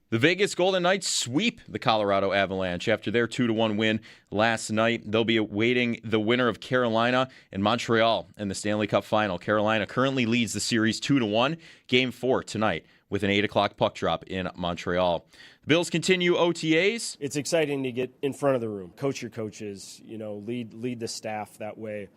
The Vegas Golden Knights sweep the Colorado Avalanche after their 2-1 win last night. They'll be awaiting the winner of Carolina and Montreal in the Stanley Cup Final. Carolina currently leads the series 2-1. Game 4 tonight with an 8 o'clock puck drop in Montreal. The Bills continue OTAs. It's exciting to get in front of the room, coach your coaches, lead the staff that way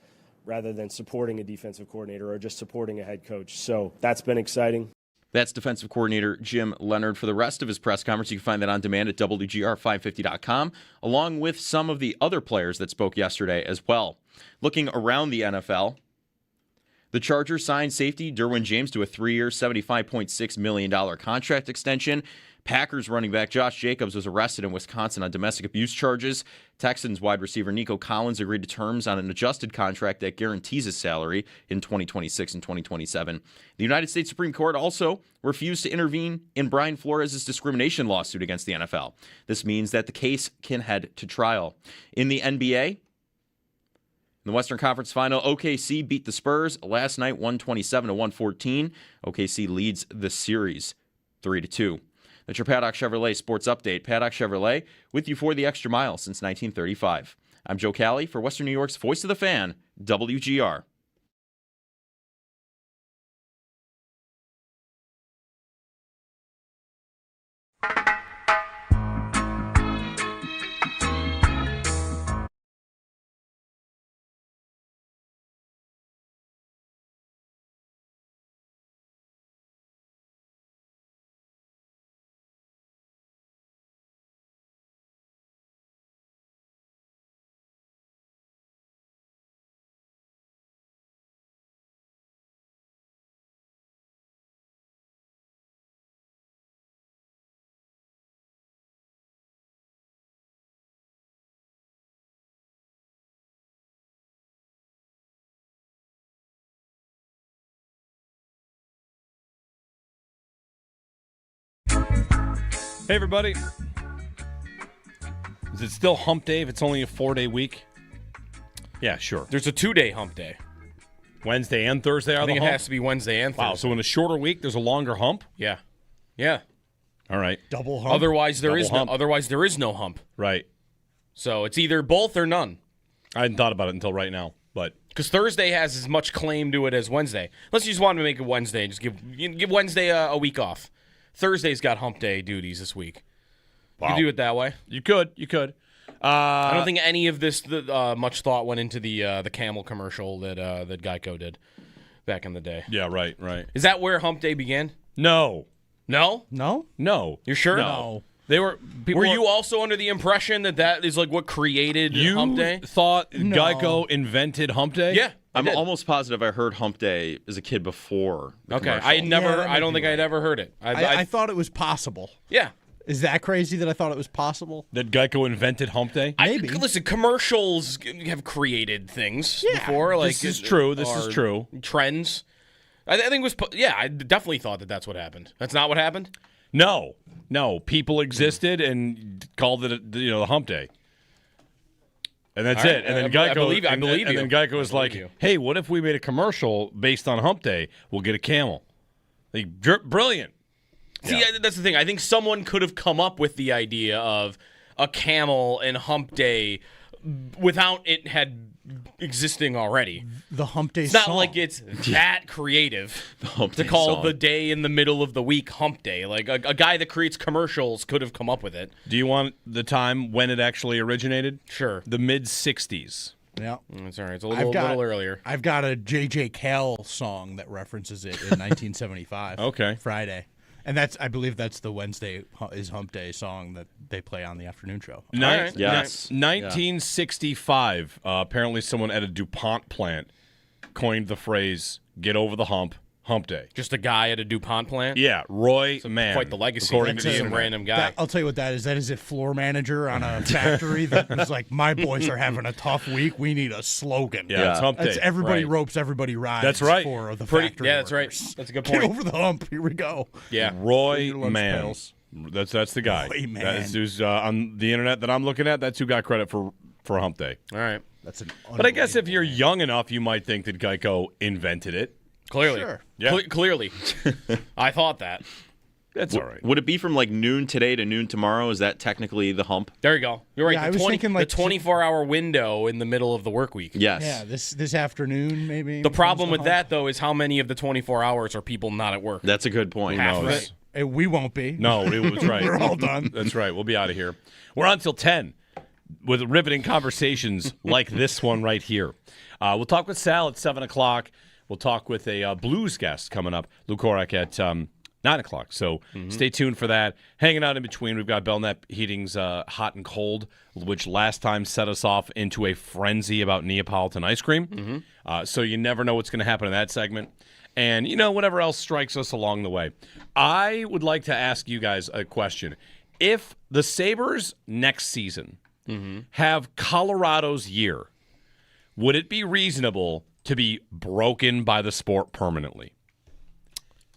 rather than supporting a defensive coordinator or just supporting a head coach. So that's been exciting. That's defensive coordinator Jim Leonard. For the rest of his press conference, you can find that on demand at WGR550.com, along with some of the other players that spoke yesterday as well. Looking around the NFL, the Chargers signed safety Derwin James to a 3-year, $75.6 million contract extension. Packers running back Josh Jacobs was arrested in Wisconsin on domestic abuse charges. Texans wide receiver Nico Collins agreed to terms on an adjusted contract that guarantees his salary in 2026 and 2027. The United States Supreme Court also refused to intervene in Brian Flores' discrimination lawsuit against the NFL. This means that the case can head to trial. In the NBA, in the Western Conference Final, OKC beat the Spurs last night, 127-114. OKC leads the series 3-2. That's your Paddock Chevrolet Sports Update. Paddock Chevrolet, with you for the extra mile since 1935. I'm Joe Cali for Western New York's Voice of the Fan, WGR. Hey, everybody. Is it still hump day if it's only a 4-day week? Yeah, sure. There's a 2-day hump day. Wednesday and Thursday are I the think hump? it has to be Wednesday and Thursday. Wow, so in a shorter week, there's a longer hump? Yeah. Yeah. All right. Double hump. Otherwise, there is hump. no hump. Right. So it's either both or none. I hadn't thought about it until right now, but Because Thursday has as much claim to it as Wednesday. Unless you just wanted to make it Wednesday and just give Wednesday a week off. Thursday's got hump day duties this week. wow. You can do it that way. You could. I don't think any of this much thought went into the camel commercial that Geico did back in the day. Yeah, right. Is that where hump day began? No. No? No. You're sure? No. They were. Were you also under the impression that is like what created You hump day? thought No. Geico invented hump day? Yeah. I'm did. almost positive I heard Hump Day as a kid before the Okay, commercial. I never. Yeah, that I might don't be think I'd ever heard it. I thought it was possible. yeah. Is that crazy that I thought it was possible? That Geico invented hump day? Maybe. Listen, commercials have created things before. Like This is true. This is or true. Trends. I think it was. Yeah, I definitely thought that's what happened. That's not what happened. No. People existed and called it, the hump day. And that's All right. it. And then I Geico, believe and you. then Geico was I like, believe you. "Hey, what if we made a commercial based on Hump Day? We'll get a camel." Like, brilliant. See, Yeah. that's the thing. I think someone could have come up with the idea of a camel and hump day without it had existing already. The hump day It's not song. like it's that creative Hump to Day call song. the day in the middle of the week hump day. Like a guy that creates commercials could have come up with it. Do you want the time when it actually originated? Sure. The mid-'60s. Yeah. That's all right. It's a little earlier. I've got a J.J. Cale song that references it in 1975. Okay. Friday. And I believe that's the Wednesday is Hump Day song that they play on the afternoon show. right. Yes. 1965, apparently someone at a DuPont plant coined the phrase, "get over the hump day." Just a guy at a DuPont plant? Yeah, Roy Mann. Quite the legacy. According That's to the some internet. random guy. I'll tell you what that is. That is a floor manager on a factory that was like, my boys are having a tough week. We need a slogan. Yeah, it's hump day. That's everybody Right. ropes, everybody rides. That's right. For the Pretty- factory yeah, that's right. workers. That's a good Get point. over the hump. Here we go. Yeah. Roy Your lunch Mann. pails. That's the guy. Roy That Mann. is who's on the internet that I'm looking at. That's who got credit for Hump Day. All right. That's an But I guess if unbelievable you're name. young enough, you might think that Geico invented it. Clearly. Sure. Yeah. Clearly. I thought that. That's all right. Would it be from like noon today to noon tomorrow? Is that technically the hump? There you go. You're right. Yeah, I the was thinking, like, the 24-hour window in the middle of the work week. Yes. Yeah, this afternoon maybe. The problem with that, though, is how many of the 24 hours are people not at work? That's a good point. Half of knows? it. We won't be. No, it was right. We're all done. That's right. We'll be out of here. We're on till 10 with riveting conversations like this one right here. We'll talk with Sal at 7 o'clock. We'll talk with a blues guest coming up, Lou Korak, at 9 o'clock. So stay tuned for that. Hanging out in between, we've got Belknap Heating's Hot and Cold, which last time set us off into a frenzy about Neapolitan ice cream. So you never know what's going to happen in that segment. And, whatever else strikes us along the way. I would like to ask you guys a question. If the Sabres next season have Colorado's year, would it be reasonable to be broken by the sport permanently?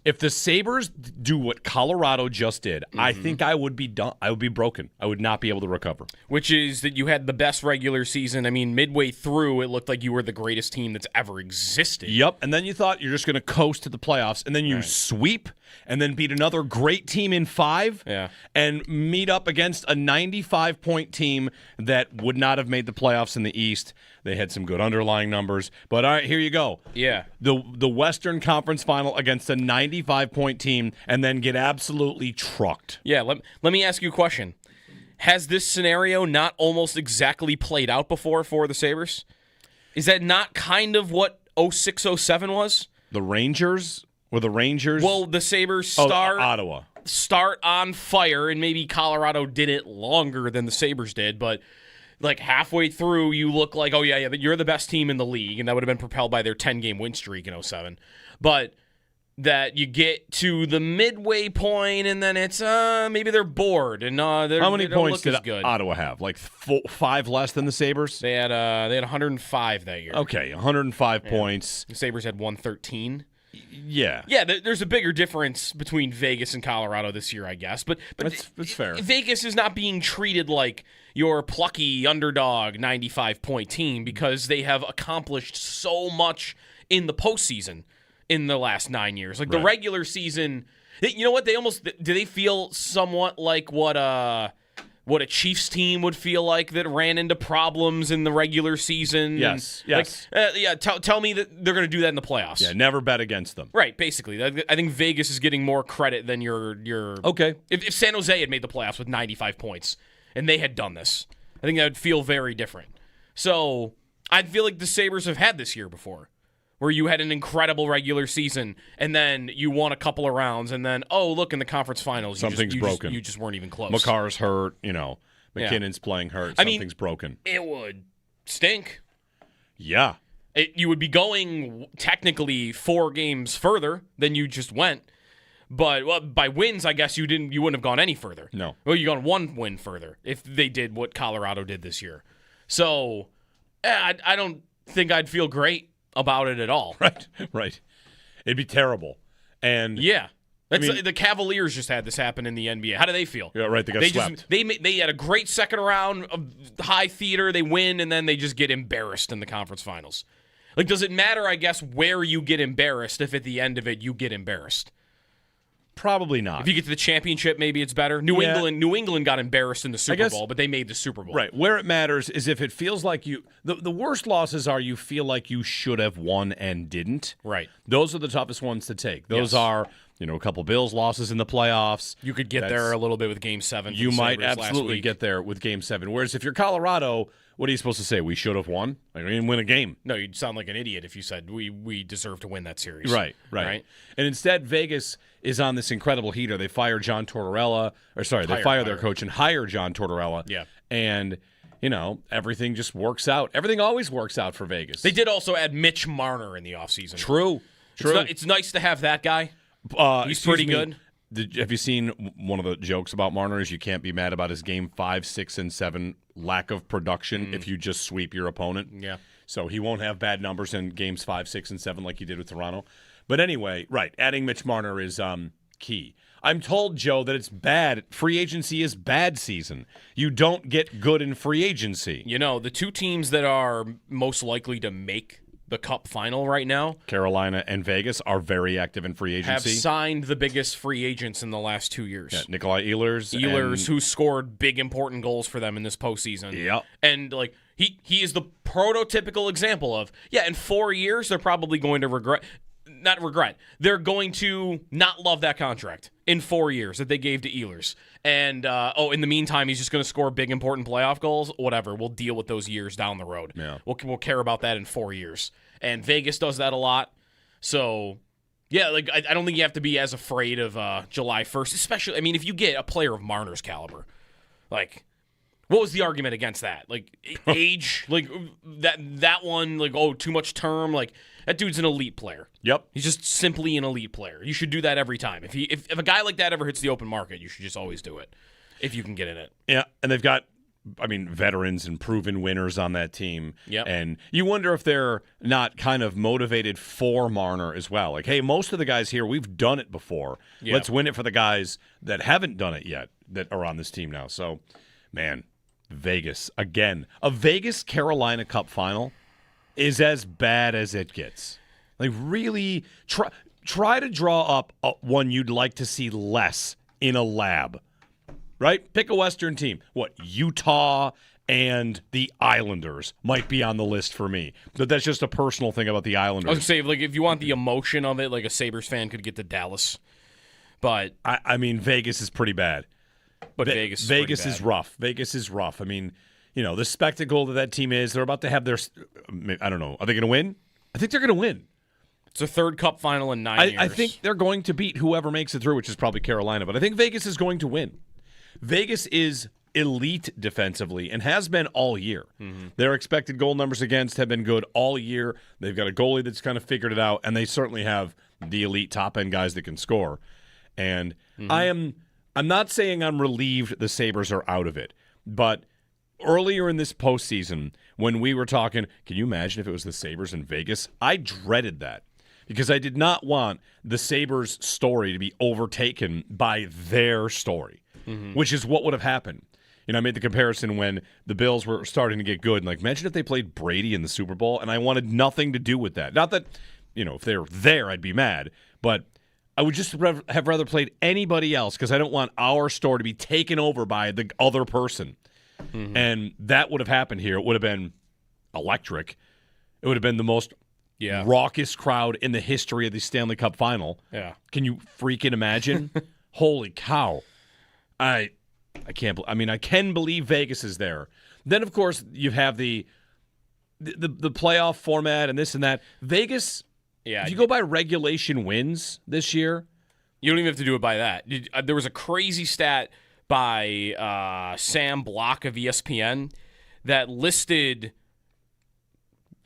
If the Sabres do what Colorado just did, I think I would be done. I would be broken. I would not be able to recover. Which is that you had the best regular season. I mean, midway through, it looked like you were the greatest team that's ever existed. Yep. And then you thought you're just going to coast to the playoffs, and then you sweep, and then beat another great team in 5, and meet up against a 95-point team that would not have made the playoffs in the East. They had some good underlying numbers. But, all right, here you go. Yeah. The Western Conference Final against a 95-point team, and then get absolutely trucked. Yeah, let me ask you a question. Has this scenario not almost exactly played out before for the Sabres? Is that not kind of what 06-07 was? The Rangers? Were the Rangers? Well, the Sabres Ottawa. start on fire, and maybe Colorado did it longer than the Sabres did, but like halfway through, you look like, oh, yeah, you're the best team in the league, and that would have been propelled by their 10-game win streak in 07. But that you get to the midway point, and then it's maybe they're bored, and how many they don't points look did as good. Ottawa have? Like 5 less than the Sabres? They had 105 that year. Okay, 105 points. The Sabres had 113. Yeah. Yeah, there's a bigger difference between Vegas and Colorado this year, I guess. But That's fair. Vegas is not being treated like your plucky underdog 95-point team because they have accomplished so much in the postseason in the last 9 years. Like the regular season, you know what? Do they feel somewhat like what a Chiefs team would feel like that ran into problems in the regular season? Yes. Tell me that they're going to do that in the playoffs. Yeah, never bet against them. Right, basically. I think Vegas is getting more credit than your Okay. If San Jose had made the playoffs with 95 points and they had done this, I think that would feel very different. So I feel like the Sabres have had this year before, where you had an incredible regular season and then you won a couple of rounds and then, oh, look, in the conference finals, Something's broken. You just weren't even close. McCarr's hurt, McKinnon's playing hurt. Something's broken. It would stink. Yeah. You would be going technically 4 games further than you just went. But by wins, I guess you wouldn't have gone any further. No. Well, you gone 1 win further if they did what Colorado did this year. So I don't think I'd feel great about it at all. Right. It'd be terrible. And yeah. The Cavaliers just had this happen in the NBA. How do they feel? Yeah, right. They got swept. They had a great second round of high theater. They win, and then they just get embarrassed in the conference finals. Like, does it matter, I guess, where you get embarrassed if at the end of it you get embarrassed? Probably not. If you get to the championship, maybe it's better. New England got embarrassed in the Super Bowl, but they made the Super Bowl. Right. Where it matters is if it feels like you – the worst losses are you feel like you should have won and didn't. Right. Those are the toughest ones to take. Those are – a couple Bills losses in the playoffs. You could get there a little bit with Game 7. You might absolutely get there with Game 7. Whereas if you're Colorado, what are you supposed to say? We should have won? Like, we didn't win a game. No, you'd sound like an idiot if you said we deserve to win that series. Right. And instead, Vegas is on this incredible heater. They fire John Tortorella. They fire their coach and hire John Tortorella. Yeah. And everything just works out. Everything always works out for Vegas. They did also add Mitch Marner in the offseason. True. It's nice to have that guy. He's pretty good. Have you seen one of the jokes about Marner is you can't be mad about his game 5, 6, and 7 lack of production if you just sweep your opponent. Yeah. So he won't have bad numbers in games 5, 6, and 7 like he did with Toronto. But anyway, right, adding Mitch Marner is key. I'm told, Joe, that it's bad. Free agency is bad season. You don't get good in free agency. The 2 teams that are most likely to make the Cup final right now, Carolina and Vegas are very active in free have agency. signed the biggest free agents in the last 2 years. Yeah, Nikolai Ehlers. Who scored big important goals for them in this postseason. Yep. And like he is the prototypical example of, in 4 years they're probably going to they're going to not love that contract in 4 years that they gave to Ehlers. And in the meantime, he's just going to score big important playoff goals. Whatever, we'll deal with those years down the road. Yeah. We'll care about that in 4 years. And Vegas does that a lot. So yeah, like I don't think you have to be as afraid of July 1st, especially. I mean, if you get a player of Marner's caliber, like. What was the argument against that? Like age, like that one, like too much term. Like that dude's an elite player. Yep. He's just simply an elite player. You should do that every time. If a guy like that ever hits the open market, you should just always do it if you can get in it. Yeah, and they've got, veterans and proven winners on that team. Yep. And you wonder if they're not kind of motivated for Marner as well. Like, hey, most of the guys here, we've done it before. Yep. Let's win it for the guys that haven't done it yet that are on this team now. So, man, Vegas, again. A Vegas-Carolina Cup final is as bad as it gets. Like, really, try to draw up one you'd like to see less in a lab, right? Pick a Western team. What, Utah and the Islanders might be on the list for me. But that's just a personal thing about the Islanders. I was going to say, like, if you want the emotion of it, like a Sabres fan could get to Dallas. But Vegas is pretty bad. But Vegas is rough. Vegas is rough. The spectacle that team is, they're about to have their, I don't know, are they going to win? I think they're going to win. It's a third Cup final in 9 years. I think they're going to beat whoever makes it through, which is probably Carolina. But I think Vegas is going to win. Vegas is elite defensively and has been all year. Mm-hmm. Their expected goal numbers against have been good all year. They've got a goalie that's kind of figured it out, and they certainly have the elite top-end guys that can score. And I'm not saying I'm relieved the Sabres are out of it, but earlier in this postseason, when we were talking, can you imagine if it was the Sabres in Vegas? I dreaded that because I did not want the Sabres story to be overtaken by their story, which is what would have happened. I made the comparison when the Bills were starting to get good, and like, imagine if they played Brady in the Super Bowl, and I wanted nothing to do with that. Not that, if they were there, I'd be mad, but I would just have rather played anybody else because I don't want our story to be taken over by the other person. Mm-hmm. And that would have happened here. It would have been electric. It would have been the most raucous crowd in the history of the Stanley Cup final. Yeah. Can you freaking imagine? Holy cow. I can't I can believe Vegas is there. Then, of course, you have the playoff format and this and that. Vegas... Yeah, if you go by regulation wins this year, you don't even have to do it by that. There was a crazy stat by Sam Block of ESPN that listed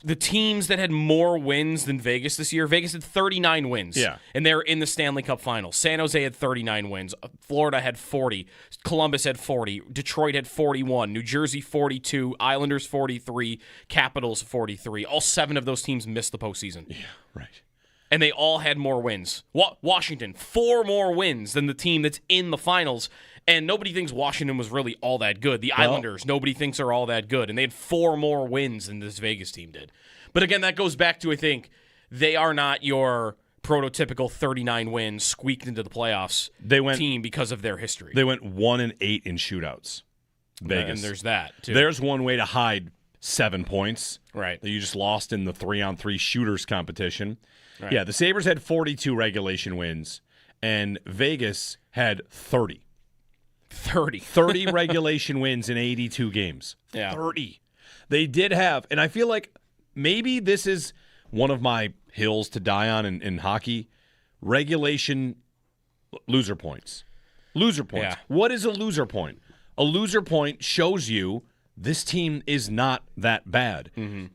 the teams that had more wins than Vegas this year. Vegas had 39 wins, and they're in the Stanley Cup Finals. San Jose had 39 wins. Florida had 40. Columbus had 40. Detroit had 41. New Jersey 42. Islanders 43. Capitals 43. All 7 of those teams missed the postseason. Yeah, right. And they all had more wins. Washington, 4 more wins than the team that's in the finals. And nobody thinks Washington was really all that good. The Islanders, nobody thinks are all that good. And they had 4 more wins than this Vegas team did. But again, that goes back to, I think, they are not your prototypical 39 wins squeaked into the playoffs team because of their history. They went 1-8 in shootouts. Vegas. And there's that, too. There's one way to hide 7 points. Right. That you just lost in the 3-on-3 shooters competition. Right. Yeah, the Sabres had 42 regulation wins, and Vegas had 30. 30 regulation wins in 82 games. Yeah. 30. They did have, and I feel like maybe this is one of my hills to die on in hockey, regulation loser points. Loser points. Yeah. What is a loser point? A loser point shows you this team is not that bad.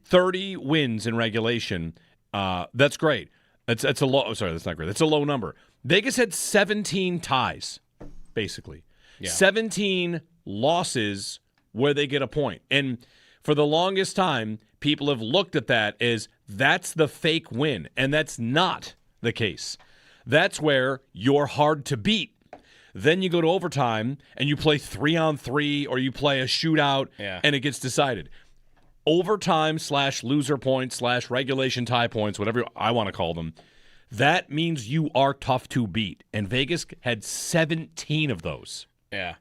30 wins in regulation, that's great. That's a low. Sorry, that's not great. That's a low number. Vegas had 17 ties, basically. Yeah. 17 losses where they get a point. And for the longest time, people have looked at that as that's the fake win, and that's not the case. That's where you're hard to beat. Then you go to overtime, and you play 3-on-3, or you play a shootout, and it gets decided. overtime / loser points / regulation tie points, whatever I want to call them, that means you are tough to beat. And Vegas had 17 of those. Yeah.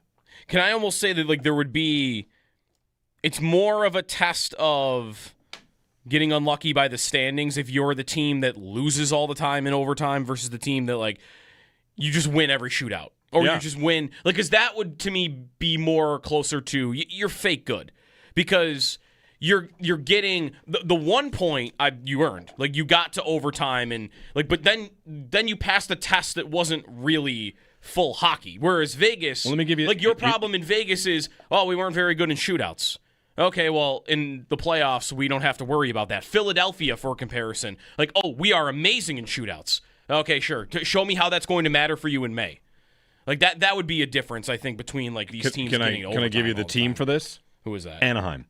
Can I almost say that there would be, it's more of a test of getting unlucky by the standings if you're the team that loses all the time in overtime versus the team that you just win every shootout. Or you just win, because that would, to me, be more closer to you're fake good, because you're getting the 1 point you earned, you got to overtime, and but then you passed the test that wasn't really full hockey. Whereas Vegas, let me give you your problem in Vegas is, we weren't very good in shootouts. Okay, well, in the playoffs we don't have to worry about that. Philadelphia, for comparison, we are amazing in shootouts. Okay, sure. Show me how that's going to matter for you in May. That would be a difference, I think, between these teams getting overtime. Can I give you the team for this? Who is that? Anaheim.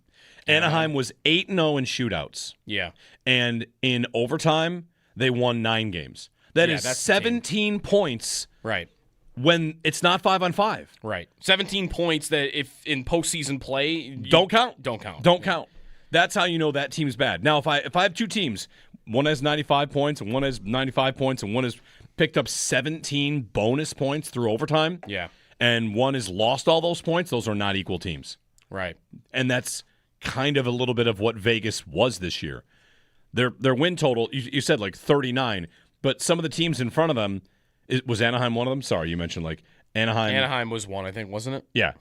Anaheim was 8-0 in shootouts. Yeah. And in overtime, they won 9 games. That's 17 points. Right. When it's not 5-on-5. Right. 17 points that if in postseason play don't count. Don't count. Don't count. That's how you know that team's bad. Now, if I have 2 teams, one has 95 points and one has 95 points and one has picked up 17 bonus points through overtime. Yeah. And one has lost all those points, those are not equal teams. Right. And that's kind of a little bit of what Vegas was this year. Their win total, you said 39, but some of the teams in front of them, was Anaheim one of them? Sorry, you mentioned Anaheim. Anaheim was one, I think, wasn't it? Yeah.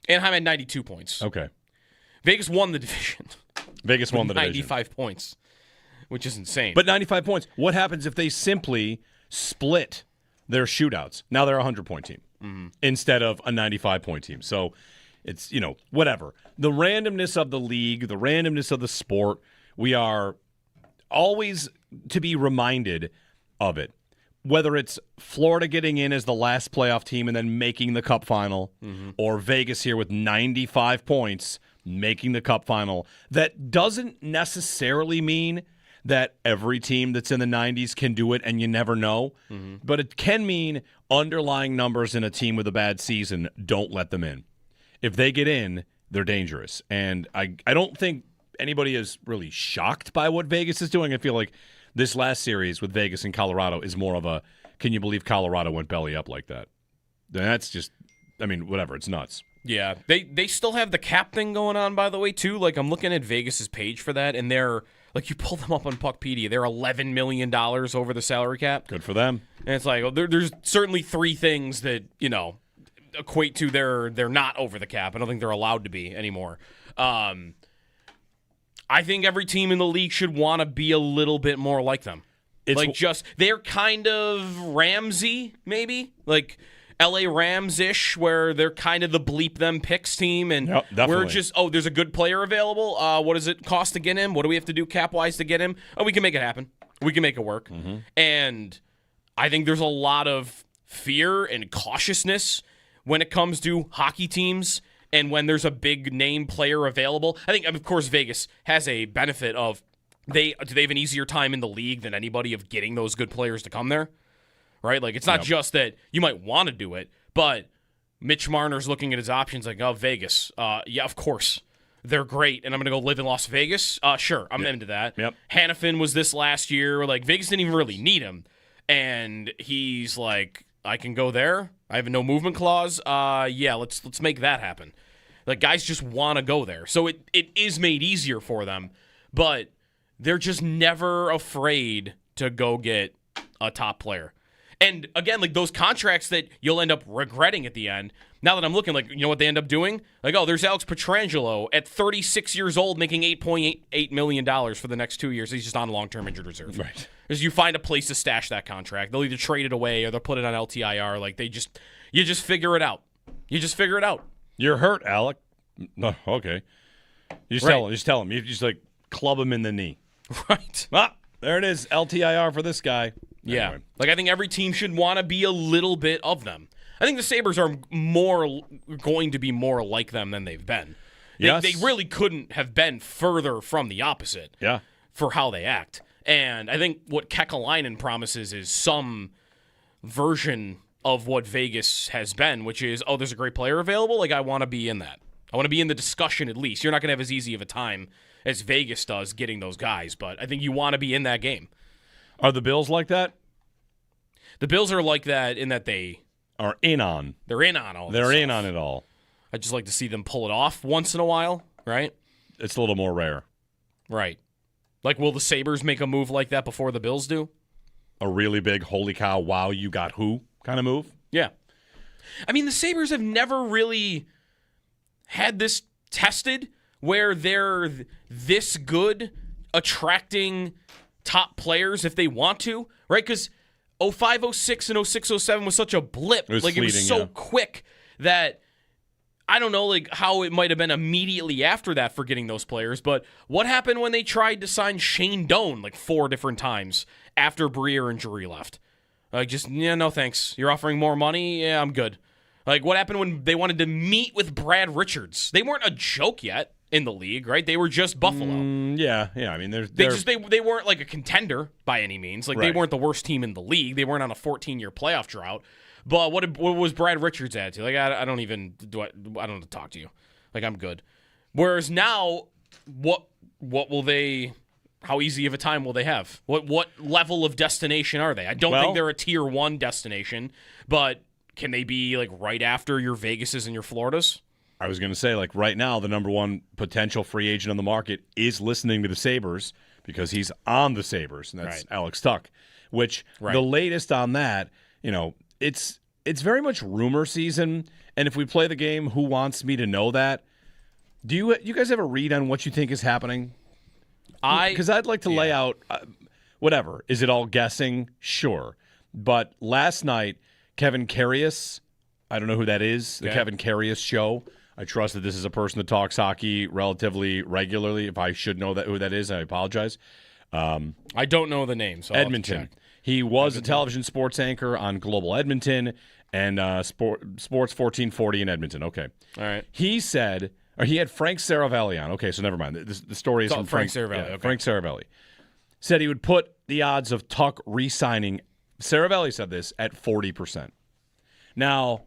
Anaheim had 92 points. Okay. Vegas won the division. Vegas won the division. 95 points, which is insane. But 95 points. What happens if they simply split their shootouts? Now they're a 100-point team instead of a 95-point team. So it's, whatever. The randomness of the league, the randomness of the sport, we are always to be reminded of it. Whether it's Florida getting in as the last playoff team and then making the cup final, or Vegas here with 95 points making the cup final, that doesn't necessarily mean that every team that's in the 90s can do it and you never know. But it can mean underlying numbers in a team with a bad season, don't let them in. If they get in, they're dangerous. And I don't think anybody is really shocked by what Vegas is doing. I feel like this last series with Vegas and Colorado is more of a, can you believe Colorado went belly up like that? That's just, whatever. It's nuts. Yeah. They still have the cap thing going on, by the way, too. I'm looking at Vegas's page for that, and they're, you pull them up on Puckpedia, they're $11 million over the salary cap. Good for them. And it's there's certainly 3 things that, equate to they're not over the cap. I don't think they're allowed to be anymore. I think every team in the league should want to be a little bit more like them. They're kind of Ramsey, maybe? LA Rams-ish, where they're kind of the bleep them picks team, and we're just, there's a good player available. What does it cost to get him? What do we have to do cap-wise to get him? Oh, we can make it happen. We can make it work. And I think there's a lot of fear and cautiousness when it comes to hockey teams. And when there's a big name player available, I think, of course, Vegas has a benefit of do they have an easier time in the league than anybody of getting those good players to come there, right? It's not just that you might want to do it, but Mitch Marner's looking at his options Vegas, yeah, of course. They're great, and I'm going to go live in Las Vegas? Sure, I'm into that. Yep. Hannafin was this last year. Vegas didn't even really need him, and he's I can go there. I have a no movement clause. Yeah, let's make that happen. Guys just want to go there. So it is made easier for them, but they're just never afraid to go get a top player. And again, those contracts that you'll end up regretting at the end, now that I'm looking, you know what they end up doing? There's Alex Pietrangelo at 36 years old making $8.8 million for the next 2 years. He's just on long-term injured reserve. Right. Because you find a place to stash that contract. They'll either trade it away or they'll put it on LTIR. You just figure it out. You just figure it out. You're hurt, Alec. No, okay. You just tell him. You just club him in the knee. Right. Ah, there it is. LTIR for this guy. Yeah. Anyway. I think every team should want to be a little bit of them. I think the Sabres are going to be more like them than they've been. Yes. They really couldn't have been further from the opposite. Yeah. For how they act. And I think what Kekalainen promises is some version of what Vegas has been, which is, there's a great player available. I want to be in that. I want to be in the discussion at least. You're not going to have as easy of a time as Vegas does getting those guys, but I think you want to be in that game. Are the Bills like that? The Bills are like that in that they're in on all this They're in stuff. on it all. I just like to see them pull it off once in a while, right? It's a little more rare. Right. Like, will the Sabres make a move like that before the Bills do? A really big, holy cow, wow, you got who kind of move? Yeah. I mean, the Sabres have never really had this tested where they're this good attracting top players if they want to, right? Because 05, 06, and 06, 07 was such a blip. It was it was fleeting, so yeah. quick that I don't know how it might have been immediately after that for getting those players, but what happened when they tried to sign Shane Doan 4 different times after Briere and Drury left? No thanks. You're offering more money? Yeah, I'm good. What happened when they wanted to meet with Brad Richards? They weren't a joke yet in the league, right? They were just Buffalo. Yeah. I mean, They weren't a contender by any means. They Right. weren't the worst team in the league. They weren't on a 14-year playoff drought. But what was Brad Richards' attitude? I don't even I don't talk to you. I'm good. Whereas now, what will they? How easy of a time will they have? What level of destination are they? I don't think they're a tier 1 destination, but can they be right after your Vegases and your Floridas? I was going to say, right now, the number one potential free agent on the market is listening to the Sabres because he's on the Sabres, and that's Right. Alex Tuck, which Right. the latest on that, it's very much rumor season, and if we play the game, who wants me to know that? Do you guys have a read on what you think is happening? Because I'd like to lay out whatever. Is it all guessing? Sure. But last night, Kevin Karius, I don't know who that is, the Okay. Kevin Karius show. I trust that this is a person that talks hockey relatively regularly. If I should know who that is, I apologize. I don't know the name, so I'll have to Edmonton. check. He was a television sports anchor on Global Edmonton and Sports 1440 in Edmonton. Okay. All right. He said, or he had Frank Saravelli on. Okay, so never mind. The story is It's from Frank Saravelli, yeah, okay. Frank Saravelli. Said he would put the odds of Tuck re-signing, Saravelli said this, at 40%. Now,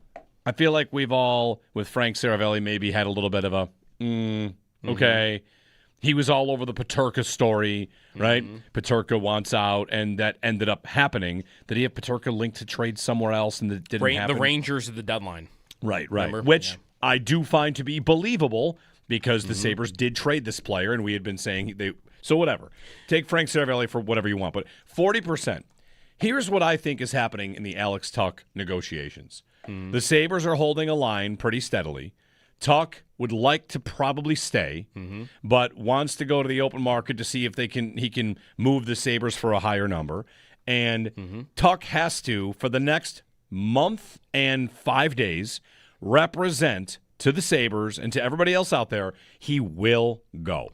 I feel like we've all, with Frank Saravelli, maybe had a little bit of a, okay. He was all over the Peterka story, right? Peterka wants out, and that ended up happening. Did he have Peterka linked to trade somewhere else, and that didn't happen? The Rangers at the deadline. Right. Remember? Which I do find to be believable because the Sabres did trade this player, and we had been saying they. So whatever. Take Frank Saravelli for whatever you want, but 40%. Here's what I think is happening in the Alex Tuck negotiations. The Sabres are holding a line pretty steadily. Tuck would like to probably stay, but wants to go to the open market to see if he can move the Sabres for a higher number. And Tuck has to, for the next month and 5 days, represent to the Sabres and to everybody else out there, he will go.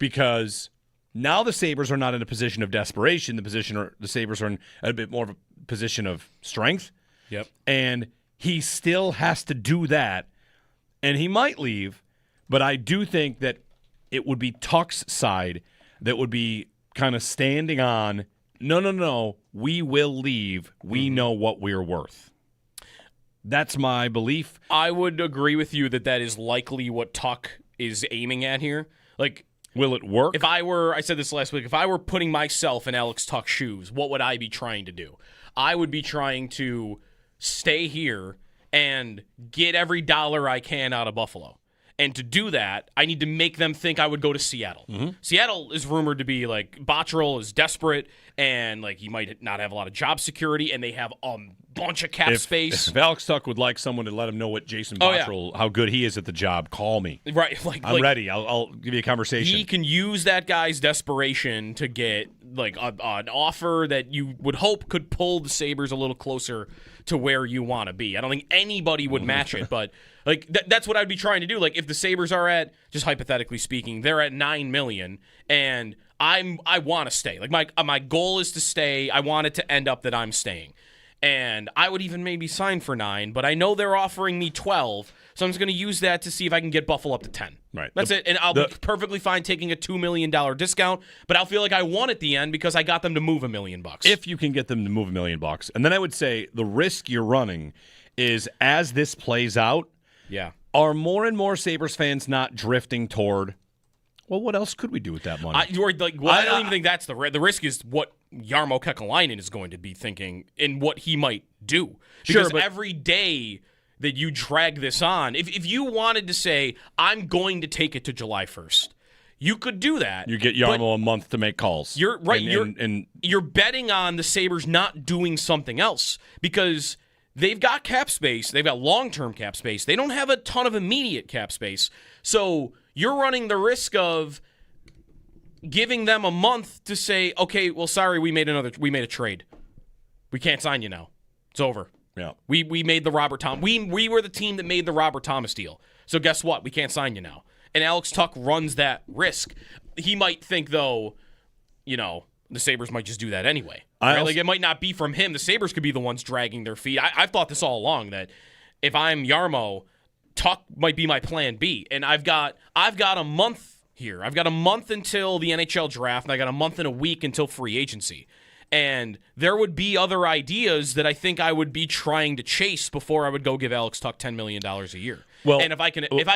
Because now the Sabres are not in a position of desperation. The Sabres are in a bit more of a position of strength. Yep. And he still has to do that. And he might leave, but I do think that it would be Tuck's side that would be kind of standing on, no, we will leave. We know what we're worth. That's my belief. I would agree with you that is likely what Tuck is aiming at here. Will it work? I said this last week, if I were putting myself in Alex Tuck's shoes, what would I be trying to do? I would be trying to stay here and get every dollar I can out of Buffalo. And to do that, I need to make them think I would go to Seattle. Seattle is rumored to be Botterill is desperate, and he might not have a lot of job security, and they have a bunch of cap space. If Alex Tuck would like someone to let him know what Jason Oh, yeah. Botterill, how good he is at the job, call me. Right, I'm ready. I'll give you a conversation. He can use that guy's desperation to get an offer that you would hope could pull the Sabres a little closer to where you want to be. I don't think anybody would match it, but that's what I'd be trying to do. If the Sabres are at, just hypothetically speaking, they're at $9 million, and I want to stay. My goal is to stay. I want it to end up that I'm staying. And I would even maybe sign for 9, but I know they're offering me 12, so I'm just going to use that to see if I can get Buffalo up to 10. Right. That's it, and I'll be perfectly fine taking a $2 million discount, but I'll feel like I won at the end because I got them to move $1 million. If you can get them to move $1 million. And then I would say the risk you're running is as this plays out, yeah, Are more and more Sabres fans not drifting toward, well, what else could we do with that money? I don't even think that's the risk. The risk is what Jarmo Kekalainen is going to be thinking and what he might do. Because every day that you drag this on, if you wanted to say, I'm going to take it to July 1st, you could do that. You get Jarmo a month to make calls. You're right. And you're betting on the Sabres not doing something else because they've got cap space. They've got long-term cap space. They don't have a ton of immediate cap space. So you're running the risk of giving them a month to say, okay, well, sorry, we made a trade. We can't sign you now. It's over. Yeah. We made the Robert Thomas. We were the team that made the Robert Thomas deal. So guess what? We can't sign you now. And Alex Tuch runs that risk. He might think, though, the Sabres might just do that anyway. Right? It might not be from him. The Sabres could be the ones dragging their feet. I've thought this all along that if I'm Jarmo, Tuch might be my plan B. And I've got a month here. I've got a month until the NHL draft, and I got a month and a week until free agency. And there would be other ideas that I think I would be trying to chase before I would go give Alex Tuch $10 million a year. Well, and if I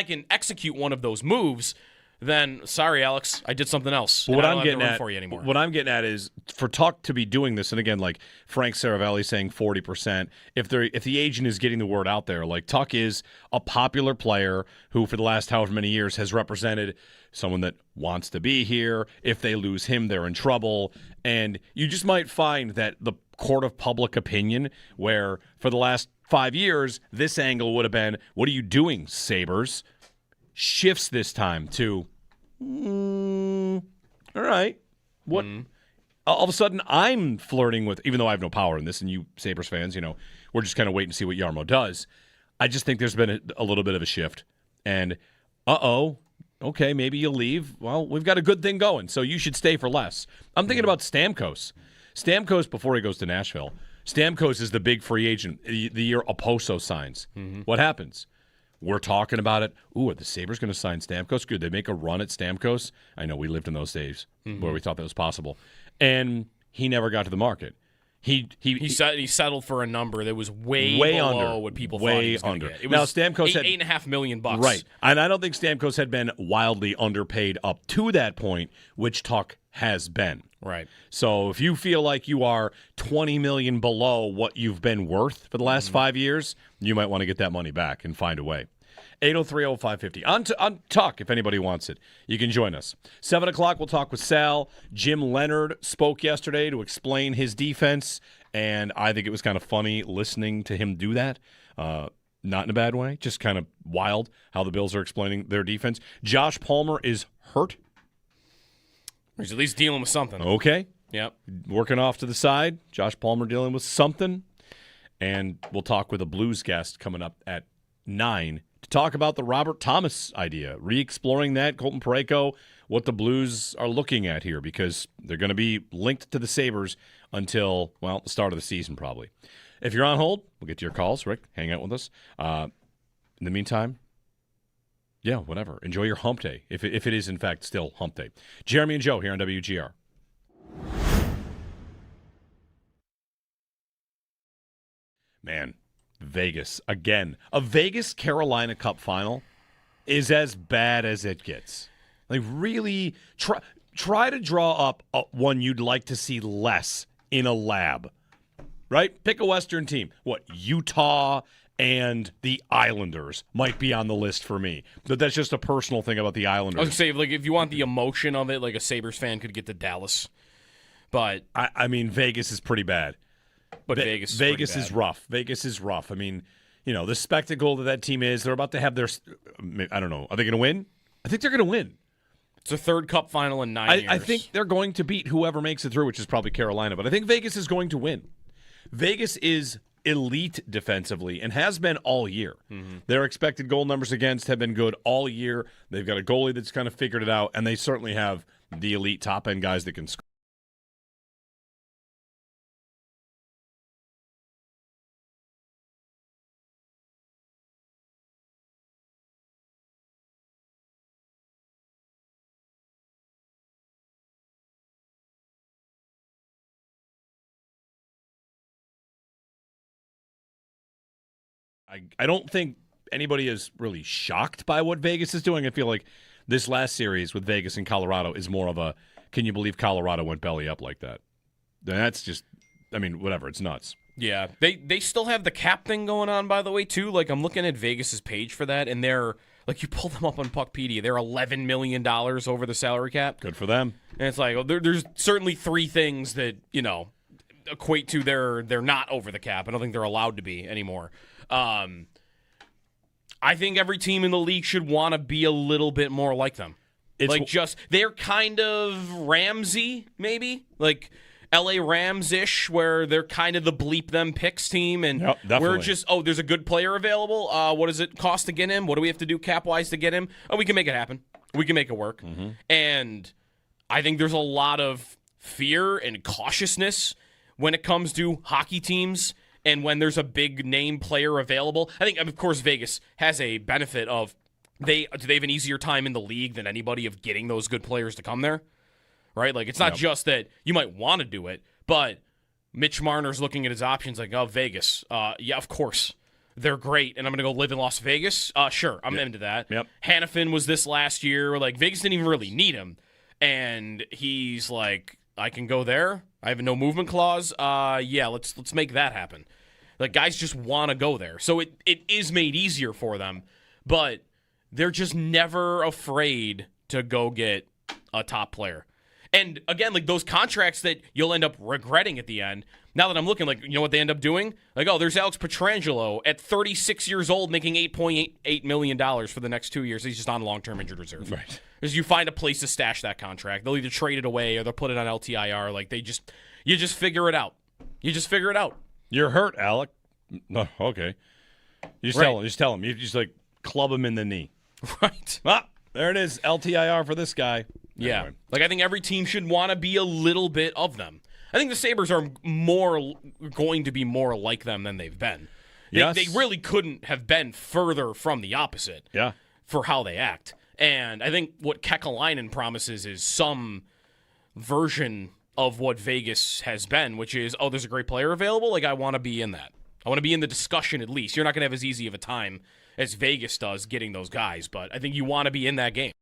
can execute one of those moves, then sorry, Alex, I did something else. What I'm getting at for you anymore. What I'm getting at is for Tuch to be doing this, and again, like Frank Saravelli saying 40%. If the agent is getting the word out there, like Tuch is a popular player who, for the last however many years, has represented someone that wants to be here. If they lose him, they're in trouble, and you just might find that the court of public opinion, where for the last 5 years this angle would have been, "What are you doing, Sabres?" shifts this time to, all right, what? All of a sudden, I'm flirting with, even though I have no power in this, and you Sabres fans, we're just kind of waiting to see what Jarmo does. I just think there's been a little bit of a shift, and okay, maybe you'll leave. Well, we've got a good thing going, so you should stay for less. I'm thinking about Stamkos. Stamkos, before he goes to Nashville, Stamkos is the big free agent the year Oposo signs. What happens? We're talking about it. Ooh, are the Sabres going to sign Stamkos? Could they make a run at Stamkos? I know we lived in those days where we thought that was possible. And he never got to the market. He settled for a number that was way below under what people thought he was going to get. It was now Stamkos had $8.5 million. Right. And I don't think Stamkos had been wildly underpaid up to that point, which Tuch has been. Right. So if you feel like you are $20 million below what you've been worth for the last 5 years, you might want to get that money back and find a way. 803-0550. On Tuch, if anybody wants it. You can join us. 7 o'clock, we'll talk with Sal. Jim Leonard spoke yesterday to explain his defense, and I think it was kind of funny listening to him do that. Not in a bad way, just kind of wild how the Bills are explaining their defense. Josh Palmer is hurt. He's at least dealing with something. Okay. Yep. Working off to the side. Josh Palmer dealing with something. And we'll talk with a Blues guest coming up at 9 to talk about the Robert Thomas idea, re-exploring that, Colton Parayko, what the Blues are looking at here, because they're going to be linked to the Sabres until, well, the start of the season probably. If you're on hold, we'll get to your calls. Rick, hang out with us. In the meantime, yeah, whatever. Enjoy your hump day, if it is, in fact, still hump day. Jeremy and Joe here on WGR. Man, Vegas, again. A Vegas-Carolina Cup final is as bad as it gets. Like, really, try to draw up one you'd like to see less in a lab, right? Pick a Western team. What, Utah and the Islanders might be on the list for me. But that's just a personal thing about the Islanders. I was going to say, like, if you want the emotion of it, like a Sabres fan could get to Dallas. But I mean, Vegas is pretty bad. But Vegas is rough. Vegas is rough. I mean, the spectacle that team is, they're about to have their, I don't know, are they going to win? I think they're going to win. It's a third Cup final in 9 years. I think they're going to beat whoever makes it through, which is probably Carolina. But I think Vegas is going to win. Vegas is elite defensively and has been all year. Their expected goal numbers against have been good all year. They've got a goalie that's kind of figured it out, and they certainly have the elite top-end guys that can score. I don't think anybody is really shocked by what Vegas is doing. I feel like this last series with Vegas and Colorado is more of a, can you believe Colorado went belly up like that? That's just, I mean, whatever. It's nuts. Yeah, they still have the cap thing going on, by the way, too. Like, I'm looking at Vegas's page for that, and they're, like, you pull them up on Puckpedia, they're $11 million over the salary cap. Good for them. And it's like, well, there's certainly three things that, equate to they're not over the cap. I don't think they're allowed to be anymore. I think every team in the league should want to be a little bit more like them. They're kind of Ramsey, maybe? Like LA Rams-ish, where they're kind of the bleep them picks team, and we're just, there's a good player available. What does it cost to get him? What do we have to do cap-wise to get him? Oh, we can make it happen. We can make it work. Mm-hmm. And I think there's a lot of fear and cautiousness when it comes to hockey teams and when there's a big name player available. I think, of course, Vegas has a benefit of they have an easier time in the league than anybody of getting those good players to come there. Right? Like, it's not just that you might want to do it, but Mitch Marner's looking at his options like, oh, Vegas. Yeah, of course. They're great, and I'm going to go live in Las Vegas? Sure, I'm into that. Yep. Hanifin was this last year. Like, Vegas didn't even really need him. And he's like, I can go there. I have a no movement clause. Yeah, let's make that happen. Like, guys just want to go there. So it is made easier for them, but they're just never afraid to go get a top player. And again, like those contracts that you'll end up regretting at the end. Now that I'm looking, like, you know what they end up doing? Like, oh, there's Alex Pietrangelo at 36 years old making $8.8 million for the next 2 years. He's just on long-term injured reserve. Right. Because you find a place to stash that contract. They'll either trade it away or they'll put it on LTIR. Like, you just figure it out. You just figure it out. You're hurt, Alec. No, okay. You just tell him. You just, like, club him in the knee. Right. Ah, there it is. LTIR for this guy. Yeah. Anyway. Like, I think every team should want to be a little bit of them. I think the Sabres are going to be more like them than they've been. They really couldn't have been further from the opposite for how they act. And I think what Kekalainen promises is some version of what Vegas has been, which is, oh, there's a great player available. Like, I want to be in that. I want to be in the discussion at least. You're not going to have as easy of a time as Vegas does getting those guys, but I think you want to be in that game.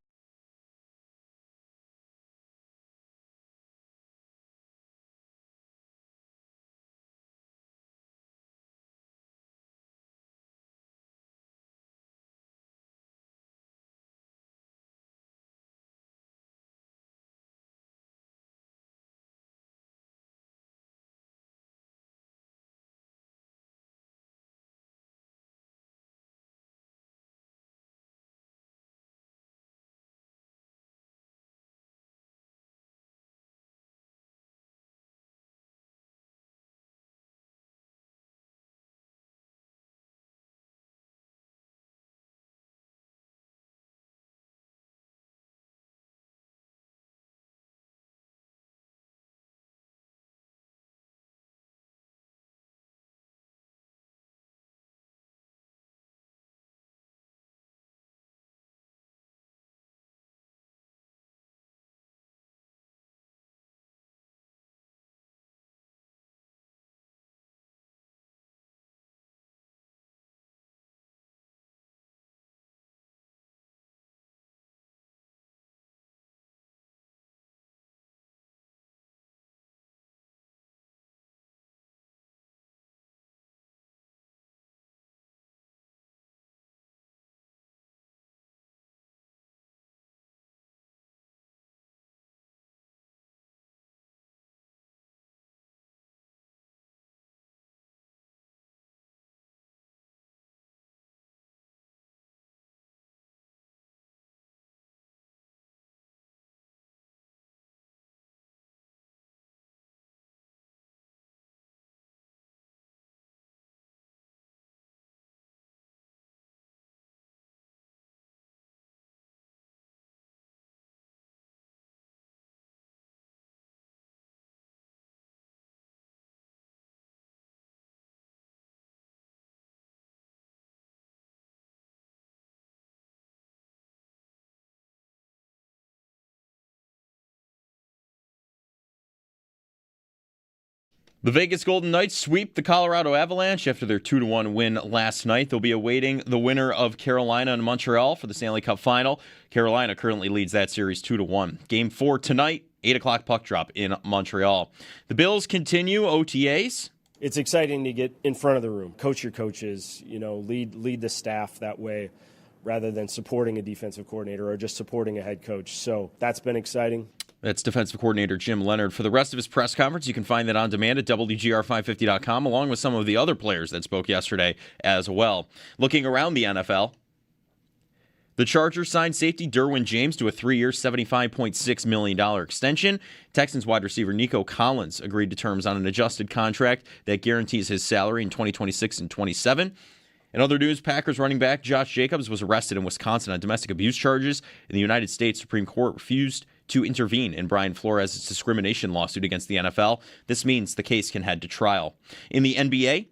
The Vegas Golden Knights sweep the Colorado Avalanche after their 2-1 win last night. They'll be awaiting the winner of Carolina and Montreal for the Stanley Cup Final. Carolina currently leads that series 2-1. Game 4 tonight, 8 o'clock puck drop in Montreal. The Bills continue OTAs. It's exciting to get in front of the room, coach your coaches, lead the staff that way rather than supporting a defensive coordinator or just supporting a head coach. So that's been exciting. That's defensive coordinator Jim Leonard. For the rest of his press conference, you can find that on demand at WGR550.com, along with some of the other players that spoke yesterday as well. Looking around the NFL, the Chargers signed safety Derwin James to a 3-year, $75.6 million extension. Texans wide receiver Nico Collins agreed to terms on an adjusted contract that guarantees his salary in 2026 and 27. In other news, Packers running back Josh Jacobs was arrested in Wisconsin on domestic abuse charges. In the United States Supreme Court refused to intervene in Brian Flores' discrimination lawsuit against the NFL. This means the case can head to trial. In the NBA,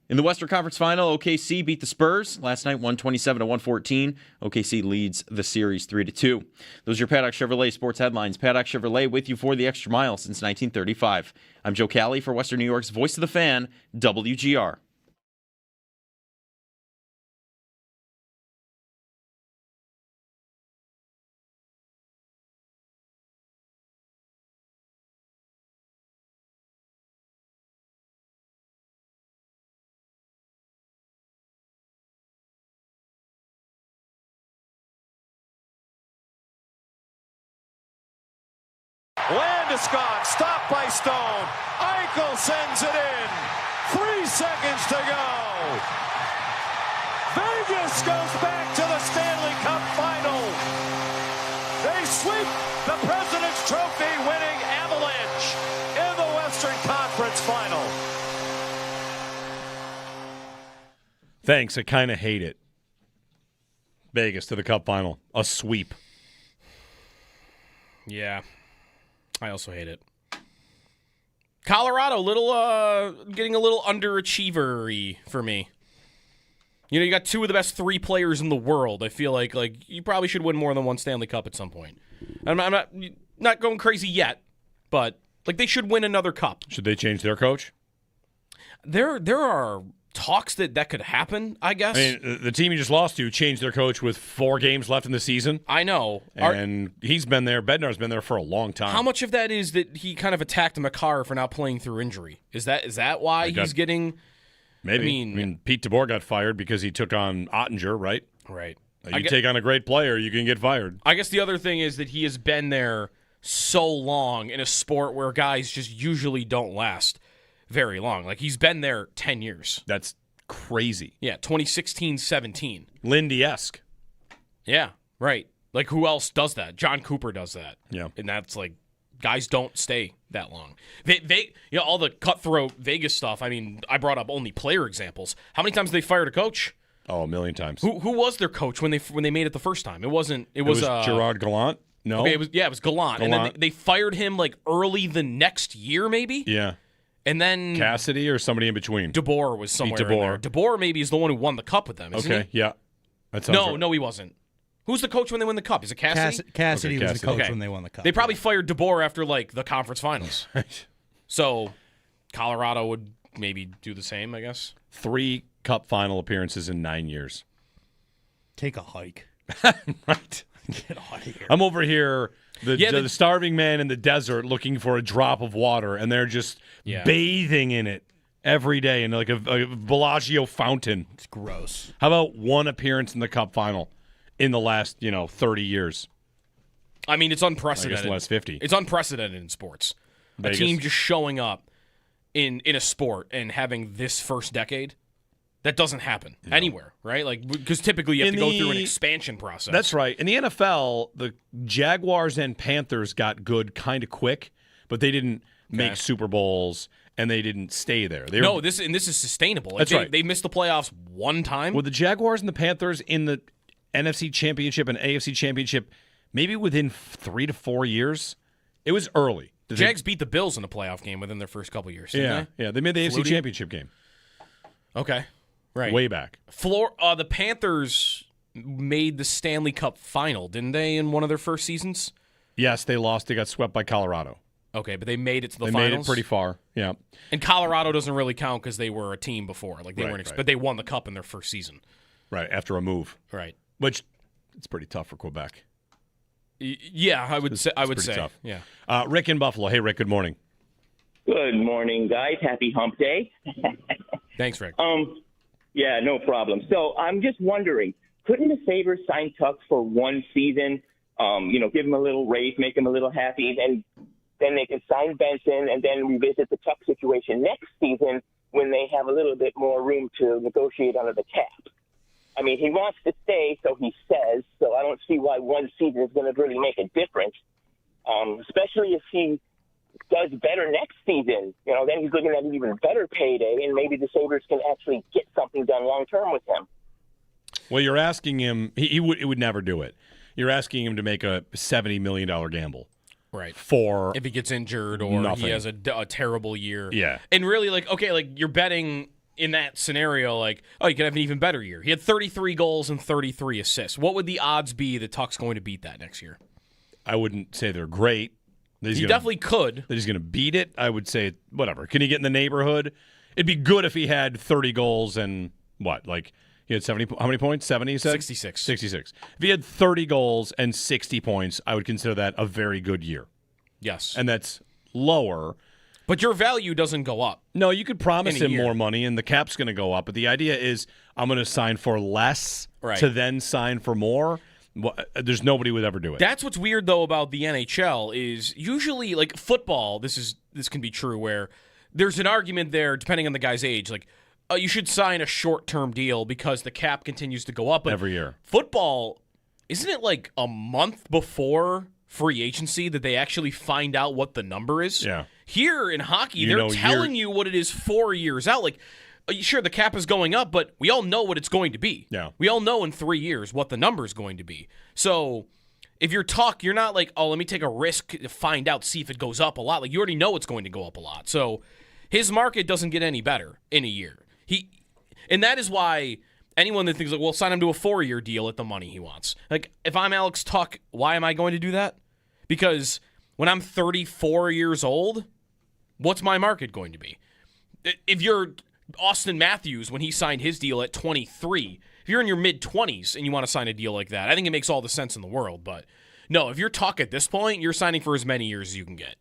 in the Western Conference Final, OKC beat the Spurs last night, 127-114. OKC leads the series 3-2. Those are your Paddock Chevrolet sports headlines. Paddock Chevrolet with you for the extra mile since 1935. I'm Joe Cali for Western New York's Voice of the Fan, WGR. Landeskog, stopped by Stone. Eichel sends it in. 3 seconds to go. Vegas goes back to the Stanley Cup Final. They sweep the President's Trophy winning Avalanche in the Western Conference Final. Thanks. I kind of hate it. Vegas to the Cup Final. A sweep. Yeah. I also hate it. Colorado, getting a little underachiever-y for me. You got 2 of the best 3 players in the world. I feel like you probably should win more than 1 Stanley Cup at some point. I'm not going crazy yet, but they should win another cup. Should they change their coach? There are talks that could happen, I guess. I mean, the team you just lost to changed their coach with 4 games left in the season. I know. And he's been there. Bednar's been there for a long time. How much of that is that he kind of attacked Makar for not playing through injury? Is that why he's getting... Maybe. I mean, Pete DeBoer got fired because he took on Ottinger, right? Right. You take on a great player, you can get fired. I guess the other thing is that he has been there so long in a sport where guys just usually don't last very long. He's been there 10 years. That's crazy. Yeah, 2016-17. Lindy-esque. Yeah, right. Who else does that? John Cooper does that. Yeah. And that's guys don't stay that long. All the cutthroat Vegas stuff. I mean, I brought up only player examples. How many times have they fired a coach? Oh, a million times. Who was their coach when they made it the first time? It was Gerard Gallant? No. Okay, it was Gallant. And then they fired him early the next year, maybe? Yeah. And then Cassidy or somebody in between? DeBoer was somewhere Pete DeBoer. in there. DeBoer maybe is the one who won the cup with them, isn't Okay, he? yeah. That sounds right. No, he wasn't. Who's the coach when they win the cup? Is it Cassidy? Cassidy was the coach Okay. when they won the cup. They probably fired DeBoer after the conference finals. So Colorado would maybe do the same, I guess. 3 cup final appearances in 9 years. Take a hike. Right. Get out of here. I'm over here, the starving man in the desert looking for a drop of water, and they're just bathing in it every day in a Bellagio fountain. It's gross. How about 1 appearance in the cup final in the last, 30 years? I mean, it's unprecedented. I guess the last 50. It's unprecedented in sports. Vegas. A team just showing up in a sport and having this first decade. That doesn't happen anywhere, right? Because typically you have to go through an expansion process. That's right. In the NFL, the Jaguars and Panthers got good kind of quick, but they didn't make Super Bowls, and they didn't stay there. This is sustainable. That's right. They missed the playoffs 1 time. Were the Jaguars and the Panthers in the NFC Championship and AFC Championship maybe within 3 to 4 years? It was early. The Jags beat the Bills in a playoff game within their first couple years, didn't they? Yeah, they made the AFC Championship game. Okay. Right. Way back. The Panthers made the Stanley Cup final, didn't they, in one of their first seasons? Yes, they lost. They got swept by Colorado. Okay, but they made it to the They finals. made it pretty far. Yeah. And Colorado doesn't really count because they were a team before. Like they weren't, but they won the cup in their first season. Right, after a move. Right. Which it's pretty tough for Quebec. Yeah, I would say. Tough. Yeah. Rick in Buffalo. Hey, Rick. Good morning. Good morning, guys. Happy Hump Day. Thanks, Rick. Yeah, no problem. So I'm just wondering, couldn't the Sabres sign Tuck for one season? Give him a little raise, make him a little happy, and then they can sign Benson and then revisit the Tuck situation next season when they have a little bit more room to negotiate under the cap. I mean, he wants to stay, so he says, so I don't see why one season is going to really make a difference, especially if he does better next season. Then he's looking at an even better payday, and maybe the Sabres can actually get something done long-term with him. Well, you're asking him – he would never do it. You're asking him to make a $70 million gamble. Right. For if he gets injured or nothing. He has a terrible year. Yeah. And really, you're betting in that scenario, you could have an even better year. He had 33 goals and 33 assists. What would the odds be that Tuck's going to beat that next year? I wouldn't say they're great. He definitely could. That he's going to beat it, I would say whatever. Can he get in the neighborhood? It'd be good if he had 30 goals and what? He had 70. How many points? 70, you said? 66. 66. If he had 30 goals and 60 points, I would consider that a very good year. Yes. And that's lower. But your value doesn't go up. No, you could promise him year. more money, and the cap's going to go up. But the idea is I'm going to sign for less to then sign for more. Well, there's nobody who would ever do it. That's what's weird, though, about the NHL is usually, football, this can be true, where there's an argument there, depending on the guy's age, you should sign a short-term deal because the cap continues to go up. But every year. Football, isn't it a month before free agency that they actually find out what the number is? Yeah. Here in hockey, they're telling you what it is 4 years out. Sure, the cap is going up, but we all know what it's going to be. Yeah. We all know in 3 years what the number is going to be. So if you're you're not let me take a risk to find out, see if it goes up a lot. You already know it's going to go up a lot. So his market doesn't get any better in a year. And that is why anyone that thinks, sign him to a 4-year deal at the money he wants. If I'm Alex Tuck, why am I going to do that? Because when I'm 34 years old, what's my market going to be? If you're Austin Matthews, when he signed his deal at 23, if you're in your mid-20s and you want to sign a deal like that, I think it makes all the sense in the world. But no, if you're Tuck at this point, you're signing for as many years as you can get,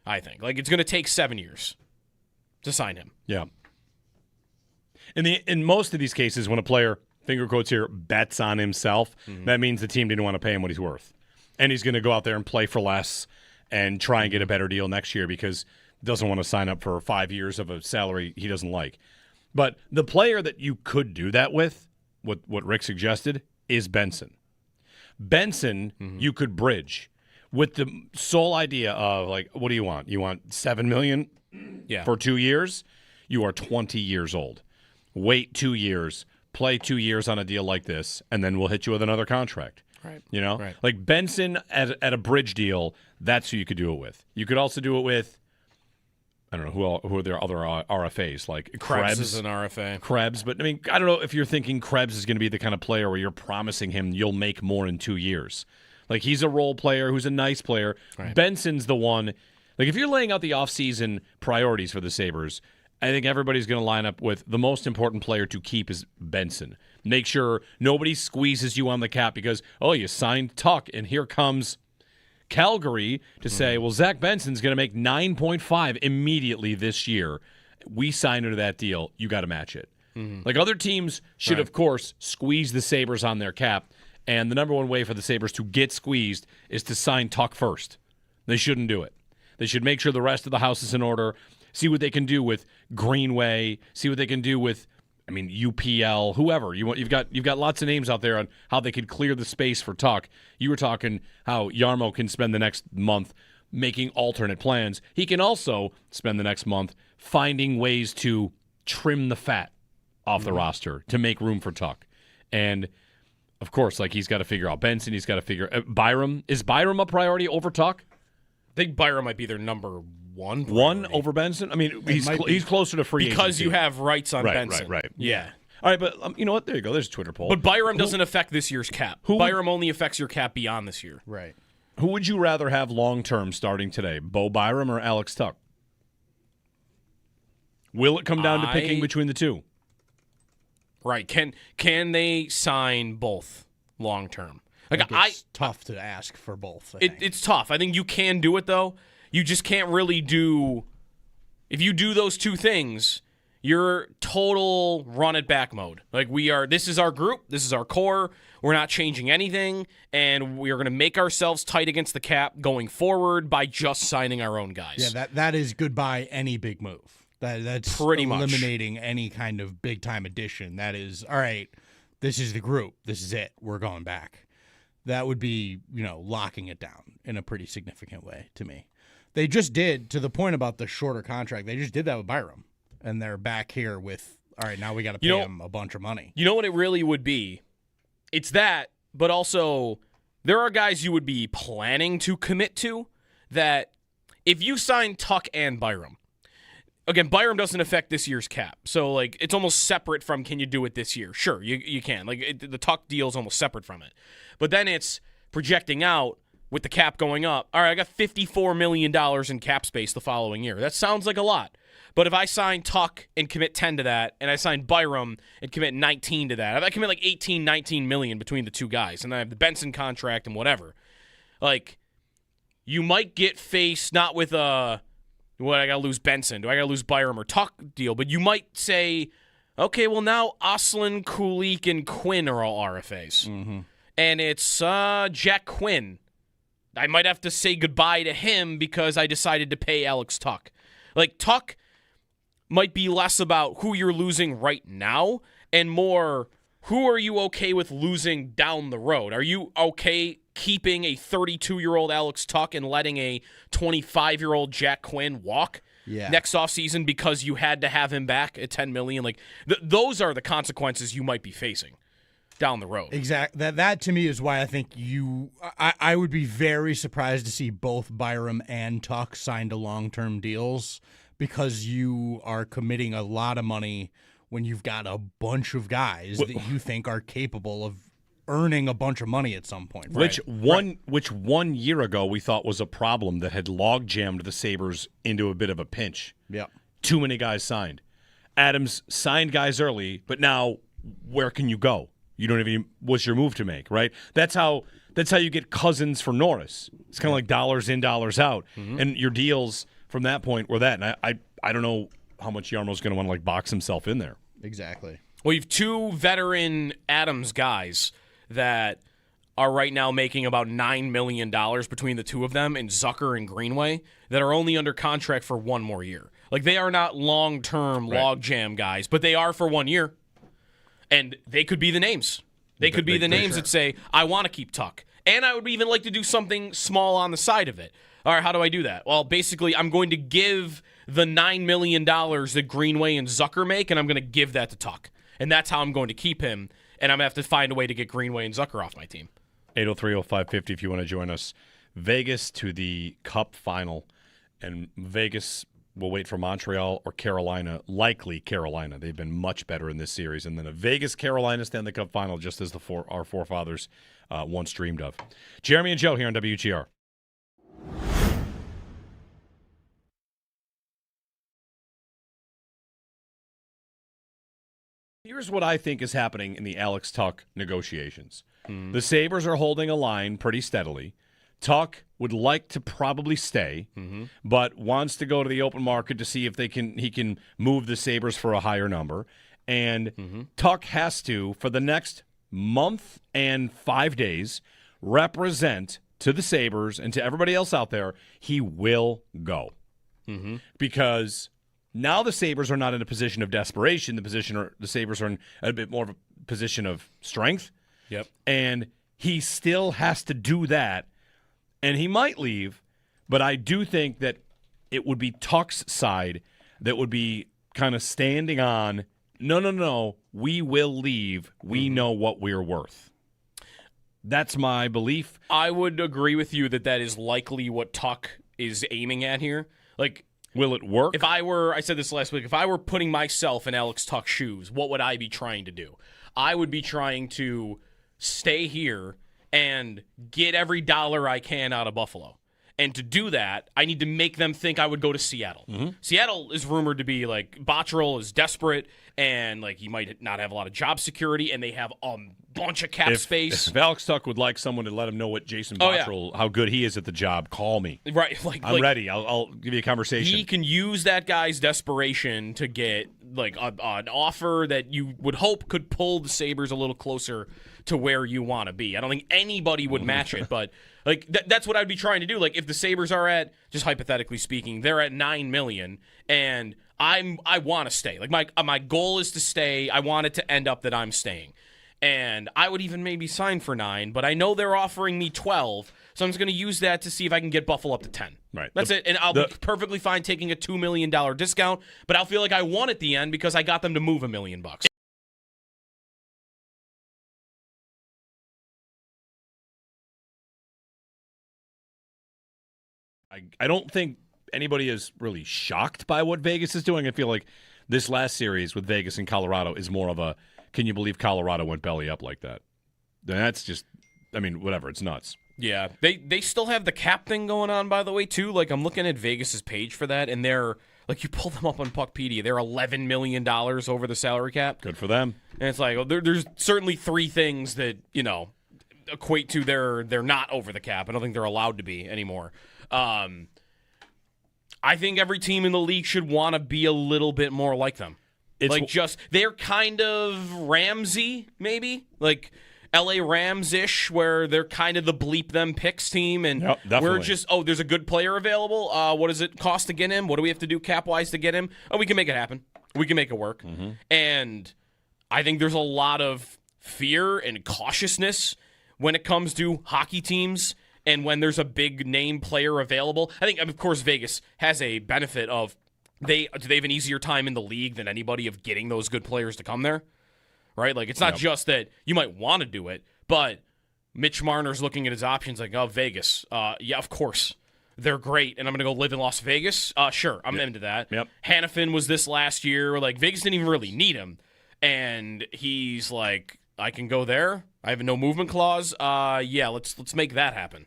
I think. It's going to take 7 years to sign him. Yeah. In most of these cases, when a player, finger quotes here, bets on himself, that means the team didn't want to pay him what he's worth. And he's going to go out there and play for less and try and get a better deal next year because he doesn't want to sign up for 5 years of a salary he doesn't like. But the player that you could do that with, what Rick suggested, is Benson. Benson, you could bridge with the sole idea of, what do you want? You want $7 million for 2 years? You are 20 years old. Wait 2 years, play 2 years on a deal like this, and then we'll hit you with another contract. Right. Right. Benson at a bridge deal, that's who you could do it with. You could also do it with, I don't know, who are their other RFAs, Krebs is an RFA. Krebs, but I don't know if you're thinking Krebs is going to be the kind of player where you're promising him you'll make more in 2 years. He's a role player who's a nice player. Right. Benson's the one. If you're laying out the offseason priorities for the Sabres, I think everybody's going to line up with the most important player to keep is Benson. Make sure nobody squeezes you on the cap because, you signed Tuck, and here comes Calgary to say, well, Zach Benson's going to make 9.5 immediately this year. We signed into that deal. You got to match it. Other teams should, of course, squeeze the Sabres on their cap, and the number one way for the Sabres to get squeezed is to sign Tuck first. They shouldn't do it. They should make sure the rest of the house is in order. See what they can do with Greenway. See what they can do with, UPL, whoever. You've got lots of names out there on how they could clear the space for Tuck. You were talking how Yarmo can spend the next month making alternate plans. He can also spend the next month finding ways to trim the fat off the roster to make room for Tuck. And, of course, he's got to figure out Benson. He's got to figure Byram. Is Byram a priority over Tuck? I think Byram might be their number one priority. One over Benson? He's closer to free because agency. you have rights on Benson. Right. Yeah. All right, but you know what? There you go. There's a Twitter poll. But Byram doesn't affect this year's cap. Byram only affects your cap beyond this year. Right. Who would you rather have long-term starting today, Bo Byram or Alex Tuck? Will it come down to picking between the two? Right. Can they sign both long term? Like It's tough to ask for both. I think. It's tough. I think you can do it though. You just can't really do. If you do those two things, you're total run it back mode. Like this is our group. This is our core. We're not changing anything, and we are going to make ourselves tight against the cap going forward by just signing our own guys. Yeah, that is goodbye any big move. That's pretty much eliminating any kind of big time addition. That is, all right, this is the group. This is it. We're going back. That would be, locking it down in a pretty significant way to me. They just did, to the point about the shorter contract, they just did that with Byram. And they're back here with, all right, now we got to pay him a bunch of money. You know what it really would be? It's that, but also there are guys you would be planning to commit to that if you sign Tuck and Byram, again, Byram doesn't affect this year's cap. So, it's almost separate from can you do it this year? Sure, you can. The Tuck deal is almost separate from it. But then it's projecting out with the cap going up. All right, I got $54 million in cap space the following year. That sounds like a lot. But if I sign Tuck and commit 10 to that, and I sign Byram and commit 19 to that, if I commit 18, 19 million between the two guys, and then I have the Benson contract and whatever, you might get faced not with I got to lose Benson? Do I got to lose Byram or Tuck deal? But you might say, okay, well now Oslin, Kulik, and Quinn are all RFAs. Mm-hmm. And it's Jack Quinn. I might have to say goodbye to him because I decided to pay Alex Tuck. Tuck might be less about who you're losing right now and more who are you okay with losing down the road? Are you okay keeping a 32-year-old Alex Tuck and letting a 25-year-old Jack Quinn walk next offseason because you had to have him back at $10 million? Those are the consequences you might be facing down the road. Exactly. That to me is why I think I would be very surprised to see both Byram and Tuck signed to long-term deals because you are committing a lot of money when you've got a bunch of guys that you think are capable of earning a bunch of money at some point. Which 1 year ago we thought was a problem that had log jammed the Sabres into a bit of a pinch. Yeah. Too many guys signed. Adams signed guys early, but now where can you go? You don't even what's your move to make, right? That's how you get Cousins for Norris. It's kind of like dollars in, dollars out. Mm-hmm. And your deals from that point were that. And I don't know how much Yarmo's going to want to box himself in there. Exactly. Well, you have two veteran Adams guys that are right now making about $9 million between the two of them in Zucker and Greenway that are only under contract for one more year. They are not long-term logjam guys, but they are for 1 year. And they could be the names. They could be the names that say, I want to keep Tuck. And I would even like to do something small on the side of it. All right, how do I do that? Well, basically, I'm going to give the $9 million that Greenway and Zucker make, and I'm going to give that to Tuck. And that's how I'm going to keep him. And I'm going to have to find a way to get Greenway and Zucker off my team. 803-0550 if you want to join us. Vegas to the Cup final. And Vegas will wait for Montreal or Carolina. Likely Carolina. They've been much better in this series. And then a Vegas-Carolina Stanley Cup final, just as our forefathers once dreamed of. Jeremy and Joe here on WGR. Here's what I think is happening in the Alex Tuck negotiations. The Sabres are holding a line pretty steadily. Tuck would like to probably stay, but wants to go to the open market to see if he can move the Sabres for a higher number. And Tuck has to, for the next month and 5 days, represent to the Sabres and to everybody else out there, he will go. Because now the Sabres are not in a position of desperation. The Sabres are in a bit more of a position of strength. Yep. And he still has to do that. And he might leave, but I do think that it would be Tuck's side that would be kind of standing on, no, we will leave. We know what we're worth. That's my belief. I would agree with you that is likely what Tuck is aiming at here. Will it work? I said this last week, if I were putting myself in Alex Tuck's shoes, what would I be trying to do? I would be trying to stay here and get every dollar I can out of Buffalo. And to do that, I need to make them think I would go to Seattle. Seattle is rumored to be like Botterill is desperate, and like he might not have a lot of job security, and they have a bunch of cap space. If Alex Tuck would like someone to let him know what Jason Botterill, how good he is at the job, call me. Right, I'm ready. I'll give you a conversation. He can use that guy's desperation to get like an offer that you would hope could pull the Sabres a little closer to where you want to be. I don't think anybody would match it, but like that's what I'd be trying to do. Like if the Sabres are at, just hypothetically speaking, they're at $9 million, and I want to stay. Like my goal is to stay. I want it to end up that I'm staying, and I would even maybe sign for 9, but I know they're offering me 12, so I'm just going to use that to see if I can get Buffalo up to 10. Right. That's it, and I'll be perfectly fine taking a $2 million discount, but I'll feel like I won at the end because I got them to move $1 million. I don't think anybody is really shocked by what Vegas is doing. I feel like this last series with Vegas and Colorado is more of a, can you believe Colorado went belly up like that? That's just, I mean, whatever. It's nuts. Yeah. They still have the cap thing going on, by the way, too. Like, I'm looking at Vegas's page for that, and they're, like, you pull them up on Puckpedia, they're $11 million over the salary cap. Good for them. And it's like, well, there's certainly 3 things that, equate to they're not over the cap. I don't think they're allowed to be anymore. I think every team in the league should want to be a little bit more like them. They're kind of Ramsey, maybe? Like LA Rams-ish, where they're kind of the bleep them picks team, and we're just, there's a good player available. What does it cost to get him? What do we have to do cap-wise to get him? Oh, we can make it happen. We can make it work. Mm-hmm. And I think there's a lot of fear and cautiousness when it comes to hockey teams. And when there's a big name player available, I think, of course, Vegas has a benefit of they have an easier time in the league than anybody of getting those good players to come there, right? Like, it's not just that you might want to do it, but Mitch Marner's looking at his options like, Vegas. Yeah, of course. They're great, and I'm going to go live in Las Vegas? Sure, I'm into that. Yep. Hannafin was this last year. Like, Vegas didn't even really need him. And he's like, I can go there. I have a no movement clause. Yeah, let's make that happen.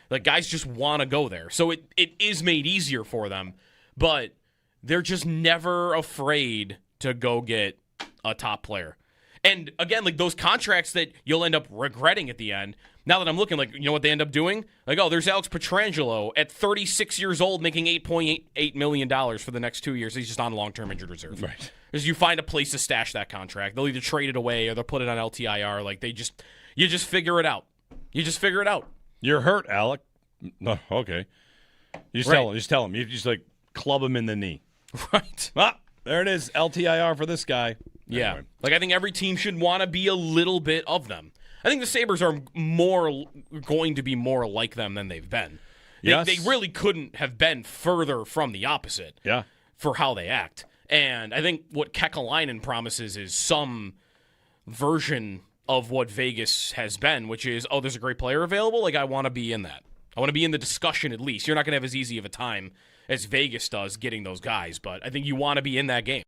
Like, guys just want to go there. So it is made easier for them, but they're just never afraid to go get a top player. And again, like those contracts that you'll end up regretting at the end, now that I'm looking, like, you know what they end up doing? Like, there's Alex Pietrangelo at 36 years old making $8.8 million for the next 2 years. He's just on long-term injured reserve. Right. Because you find a place to stash that contract. They'll either trade it away or they'll put it on LTIR. Like, you just figure it out. You just figure it out. You're hurt, Alec. No, okay. You just tell him. You just like club him in the knee. Right. There it is. LTIR for this guy. Yeah. Anyway. Like, I think every team should want to be a little bit of them. I think the Sabres are going to be more like them than they've been. Yes. They really couldn't have been further from the opposite. Yeah. For how they act. And I think what Kekalainen promises is some version of what Vegas has been, which is, there's a great player available. Like, I want to be in that. I want to be in the discussion at least. You're not going to have as easy of a time as Vegas does getting those guys, but I think you want to be in that game.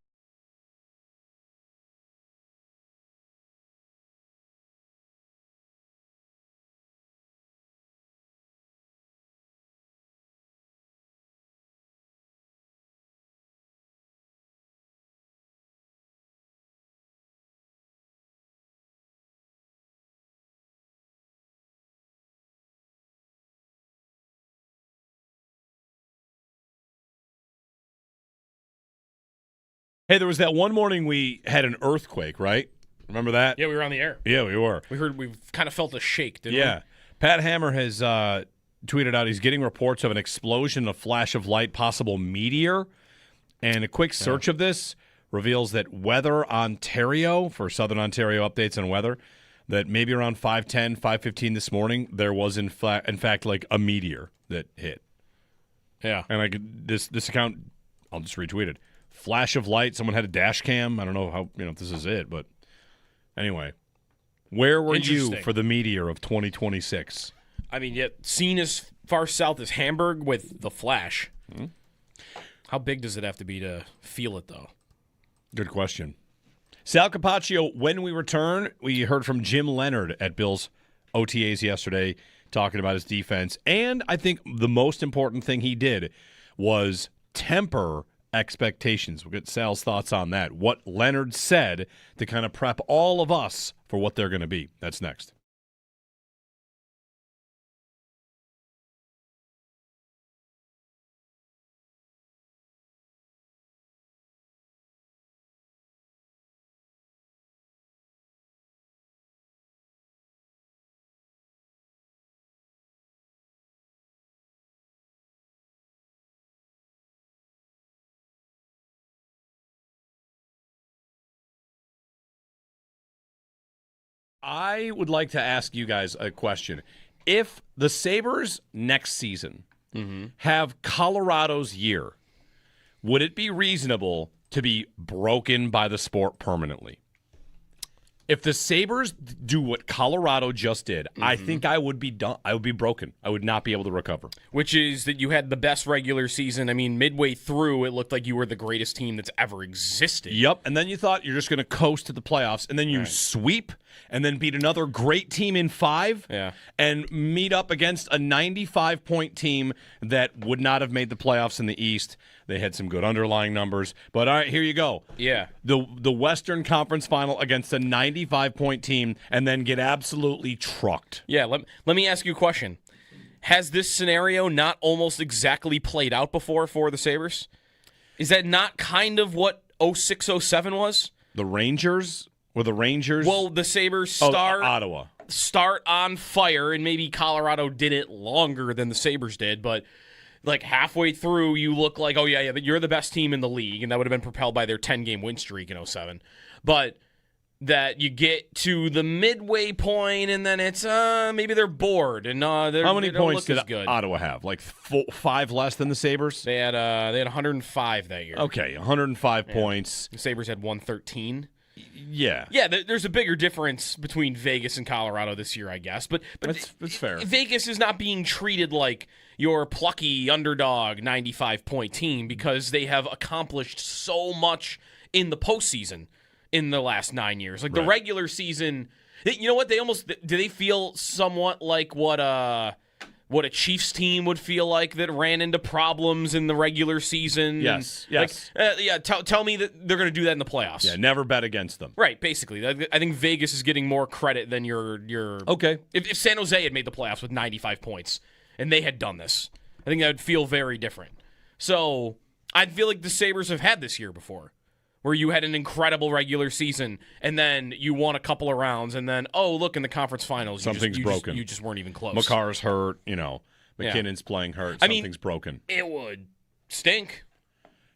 Hey, there was that one morning we had an earthquake, right? Remember that? Yeah, we were on the air. Yeah, we were. We kind of felt a shake, didn't we? Yeah. Pat Hammer has tweeted out he's getting reports of an explosion, a flash of light, possible meteor. And a quick search of this reveals that Weather Ontario, for Southern Ontario updates on weather, that maybe around 5:10, 5:15 this morning, there was in fact like a meteor that hit. Yeah. And this account, I'll just retweet it. Flash of light. Someone had a dash cam. I don't know how, if this is it, but anyway. Where were you for the meteor of 2026? I mean, yet seen as far south as Hamburg with the flash. Mm-hmm. How big does it have to be to feel it, though? Good question. Sal Capaccio, when we return, we heard from Jim Leonard at Bill's OTAs yesterday, talking about his defense. And I think the most important thing he did was temper expectations. We'll get Sal's thoughts on that. What Leonard said to kind of prep all of us for what they're going to be. That's next. I would like to ask you guys a question. If the Sabres next season have Colorado's year, would it be reasonable to be broken by the sport permanently? If the Sabres do what Colorado just did, I think I would be done. I would be broken. I would not be able to recover. Which is that you had the best regular season. I mean, midway through, it looked like you were the greatest team that's ever existed. Yep, and then you thought you're just going to coast to the playoffs, and then you sweep, and then beat another great team in 5, and meet up against a 95-point team that would not have made the playoffs in the East. They had some good underlying numbers, but all right, here you go. Yeah. The Western Conference Final against a 95-point team, and then get absolutely trucked. Yeah, let me ask you a question. Has this scenario not almost exactly played out before for the Sabres? Is that not kind of what 06-07 was? The Rangers? Were the Rangers? Well, the Sabres Ottawa. Start on fire, and maybe Colorado did it longer than the Sabres did, but like halfway through, you look like, oh, yeah, but you're the best team in the league, and that would have been propelled by their 10-game win streak in 07. But that you get to the midway point, and then it's maybe they're bored, and how many they don't points look did as good. Ottawa have? Like 5 less than the Sabres? They had 105 that year. Okay, 105 points. The Sabres had 113. Yeah. Yeah, there's a bigger difference between Vegas and Colorado this year, I guess. But That's fair. Vegas is not being treated like your plucky underdog 95-point team because they have accomplished so much in the postseason in the last 9 years. Like the regular season, you know what? Do they feel somewhat like what a Chiefs team would feel like that ran into problems in the regular season? Yes. Tell me that they're going to do that in the playoffs. Yeah, never bet against them. Right, basically. I think Vegas is getting more credit than your Okay. If San Jose had made the playoffs with 95 points and they had done this, I think that would feel very different. So I feel like the Sabres have had this year before, where you had an incredible regular season and then you won a couple of rounds and then, oh, look, in the conference finals, Something's broken. You just weren't even close. McCarr's hurt, McKinnon's playing hurt. Something's broken. It would stink.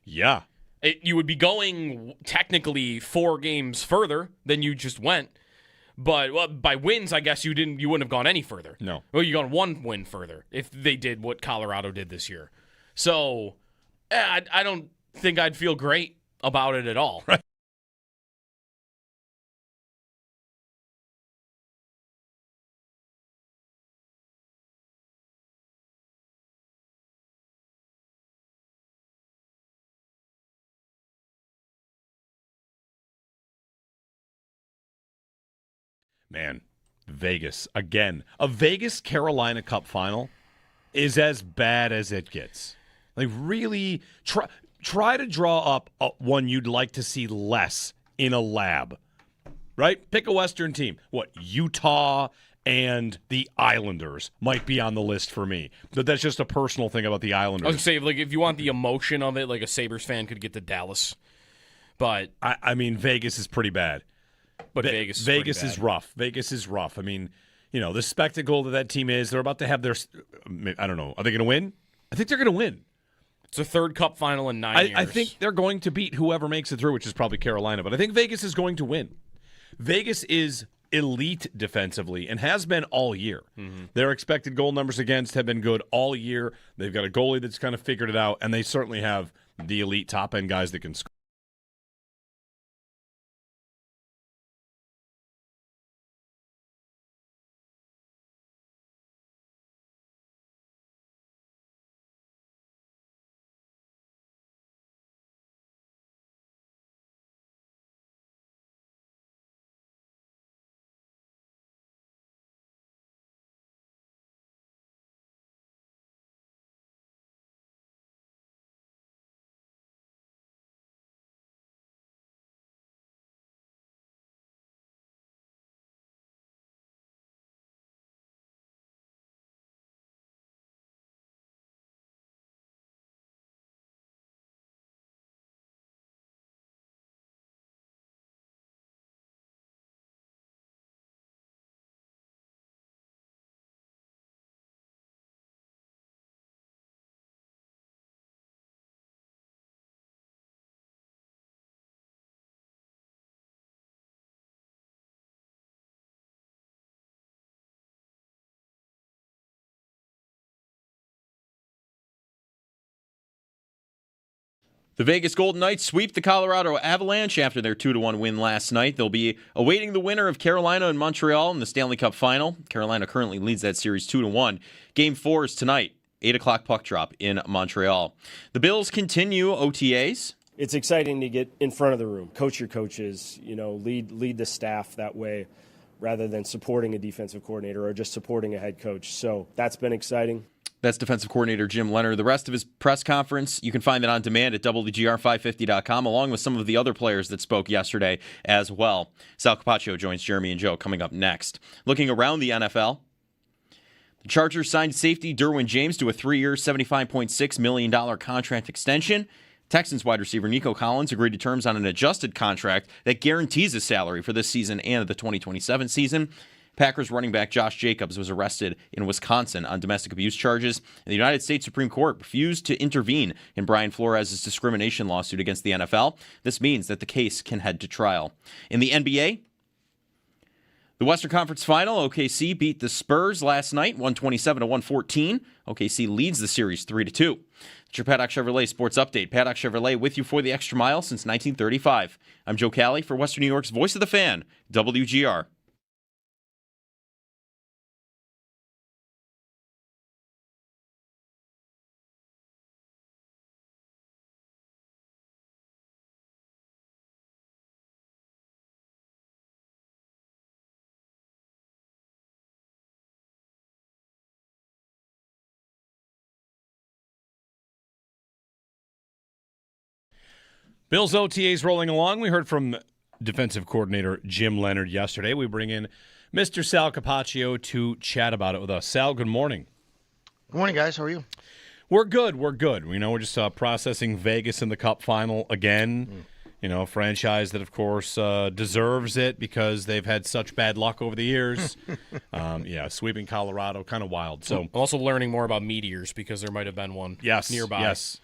Yeah. You would be going technically 4 games further than you just went. But by wins, I guess you wouldn't have gone any further. No. Well, you gone 1 win further if they did what Colorado did this year. So I don't think I'd feel great about it at all. Right. Man, Vegas again. A Vegas Carolina Cup final is as bad as it gets. Like really try to draw up one you'd like to see less in a lab. Right? Pick a Western team. What, Utah and the Islanders might be on the list for me. But that's just a personal thing about the Islanders. I was going to say, like, if you want the emotion of it, like a Sabres fan could get to Dallas. But I mean, Vegas is pretty bad. But Vegas is rough. Vegas is rough. I mean, the spectacle that team is, they're about to have their, I don't know, are they going to win? I think they're going to win. It's a 3rd Cup final in 9 years. I think they're going to beat whoever makes it through, which is probably Carolina. But I think Vegas is going to win. Vegas is elite defensively and has been all year. Mm-hmm. Their expected goal numbers against have been good all year. They've got a goalie that's kind of figured it out, and they certainly have the elite top-end guys that can score. The Vegas Golden Knights sweep the Colorado Avalanche after their 2-1 win last night. They'll be awaiting the winner of Carolina and Montreal in the Stanley Cup Final. Carolina currently leads that series 2-1. Game 4 is tonight, 8 o'clock puck drop in Montreal. The Bills continue OTAs. It's exciting to get in front of the room, coach your coaches, lead the staff that way rather than supporting a defensive coordinator or just supporting a head coach. So that's been exciting. That's defensive coordinator Jim Leonard. The rest of his press conference, you can find it on demand at WGR550.com, along with some of the other players that spoke yesterday as well. Sal Capaccio joins Jeremy and Joe coming up next. Looking around the NFL, the Chargers signed safety Derwin James to a 3-year, $75.6 million contract extension. Texans wide receiver Nico Collins agreed to terms on an adjusted contract that guarantees his salary for this season and the 2027 season. Packers running back Josh Jacobs was arrested in Wisconsin on domestic abuse charges, and the United States Supreme Court refused to intervene in Brian Flores' discrimination lawsuit against the NFL. This means that the case can head to trial. In the NBA, the Western Conference Final, OKC beat the Spurs last night, 127-114. OKC leads the series 3-2. It's your Paddock Chevrolet Sports Update. Paddock Chevrolet with you for the extra mile since 1935. I'm Joe Cali for Western New York's Voice of the Fan, WGR. Bills OTAs rolling along. We heard from defensive coordinator Jim Leonard yesterday. We bring in Mr. Sal Capaccio to chat about it with us. Sal, good morning. Good morning, guys. How are you? We're good. We're good. We're just processing Vegas in the Cup final again. A franchise that, of course, deserves it because they've had such bad luck over the years. Sweeping Colorado, kind of wild. So Also learning more about meteors because there might have been one nearby. Yes.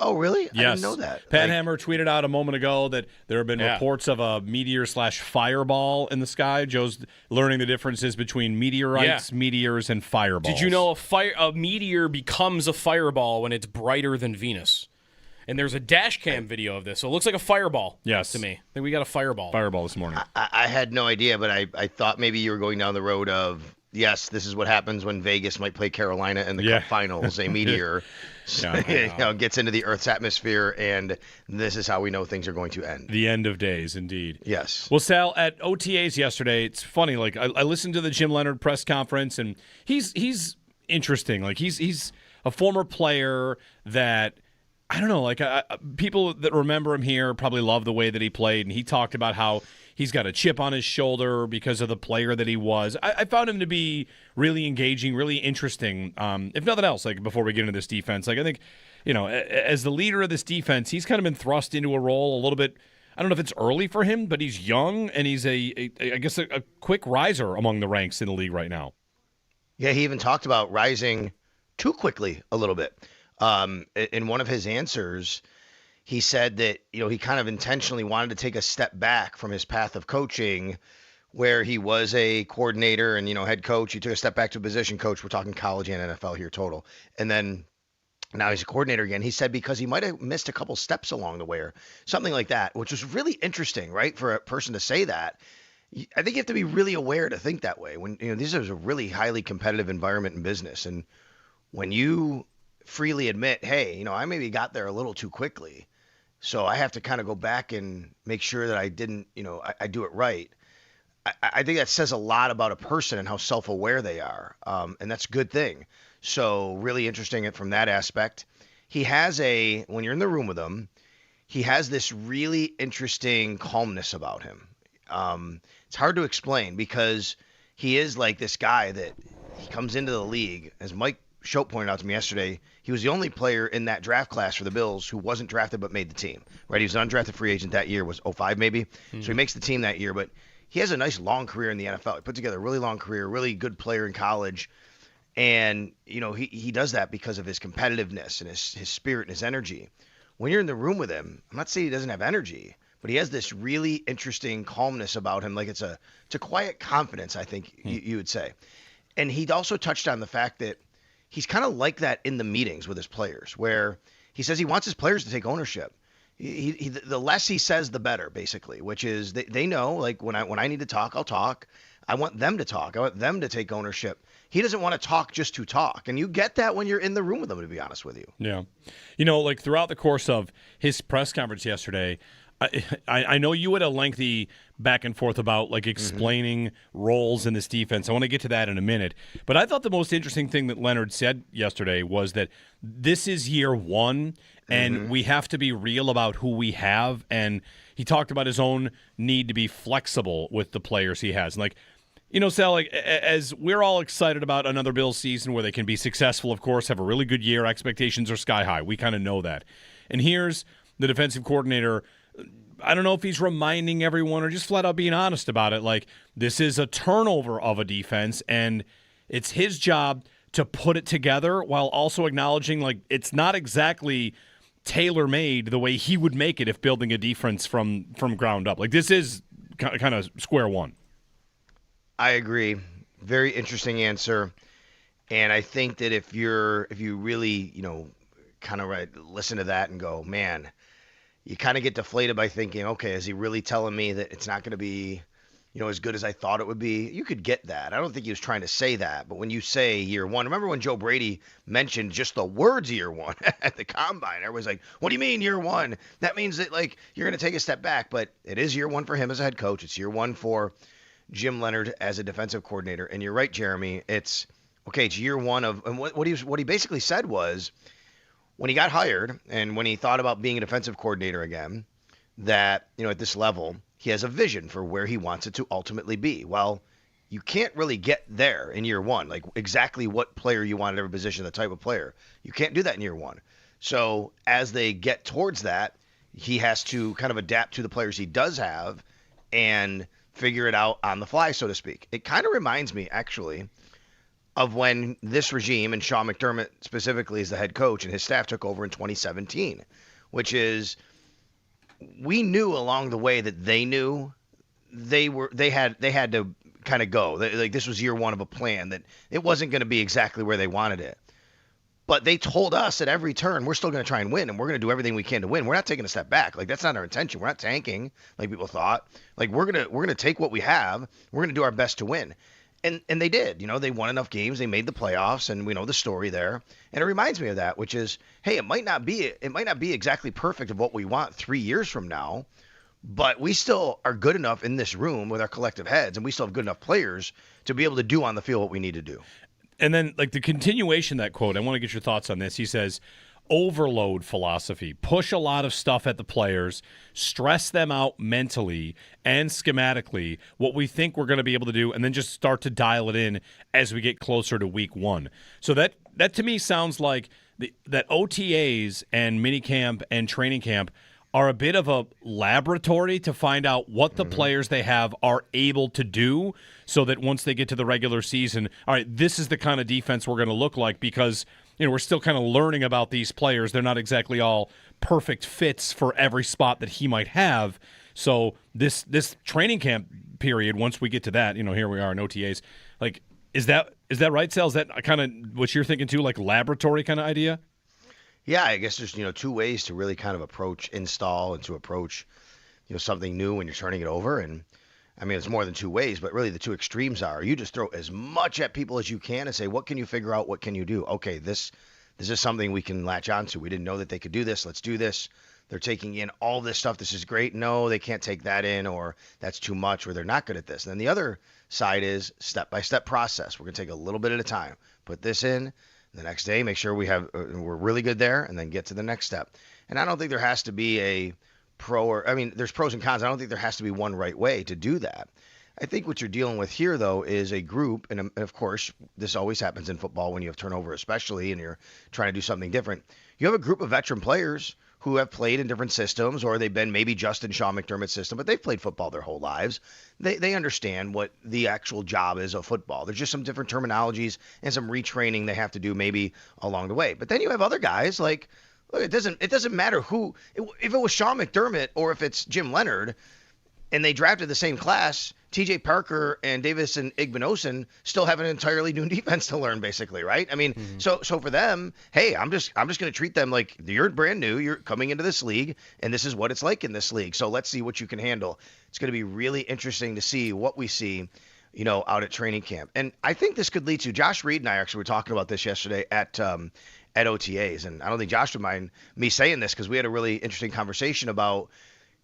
Oh, really? Yes. I didn't know that. Pat Hammer tweeted out a moment ago that there have been reports of a meteor/fireball in the sky. Joe's learning the differences between meteorites, meteors, and fireballs. Did you know a meteor becomes a fireball when it's brighter than Venus? And there's a dash cam video of this, so it looks like a fireball. Yes. To me. I think we got a fireball. Fireball this morning. I had no idea, but I thought maybe you were going down the road of, yes, this is what happens when Vegas might play Carolina in the Cup Finals. A meteor gets into the Earth's atmosphere, and this is how we know things are going to end. The end of days, indeed. Yes. Well, Sal, at OTAs yesterday, it's funny. Like I listened to the Jim Leonard press conference, and he's interesting. Like he's a former player that. I don't know, like people that remember him here probably love the way that he played, and he talked about how he's got a chip on his shoulder because of the player that he was. I found him to be really engaging, really interesting. If nothing else, like before we get into this defense, like I think, as the leader of this defense, he's kind of been thrust into a role a little bit. I don't know if it's early for him, but he's young and he's I guess a quick riser among the ranks in the league right now. Yeah, he even talked about rising too quickly a little bit. In one of his answers, he said that, he kind of intentionally wanted to take a step back from his path of coaching where he was a coordinator and, head coach. He took a step back to a position coach. We're talking college and NFL here total. And then now he's a coordinator again. He said because he might have missed a couple steps along the way or something like that, which was really interesting, right? For a person to say that. I think you have to be really aware to think that way when, this is a really highly competitive environment in business. And when you freely admit, hey, I maybe got there a little too quickly, so I have to kind of go back and make sure that I didn't, I do it right. I think that says a lot about a person and how self-aware they are, and that's a good thing. So really interesting from that aspect. He has when you're in the room with him, he has this really interesting calmness about him. It's hard to explain because he is like this guy that he comes into the league, as Mike Schopp pointed out to me yesterday, he was the only player in that draft class for the Bills who wasn't drafted but made the team. Right? He was an undrafted free agent that year, was 05 maybe. So he makes the team that year, but he has a nice long career in the NFL. He put together a really long career, really good player in college. And, he does that because of his competitiveness and his spirit and his energy. When you're in the room with him, I'm not saying he doesn't have energy, but he has this really interesting calmness about him. Like it's a quiet confidence, I think you would say. And he also touched on the fact that he's kind of like that in the meetings with his players, where he says he wants his players to take ownership. The less he says, the better, basically, which is they know, like, when I need to talk, I'll talk. I want them to talk. I want them to take ownership. He doesn't want to talk just to talk. And you get that when you're in the room with him, to be honest with you. Yeah. Like throughout the course of his press conference yesterday, I know you had a lengthy back and forth about like explaining roles in this defense. I want to get to that in a minute. But I thought the most interesting thing that Leonard said yesterday was that this is year one, and we have to be real about who we have. And he talked about his own need to be flexible with the players he has. And like, Sal, like, as we're all excited about another Bills season where they can be successful, of course, have a really good year, expectations are sky high. We kind of know that. And here's the defensive coordinator. I don't know if he's reminding everyone or just flat out being honest about it. Like, this is a turnover of a defense, and it's his job to put it together while also acknowledging, like, it's not exactly tailor-made the way he would make it if building a defense from ground up. Like, this is kind of square one. I agree. Very interesting answer. And I think that if you really, kind of listen to that and go, man, you kind of get deflated by thinking, okay, is he really telling me that it's not going to be, as good as I thought it would be? You could get that. I don't think he was trying to say that. But when you say year one, remember when Joe Brady mentioned just the words year one at the combine? Everybody's like, what do you mean year one? That means that, like, you're going to take a step back. But it is year one for him as a head coach. It's year one for Jim Leonard as a defensive coordinator. And you're right, Jeremy. It's year one of, and what he basically said was, when he got hired and when he thought about being a defensive coordinator again, that, at this level, he has a vision for where he wants it to ultimately be. Well, you can't really get there in year one, like exactly what player you want at every position, the type of player. You can't do that in year one. So as they get towards that, he has to kind of adapt to the players he does have and figure it out on the fly, so to speak. It kind of reminds me, actually, of when this regime, and Sean McDermott specifically as the head coach, and his staff took over in 2017, which is, we knew along the way that they knew they had to kind of go. Like, this was year one of a plan, that it wasn't going to be exactly where they wanted it. But they told us at every turn, we're still going to try and win, and we're going to do everything we can to win. We're not taking a step back. Like, that's not our intention. We're not tanking like people thought. Like, we're going to take what we have. We're going to do our best to win. And they did. They won enough games. They made the playoffs, and we know the story there. And it reminds me of that, which is, hey, it might not be exactly perfect of what we want 3 years from now, but we still are good enough in this room with our collective heads, and we still have good enough players to be able to do on the field what we need to do. And then, like, the continuation of that quote, I want to get your thoughts on this. He says, overload philosophy, push a lot of stuff at the players, stress them out mentally and schematically, what we think we're going to be able to do, and then just start to dial it in as we get closer to week one. So that to me sounds like that OTAs and minicamp and training camp are a bit of a laboratory to find out what the players they have are able to do, so that once they get to the regular season, all right, this is the kind of defense we're going to look like, because we're still kind of learning about these players. They're not exactly all perfect fits for every spot that he might have. So this training camp period, once we get to that, here we are in OTAs. Like, is that right, Sal? Is that kind of what you're thinking too, like laboratory kind of idea? Yeah, I guess there's two ways to really kind of install and to approach something new when you're turning it over. And I mean, it's more than two ways, but really the two extremes are, you just throw as much at people as you can and say, what can you figure out? What can you do? Okay, this is something we can latch onto. We didn't know that they could do this. Let's do this. They're taking in all this stuff. This is great. No, they can't take that in, or that's too much, or they're not good at this. And then the other side is step-by-step process. We're going to take a little bit at a time. Put this in. The next day, make sure we're really good there, and then get to the next step. And I don't think there has to be there's pros and cons. I don't think there has to be one right way to do that. I think what you're dealing with here, though, is a group, and of course, this always happens in football when you have turnover, especially, and you're trying to do something different. You have a group of veteran players who have played in different systems, or they've been maybe just in Sean McDermott's system, but they've played football their whole lives. They understand what the actual job is of football. There's just some different terminologies and some retraining they have to do maybe along the way. But then you have other guys like, look, it doesn't matter if it was Sean McDermott or if it's Jim Leonard, and they drafted the same class, TJ Parker and Davis and Igbinosun still have an entirely new defense to learn, basically, right? I mean, so for them, hey, I'm just going to treat them like you're brand new. You're coming into this league, and this is what it's like in this league. So let's see what you can handle. It's going to be really interesting to see what we see, out at training camp. And I think this could lead to Josh Reed and I actually were talking about this yesterday at OTAs, and I don't think Josh would mind me saying this because we had a really interesting conversation about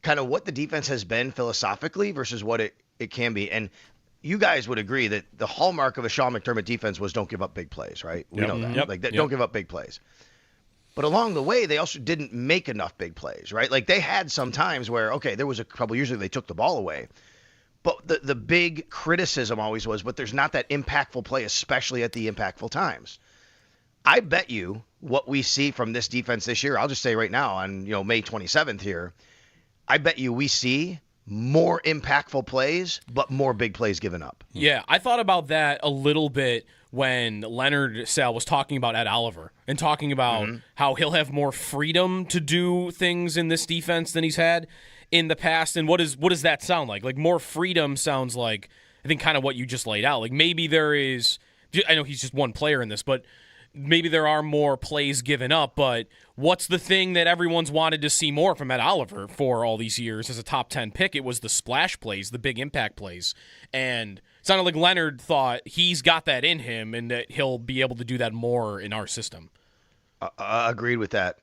kind of what the defense has been philosophically versus what it can be. And you guys would agree that the hallmark of a Sean McDermott defense was don't give up big plays, right? We know that. Don't give up big plays. But along the way, they also didn't make enough big plays, right? Like they had some times where, okay, there was a couple years ago they took the ball away. But the big criticism always was, but there's not that impactful play, especially at the impactful times. I bet you what we see from this defense this year, I'll just say right now on, May 27th here, I bet you we see more impactful plays, but more big plays given up. Yeah, I thought about that a little bit when Leonard Sal was talking about Ed Oliver and talking about how he'll have more freedom to do things in this defense than he's had in the past. And what does that sound like? Like more freedom sounds like, I think, kind of what you just laid out. Like maybe there is, I know he's just one player in this, but maybe there are more plays given up, but what's the thing that everyone's wanted to see more from Ed Oliver for all these years as a top 10 pick? It was the splash plays, the big impact plays. And it sounded like Leonard thought he's got that in him and that he'll be able to do that more in our system. Agreed with that,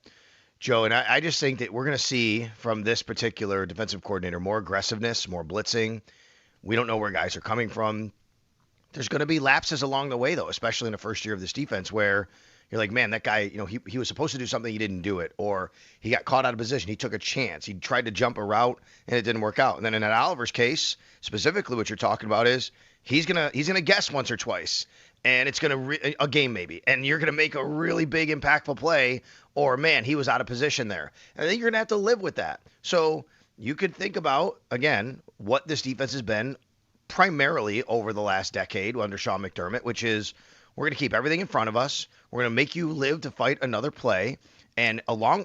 Joe. And I just think that we're going to see from this particular defensive coordinator more aggressiveness, more blitzing. We don't know where guys are coming from. There's going to be lapses along the way, though, especially in the first year of this defense where you're like, man, that guy, he was supposed to do something, he didn't do it, or he got caught out of position, he took a chance, he tried to jump a route, and it didn't work out. And then in Oliver's case, specifically what you're talking about is he's gonna guess once or twice, and it's a game maybe, and you're gonna make a really big impactful play, or man, he was out of position there. And I think you're gonna have to live with that. So you could think about, again, what this defense has been primarily over the last decade under Sean McDermott, which is we're going to keep everything in front of us. We're going to make you live to fight another play. And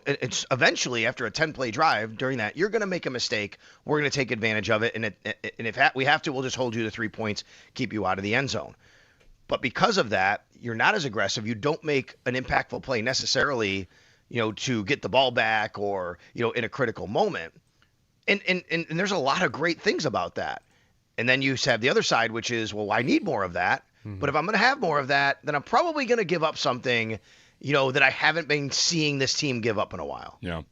it's eventually after a 10-play drive during that, you're going to make a mistake. We're going to take advantage of it. And if we have to, we'll just hold you to 3 points, keep you out of the end zone. But because of that, you're not as aggressive. You don't make an impactful play necessarily, to get the ball back or, in a critical moment. And there's a lot of great things about that. And then you have the other side, which is, well, I need more of that. But if I'm going to have more of that, then I'm probably going to give up something, that I haven't been seeing this team give up in a while. Yeah.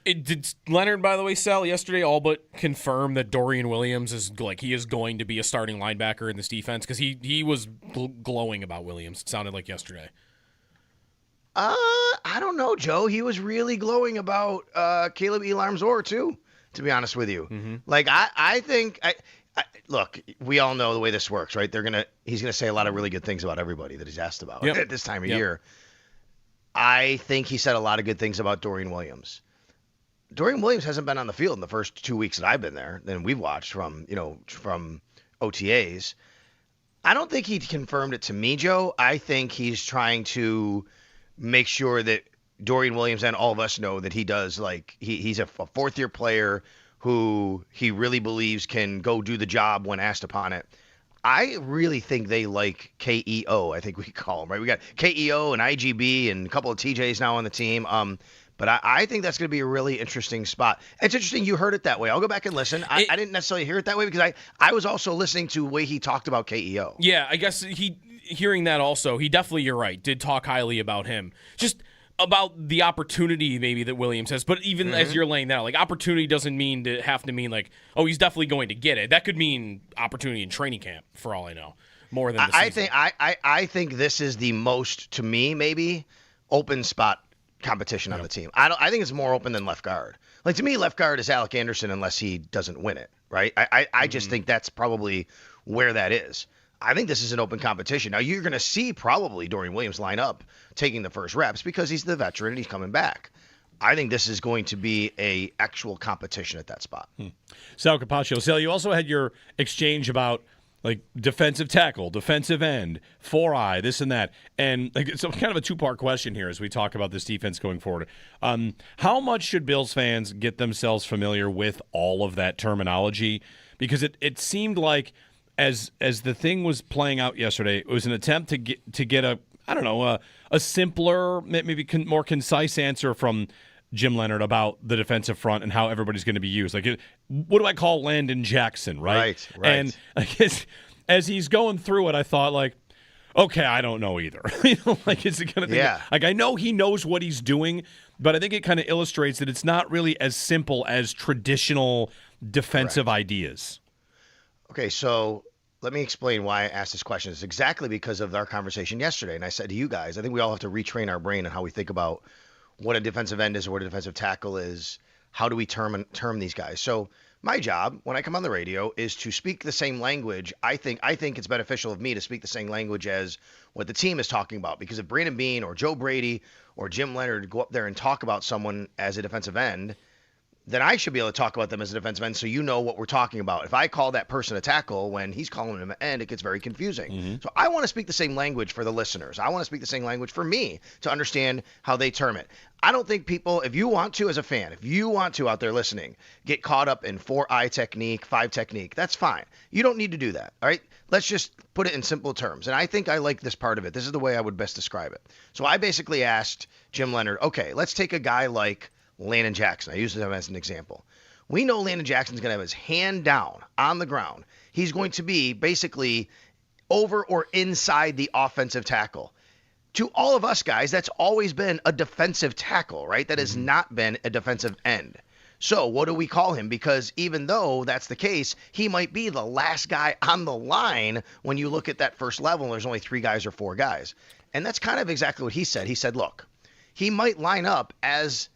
Did Leonard, by the way, Sal, yesterday all but confirm that Dorian Williams is going to be a starting linebacker in this defense? Because he was glowing about Williams, it sounded like yesterday. I don't know, Joe. He was really glowing about Caleb Elam-Zor, too, to be honest with you. Like, I think look, we all know the way this works, right? He's gonna say a lot of really good things about everybody that he's asked about at this time of year. I think he said a lot of good things about Dorian Williams. Dorian Williams hasn't been on the field in the first 2 weeks that I've been there, and we've watched from OTAs. I don't think he confirmed it to me, Joe. I think he's trying to make sure that Dorian Williams and all of us know that he does, like, he's a fourth-year player who he really believes can go do the job when asked upon it. I really think they like KEO, I think we call him, right? We got KEO and IGB and a couple of TJs now on the team. But I think that's going to be a really interesting spot. It's interesting you heard it that way. I'll go back and listen. I didn't necessarily hear it that way because I was also listening to the way he talked about KEO. Yeah, I guess hearing that also, he definitely, you're right, did talk highly about him. Just about the opportunity maybe that Williams has, but even as you're laying that out, like opportunity doesn't have to mean like, oh, he's definitely going to get it. That could mean opportunity in training camp for all I know, more than the season. I think this is the most, to me, maybe open spot competition on the team. I think it's more open than left guard. Like, to me, left guard is Alec Anderson unless he doesn't win it, right? I just think that's probably where that is. I think this is an open competition. Now, you're going to see probably Dorian Williams line up taking the first reps because he's the veteran and he's coming back. I think this is going to be a actual competition at that spot. Sal Capaccio. Sal, you also had your exchange about like defensive tackle, defensive end, 4-eye, this and that. And like, it's kind of a two-part question here as we talk about this defense going forward. How much should Bills fans get themselves familiar with all of that terminology? because it seemed like as the thing was playing out yesterday, it was an attempt to get a simpler, maybe more concise answer from Jim Leonard about the defensive front and how everybody's going to be used. Like, what do I call Landon Jackson, right? Right. And I guess as he's going through it, I thought, like, okay, I don't know either. Like, is it going to be? Yeah. Like, I know he knows what he's doing, but I think it kind of illustrates that it's not really as simple as traditional defensive ideas. Okay, so let me explain why I asked this question. It's exactly because of our conversation yesterday. And I said to you guys, I think we all have to retrain our brain on how we think about what a defensive end is or what a defensive tackle is. How do we term these guys? So my job when I come on the radio is to speak the same language. I think it's beneficial of me to speak the same language as what the team is talking about. Because if Brandon Beane or Joe Brady or Jim Leonard go up there and talk about someone as a defensive end, then I should be able to talk about them as a defensive end so you know what we're talking about. If I call that person a tackle when he's calling him an end, it gets very confusing. Mm-hmm. So I want to speak the same language for the listeners. I want to speak the same language for me to understand how they term it. I don't think people, if you want to as a fan, if you want to out there listening, get caught up in 4-eye technique, 5 technique, that's fine. You don't need to do that, all right? Let's just put it in simple terms. And I think I like this part of it. This is the way I would best describe it. So I basically asked Jim Leonard, okay, let's take a guy like Landon Jackson. I use him as an example. We know Landon Jackson's going to have his hand down on the ground. He's going to be basically over or inside the offensive tackle. To all of us guys, that's always been a defensive tackle, right? That has not been a defensive end. So what do we call him? Because even though that's the case, he might be the last guy on the line when you look at that first level and there's only 3 guys or 4 guys. And that's kind of exactly what he said. He said, look, he might line up as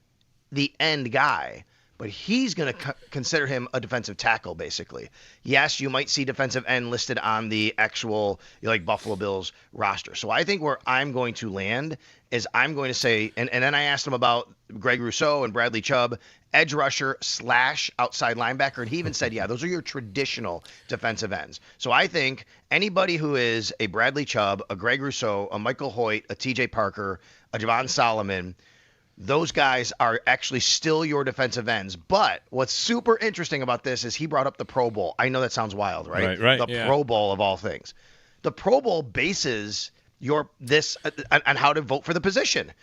the end guy, but he's going to consider him a defensive tackle, basically. Yes, you might see defensive end listed on the actual like Buffalo Bills roster. So I think where I'm going to land is I'm going to say, and then I asked him about Greg Rousseau and Bradley Chubb, edge rusher / outside linebacker, and he even said, yeah, those are your traditional defensive ends. So I think anybody who is a Bradley Chubb, a Greg Rousseau, a Michael Hoyt, a TJ Parker, a Javon Solomon, those guys are actually still your defensive ends. But what's super interesting about this is he brought up the Pro Bowl. I know that sounds wild, right? Right. The Pro Bowl of all things. The Pro Bowl bases this on how to vote for the position.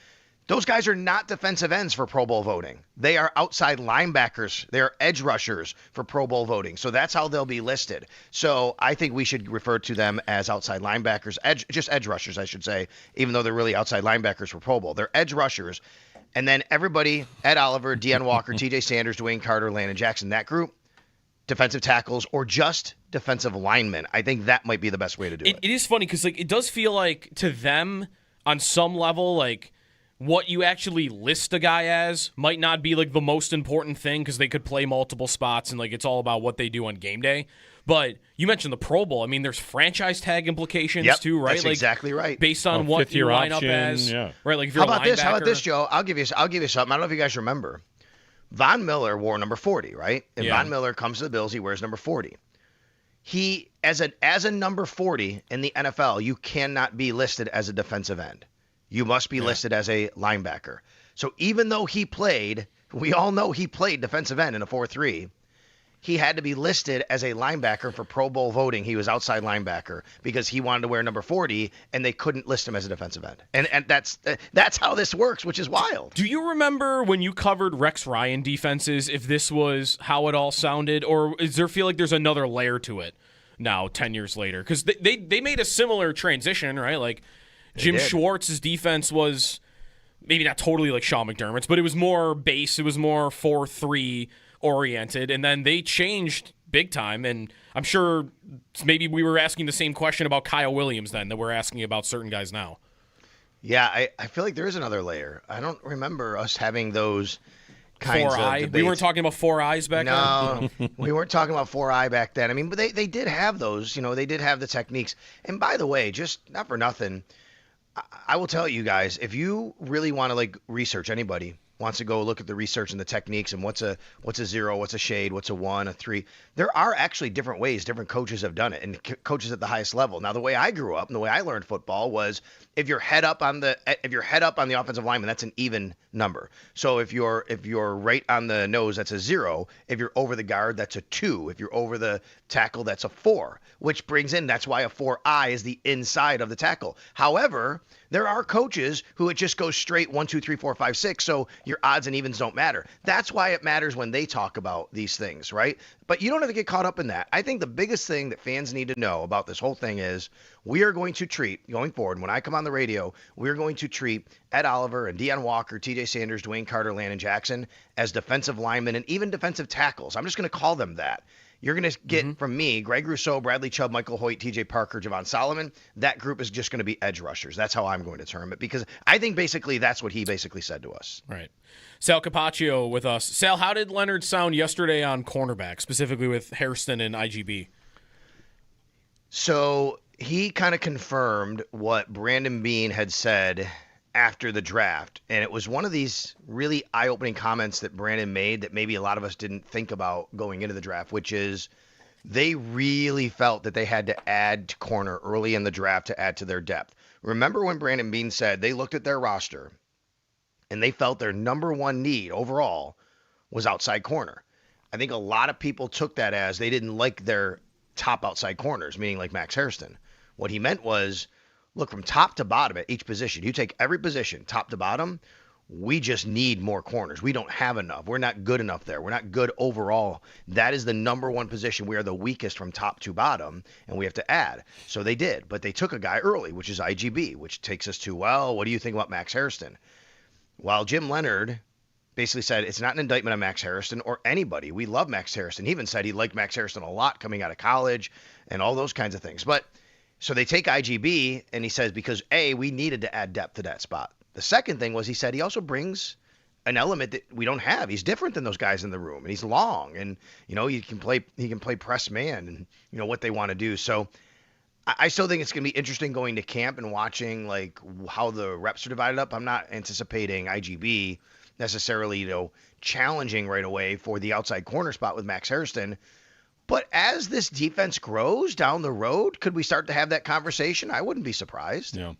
Those guys are not defensive ends for Pro Bowl voting. They are outside linebackers. They are edge rushers for Pro Bowl voting. So that's how they'll be listed. So I think we should refer to them as outside linebackers, just edge rushers, I should say, even though they're really outside linebackers for Pro Bowl. They're edge rushers. And then everybody, Ed Oliver, Deion Walker, TJ Sanders, Dwayne Carter, Landon Jackson, that group, defensive tackles or just defensive linemen. I think that might be the best way to do it. It is funny because like it does feel like to them on some level like what you actually list a guy as might not be like the most important thing because they could play multiple spots and like it's all about what they do on game day. But you mentioned the Pro Bowl. I mean, there's franchise tag implications too, right? That's like, exactly right. Based on what you line up as, right? Like if you're How about a this? How about linebacker- this, Joe? I'll give you something. I don't know if you guys remember. Von Miller wore number 40, right? And Yeah. Von Miller comes to the Bills. He wears number 40. He as a number 40 in the NFL, you cannot be listed as a defensive end. You must be listed as a linebacker. So even though he played, we all know he played defensive end in a 4-3. He had to be listed as a linebacker for Pro Bowl voting. He was outside linebacker because he wanted to wear number 40, and they couldn't list him as a defensive end. And that's how this works, which is wild. Do you remember when you covered Rex Ryan defenses, if this was how it all sounded? Or does there feel like there's another layer to it now, 10 years later? Because they made a similar transition, right? Like Jim Schwartz's defense was maybe not totally like Sean McDermott's, but it was more base. It was more 4-3 oriented. And then they changed big time. And I'm sure maybe we were asking the same question about Kyle Williams then that we're asking about certain guys now. Yeah, I feel like there is another layer. I don't remember us having those kinds of debates. We weren't talking about 4 eyes back then? No, we weren't talking about 4-eye back then. I mean, but they did have those. You know, they did have the techniques. And by the way, just not for nothing, I will tell you guys, if you really want to like research anybody, wants to go look at the research and the techniques and what's a 0, what's a shade, what's a 1, a 3. There are actually different ways different coaches have done it, and coaches at the highest level. Now, the way I grew up and the way I learned football was if you're head up on the offensive lineman, that's an even number. So if you're right on the nose, that's a 0. If you're over the guard, that's a 2. If you're over the tackle, that's a 4, which brings in, that's why a 4i is the inside of the tackle. However, there are coaches who it just goes straight 1, 2, 3, 4, 5, 6, so your odds and evens don't matter. That's why it matters when they talk about these things, right? But you don't have to get caught up in that. I think the biggest thing that fans need to know about this whole thing is we are going to treat, going forward, when I come on the radio, we're going to treat Ed Oliver and Deion Walker, TJ Sanders, Dwayne Carter, Landon Jackson as defensive linemen and even defensive tackles. I'm just going to call them that. You're going to get from me, Greg Rousseau, Bradley Chubb, Michael Hoyt, TJ Parker, Javon Solomon. That group is just going to be edge rushers. That's how I'm going to term it, because I think basically that's what he basically said to us. Right. Sal Capaccio with us. Sal, how did Leonard sound yesterday on cornerback, specifically with Hairston and IGB? So he kind of confirmed what Brandon Beane had said after the draft, and it was one of these really eye-opening comments that Brandon made that maybe a lot of us didn't think about going into the draft, which is they really felt that they had to add to corner early in the draft to add to their depth. Remember when Brandon Beane said they looked at their roster and they felt their number one need overall was outside corner. I think a lot of people took that as they didn't like their top outside corners, meaning like Max Hairston. What he meant was, look, from top to bottom at each position, you take every position, top to bottom, we just need more corners. We don't have enough. We're not good enough there. We're not good overall. That is the number one position. We are the weakest from top to bottom, and we have to add. So they did, but they took a guy early, which is IGB, which takes us to, well, what do you think about Max Hairston? While Jim Leonard basically said it's not an indictment on Max Hairston or anybody. We love Max Hairston. He even said he liked Max Hairston a lot coming out of college and all those kinds of things. But so they take IGB, and he says because, A, we needed to add depth to that spot. The second thing was he said he also brings an element that we don't have. He's different than those guys in the room, and he's long, and he can play press man, and what they want to do. So I still think it's going to be interesting going to camp and watching like how the reps are divided up. I'm not anticipating IGB necessarily challenging right away for the outside corner spot with Max Hairston. But as this defense grows down the road, could we start to have that conversation? I wouldn't be surprised. Yeah.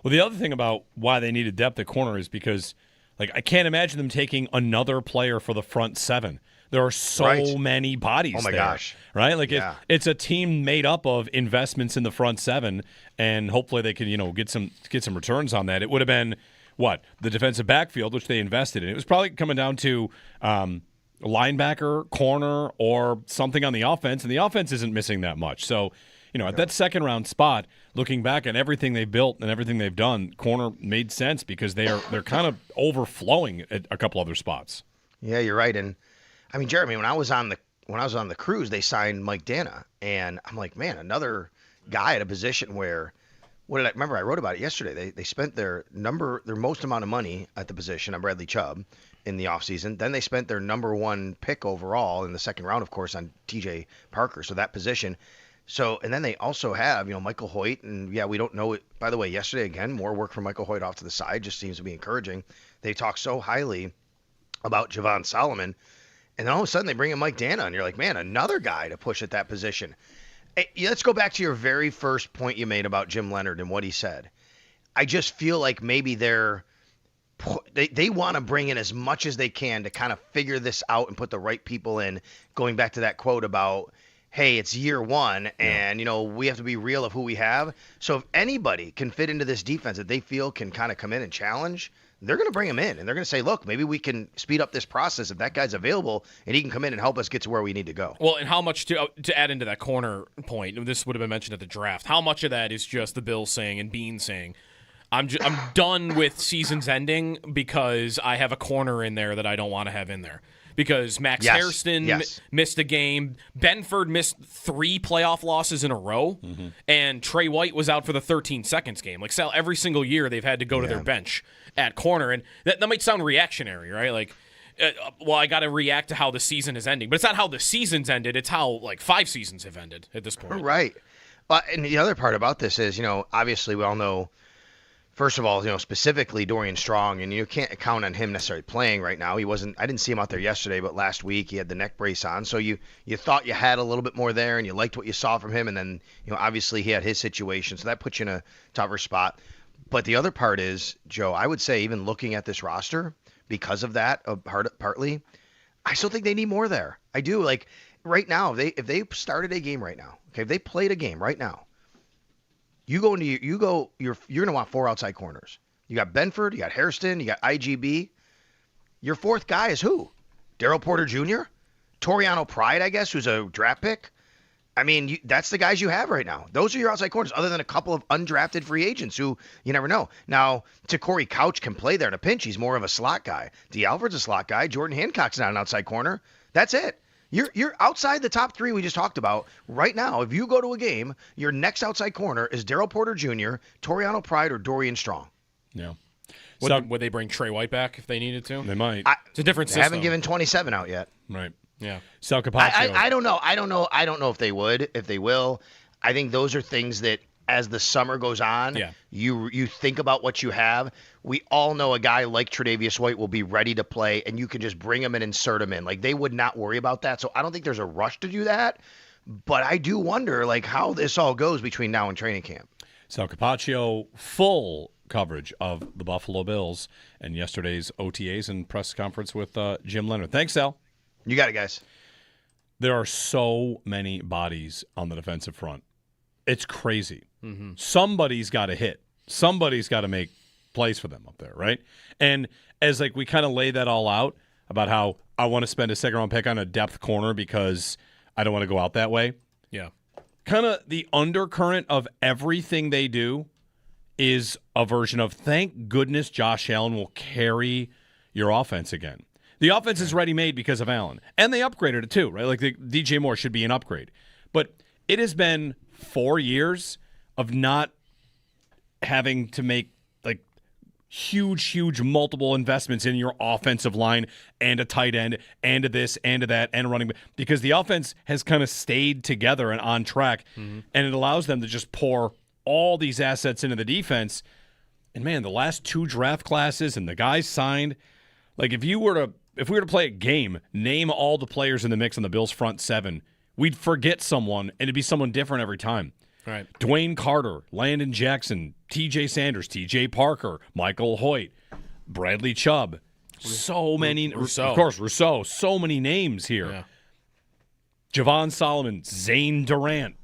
Well, the other thing about why they needed depth at corner is because, I can't imagine them taking another player for the front seven. There are so many bodies there. Oh, my gosh. Right? It's a team made up of investments in the front seven, and hopefully they can, get some returns on that. It would have been, the defensive backfield, which they invested in. It was probably coming down to linebacker, corner, or something on the offense, and the offense isn't missing that much. So, at that second round spot, looking back at everything they built and everything they've done, corner made sense because they're kind of overflowing at a couple other spots. Yeah, you're right. And I mean, Jeremy, when I was on the cruise, they signed Mike Dana, and I'm like, man, another guy at a position where remember I wrote about it yesterday. They spent their most amount of money at the position on Bradley Chubb in the offseason. Then they spent their number one pick overall in the second round, of course, on TJ Parker. So that position. So, and then they also have, Michael Hoyt, and we don't know it. By the way, yesterday, again, more work for Michael Hoyt off to the side just seems to be encouraging. They talk so highly about Javon Solomon, and then all of a sudden they bring in Mike Dana, and you're like, man, another guy to push at that position. Hey, let's go back to your very first point you made about Jim Leonard and what he said. I just feel like maybe they want to bring in as much as they can to kind of figure this out and put the right people in, going back to that quote about, hey, it's year one, and, we have to be real of who we have. So if anybody can fit into this defense that they feel can kind of come in and challenge, they're going to bring him in, and they're going to say, look, maybe we can speed up this process if that guy's available, and he can come in and help us get to where we need to go. Well, and how much to add into that corner point, this would have been mentioned at the draft, how much of that is just the Bills saying and Bean saying, I'm done with seasons ending because I have a corner in there that I don't want to have in there. Because Max Hairston missed a game. Benford missed 3 playoff losses in a row. Mm-hmm. And Trey White was out for the 13 seconds game. Like, Sal, every single year they've had to go to their bench at corner. And that might sound reactionary, right? Like, I got to react to how the season is ending. But it's not how the season's ended. It's how, 5 seasons have ended at this point. Right. And the other part about this is, obviously we all know First of all, specifically Dorian Strong, and you can't count on him necessarily playing right now. I didn't see him out there yesterday, but last week he had the neck brace on. So you thought you had a little bit more there and you liked what you saw from him. And then, obviously he had his situation. So that puts you in a tougher spot. But the other part is, Joe, I would say even looking at this roster, because of that, partly, I still think they need more there. I do. Like right now, if they started a game right now, okay, if they played a game right now, you're going to want 4 outside corners. You got Benford, you got Hairston, you got IGB. Your fourth guy is who? Daryl Porter Jr.? Toriano Pride, I guess, who's a draft pick. I mean, that's the guys you have right now. Those are your outside corners, other than a couple of undrafted free agents who you never know. Now, Corey Couch can play there in a pinch. He's more of a slot guy. D. Alford's a slot guy. Jordan Hancock's not an outside corner. That's it. You're outside the top 3 we just talked about right now. If you go to a game, your next outside corner is Daryl Porter Jr., Toriano Pride, or Dorian Strong. Yeah. Would they bring Trey White back if they needed to? They might. It's a different system. They haven't given 27 out yet. Right. Yeah. Sal Capaccio. I don't know. I don't know if they would, if they will. I think those are things that as the summer goes on, you think about what you have. We all know a guy like Tre'Davious White will be ready to play, and you can just bring him and insert him in. Like, they would not worry about that. So I don't think there's a rush to do that. But I do wonder, like, how this all goes between now and training camp. Sal Capaccio, full coverage of the Buffalo Bills and yesterday's OTAs and press conference with Jim Leonard. Thanks, Sal. You got it, guys. There are so many bodies on the defensive front. It's crazy. Mm-hmm. Somebody's got to hit. Somebody's got to make plays for them up there, right? And as we kind of lay that all out about how I want to spend a second-round pick on a depth corner because I don't want to go out that way. Yeah. Kind of the undercurrent of everything they do is a version of thank goodness Josh Allen will carry your offense again. The offense is ready-made because of Allen. And they upgraded it too, right? Like DJ Moore should be an upgrade. But it has been 4 years of not having to make huge multiple investments in your offensive line and a tight end and a this and a that and a running back because the offense has kind of stayed together and on track, and it allows them to just pour all these assets into the defense. And man, the last 2 draft classes and the guys signed, if we were to play a game, name all the players in the mix on the Bills' front 7, we'd forget someone, and it'd be someone different every time. Right. Dwayne Carter, Landon Jackson, T.J. Sanders, T.J. Parker, Michael Hoyt, Bradley Chubb. So many. Rousseau. Of course, Rousseau. So many names here. Yeah. Javon Solomon, Zane Durant.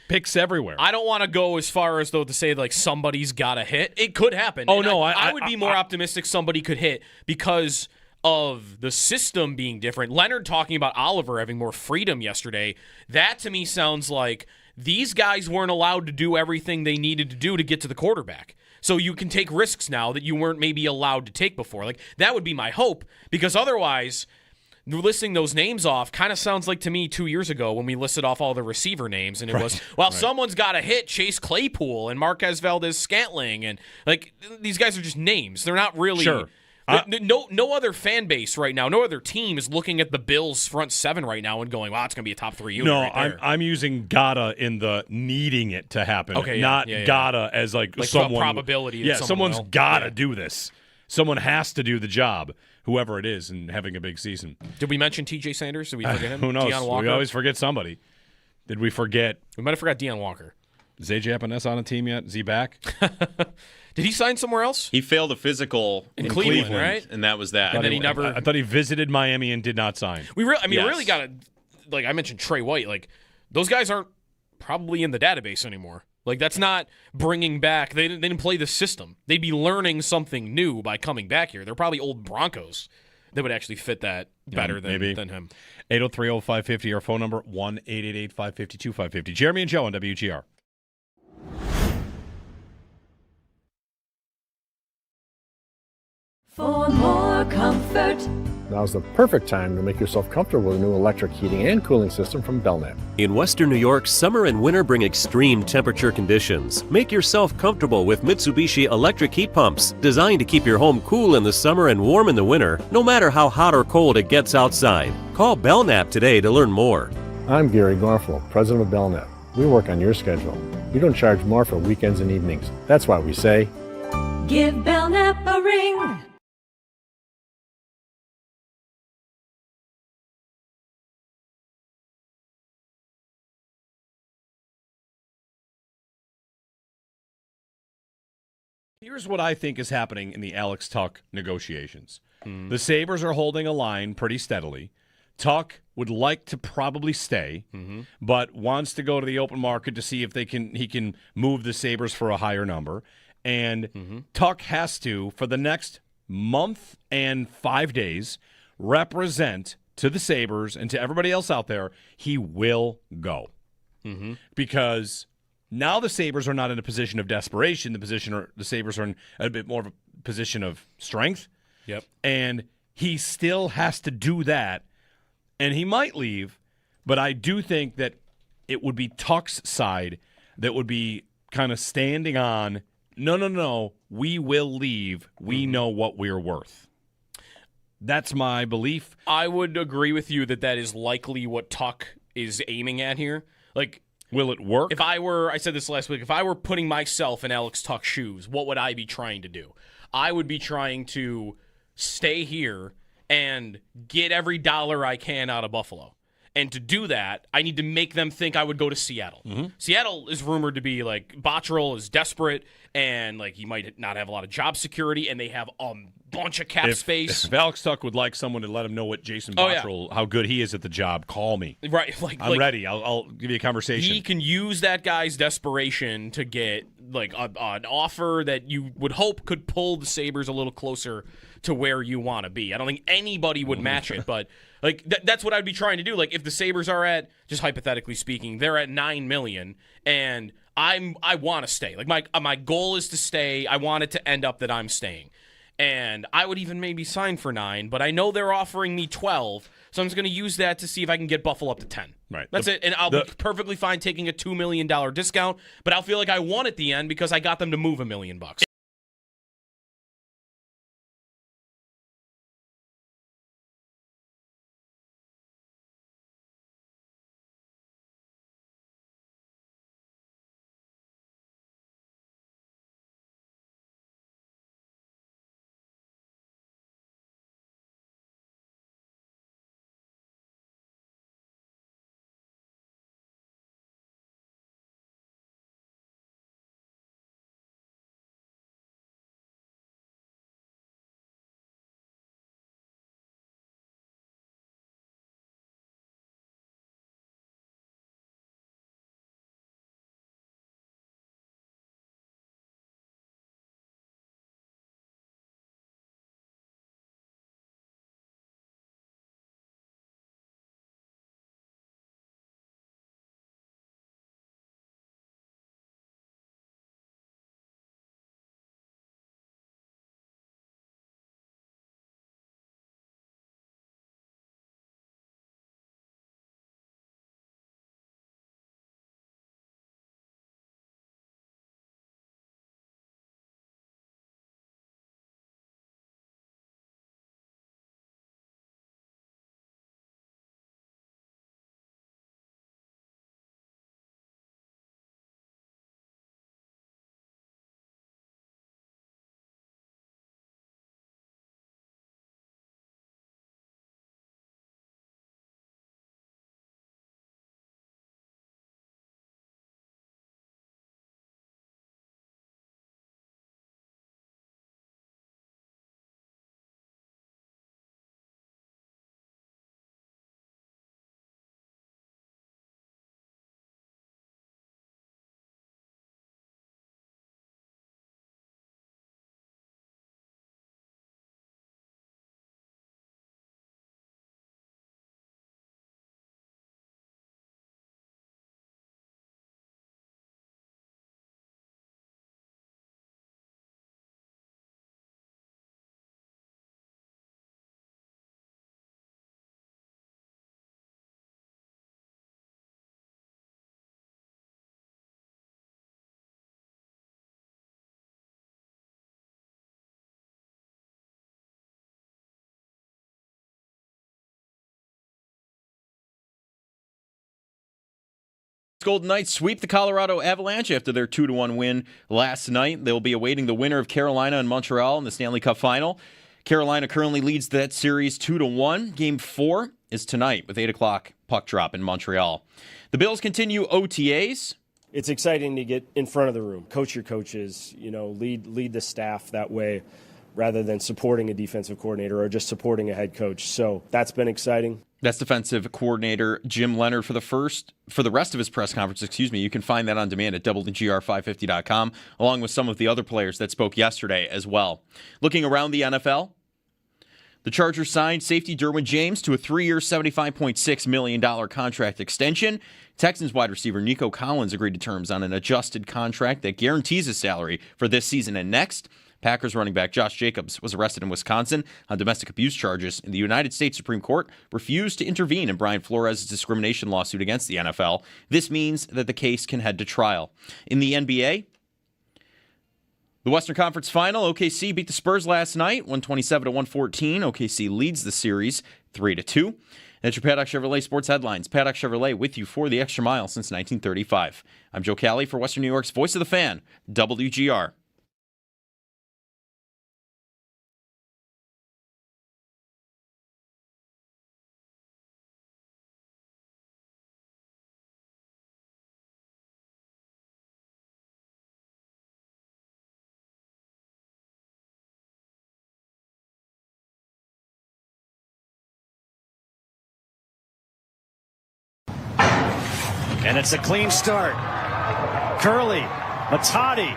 Picks everywhere. I don't want to go as far as, though, to say, somebody's got to hit. It could happen. Oh, and no. I would be more optimistic somebody could hit because of the system being different. Leonard talking about Oliver having more freedom yesterday, that to me sounds like these guys weren't allowed to do everything they needed to do to get to the quarterback. So you can take risks now that you weren't maybe allowed to take before. That would be my hope, because otherwise, listing those names off kind of sounds like to me 2 years ago when we listed off all the receiver names, and it was, someone's got to hit Chase Claypool and Marquez Valdez-Scantling, and these guys are just names. They're not really... Sure. No other fan base right now, no other team is looking at the Bills' front 7 right now and going, wow, it's going to be a top 3 unit right there. I'm using gotta in the needing it to happen, not gotta as someone... probability. Yeah, someone's gotta do this. Someone has to do the job, whoever it is, and having a big season. Did we mention T.J. Sanders? Did we forget him? Who knows? Deion Walker? We always forget somebody. Did we forget? We might have forgot Deion Walker. Is AJ Epinesa on a team yet? Is he back? Did he sign somewhere else? He failed a physical in Cleveland, right? And that was that. And then he never... I thought he visited Miami and did not sign. We really got to... I mentioned Trey White. Those guys aren't probably in the database anymore. That's not bringing back... They didn't play the system. They'd be learning something new by coming back here. They're probably old Broncos that would actually fit that better than him. 803-0550, our phone number, 1-888-552-550. Jeremy and Joe on WGR. For more comfort. Now's the perfect time to make yourself comfortable with a new electric heating and cooling system from Belknap. In Western New York, summer and winter bring extreme temperature conditions. Make yourself comfortable with Mitsubishi electric heat pumps, designed to keep your home cool in the summer and warm in the winter, no matter how hot or cold it gets outside. Call Belknap today to learn more. I'm Gary Garflow, president of Belknap. We work on your schedule. We don't charge more for weekends and evenings. That's why we say, Give Belknap a ring. Here's what I think is happening in the Alex Tuck negotiations. The Sabres are holding a line pretty steadily. Tuck would like to probably stay, but wants to go to the open market to see if he can move the Sabres for a higher number. And Tuck has to, for the next month and 5 days, represent to the Sabres and to everybody else out there, he will go. Because now the Sabres are not in a position of desperation. The Sabres are in a bit more of a position of strength. Yep. And he still has to do that. And he might leave, but I do think that it would be Tuck's side that would be kind of standing on, no, we will leave. We know what we're worth. That's my belief. I would agree with you that is likely what Tuck is aiming at here. Like, will it work? I said this last week, if I were putting myself in Alex Tuck's shoes, what would I be trying to do? I would be trying to stay here and get every dollar I can out of Buffalo. And to do that, I need to make them think I would go to Seattle. Seattle is rumored to be like, Botterill is desperate, and like he might not have a lot of job security, and they have a bunch of cap space. If Alex Tuck would like someone to let him know what Jason Botterill, how good he is at the job, call me. Right, I'm ready. I'll give you a conversation. He can use that guy's desperation to get like an offer that you would hope could pull the Sabres a little closer to where you want to be. I don't think anybody would match it, but like that's what I'd be trying to do. Like if the Sabres are at, just hypothetically speaking, they're at $9 million, and I want to stay. Like my goal is to stay. I want it to end up that I'm staying. And I would even maybe sign for 9, but I know they're offering me 12, so I'm just going to use that to see if I can get Buffalo up to 10. Right. That's it, and I'll be perfectly fine taking a $2 million discount, but I'll feel like I won at the end because I got them to move $1 million. Golden Knights sweep the Colorado Avalanche after their 2-1 win last night. They'll be awaiting the winner of Carolina and Montreal in the Stanley Cup Final. Carolina currently leads that series 2-1. Game 4 is tonight with 8 o'clock puck drop in Montreal. The Bills continue OTAs. It's exciting to get in front of the room, coach your coaches, lead the staff that way rather than supporting a defensive coordinator or just supporting a head coach. So that's been exciting. That's defensive coordinator Jim Leonard for the rest of his press conference. You can find that on demand at WGR550.com, along with some of the other players that spoke yesterday as well. Looking around the NFL, the Chargers signed safety Derwin James to a 3-year, $75.6 million contract extension. Texans wide receiver Nico Collins agreed to terms on an adjusted contract that guarantees his salary for this season and next. Packers running back Josh Jacobs was arrested in Wisconsin on domestic abuse charges, and the United States Supreme Court refused to intervene in Brian Flores' discrimination lawsuit against the NFL. This means that the case can head to trial. In the NBA, the Western Conference Final, OKC beat the Spurs last night, 127-114. OKC leads the series 3-2. That's your Paddock Chevrolet Sports Headlines. Paddock Chevrolet with you for the extra mile since 1935. I'm Joe Cali for Western New York's Voice of the Fan, WGR. And it's a clean start. Curley, Matati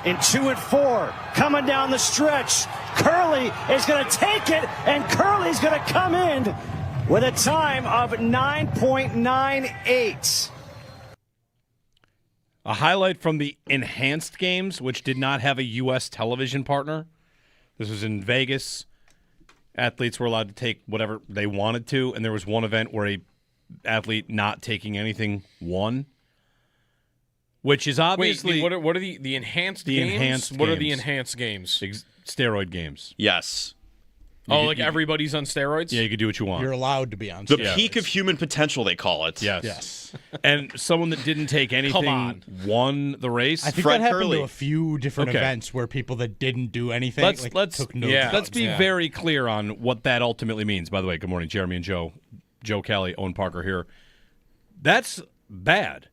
in 2 and 4, coming down the stretch. Curley is going to take it, and Curley's going to come in with a time of 9.98. A highlight from the enhanced games, which did not have a U.S. television partner. This was in Vegas. Athletes were allowed to take whatever they wanted to, and there was one event where a athlete not taking anything won, which is obviously... Wait, what are the enhanced games? Enhanced what games. are the enhanced games? Steroid games. Yes. Everybody's on steroids? Yeah, you can do what you want. You're allowed to be on The steroids. peak of human potential, they call it. Yes. And someone that didn't take anything won the race. I think Fred that happened Curley. to a few different events where people that didn't do anything took no drugs. Let's be very clear on what that ultimately means. By the way, good morning, Jeremy and Joe. Joe Kelly, Owen Parker here. That's bad.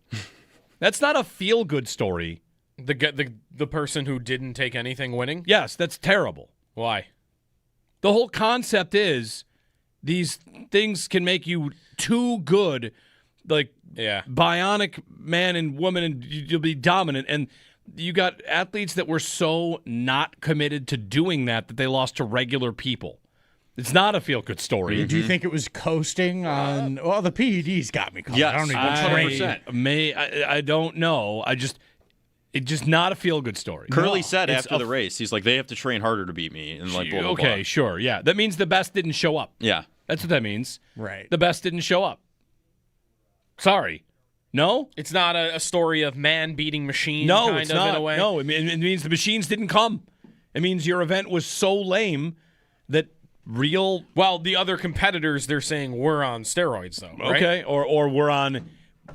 That's not a feel-good story. The person who didn't take anything winning? Yes, that's terrible. Why? The whole concept is these things can make you too good, like bionic man and woman, and you'll be dominant. And you got athletes that were so not committed to doing that they lost to regular people. It's not a feel-good story. Do you think it was coasting on? Well, the PEDs got me. Yes, I don't even 100%. I don't know. It's just not a feel-good story. Curley said after the race, he's like, they have to train harder to beat me. And blah, blah, okay, blah. sure, yeah. That means the best didn't show up. Yeah. That's what that means. Right. The best didn't show up. Sorry. No? It's not a story of man beating machine No, kind it's of not. in a way? No, it means the machines didn't come. It means your event was so lame that real... Well, the other competitors, they're saying we're on steroids, though, right? Okay, or we're on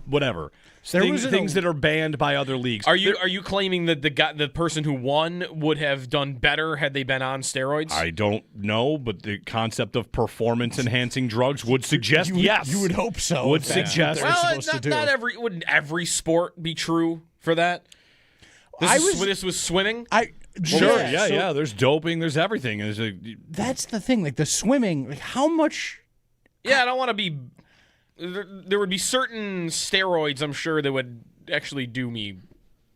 whatever. Things that are banned by other leagues. Are you claiming that the person who won would have done better had they been on steroids? I don't know, but the concept of performance-enhancing drugs would suggest yes. You would hope so. Would suggest. Wouldn't every sport be true for that? This was swimming? Sure, yeah. There's doping, there's everything. That's the thing. Like the swimming, like how much... Yeah, I don't want to be... There would be certain steroids, I'm sure, that would actually do me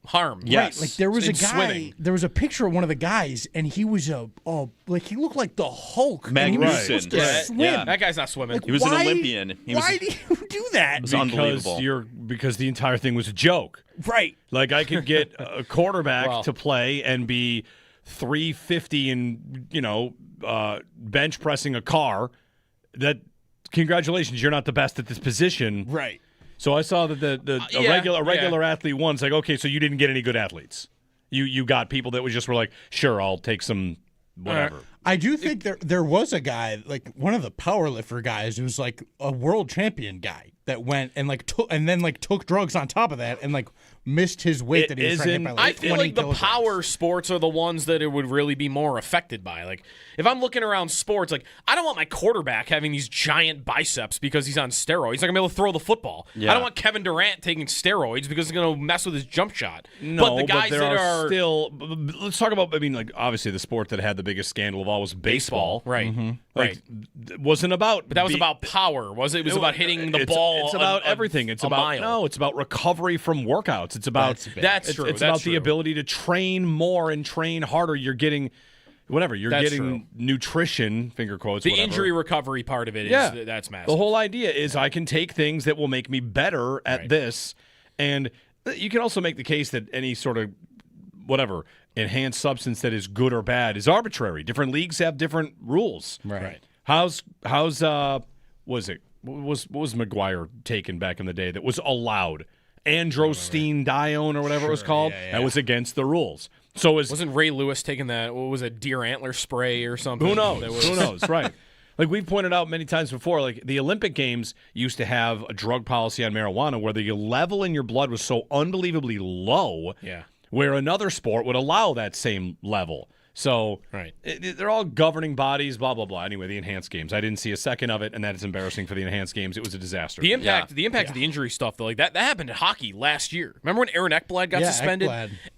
harm. Yes. Right, like there was a guy, swimming. there was a picture of one of the guys, and he was he looked like the Hulk. Magnuson. And he was supposed to swim. Yeah. That guy's not swimming. He was an Olympian. Why do you do that? It was unbelievable. Because the entire thing was a joke. Right. Like I could get a quarterback to play and be 350 and bench pressing a car. That congratulations, you're not the best at this position. Right. So I saw that a regular athlete won. It's like, okay, so you didn't get any good athletes. You got people that just were like, sure, I'll take some whatever. I do think there was a guy, like one of the powerlifter guys, who's like a world champion guy that went and took drugs on top of that and like missed his weight that he was trying to hit by, like, I feel 20 like the kilograms. power sports are the ones that it would really be more affected by. Like, if I'm looking around sports, like, I don't want my quarterback having these giant biceps because he's on steroids. He's not going to be able to throw the football. Yeah. I don't want Kevin Durant taking steroids because it's going to mess with his jump shot. No, but the guys there that are are still. Let's talk about. I mean, like obviously the sport that had the biggest scandal of all was baseball. Right. Like, it wasn't about. But that was about power, was it? It was about hitting the ball. It's about everything. It's about mile. It's about recovery from workouts. It's about That's true. It's That's about true. the ability to train more and train harder. You're getting whatever. You're That's getting nutrition. Finger quotes. The whatever. injury recovery part of it is that's massive. The whole idea is I can take things that will make me better at this, and you can also make the case that any sort of whatever enhanced substance that is good or bad is arbitrary. Different leagues have different rules. Right. How's what was McGuire taken back in the day that was allowed? Androstenedione or whatever it was called. Yeah. That was against the rules. So wasn't Ray Lewis taking that? What was it, deer antler spray or something? who knows? That was- Who knows? Right. Like we've pointed out many times before, like the Olympic Games used to have a drug policy on marijuana where the level in your blood was so unbelievably low, where another sport would allow that same level. So they're all governing bodies, blah, blah, blah. Anyway, the enhanced games. I didn't see a second of it, and that is embarrassing for the enhanced games. It was a disaster. The impact of the injury stuff, though, like that happened in hockey last year. Remember when Aaron Ekblad got suspended?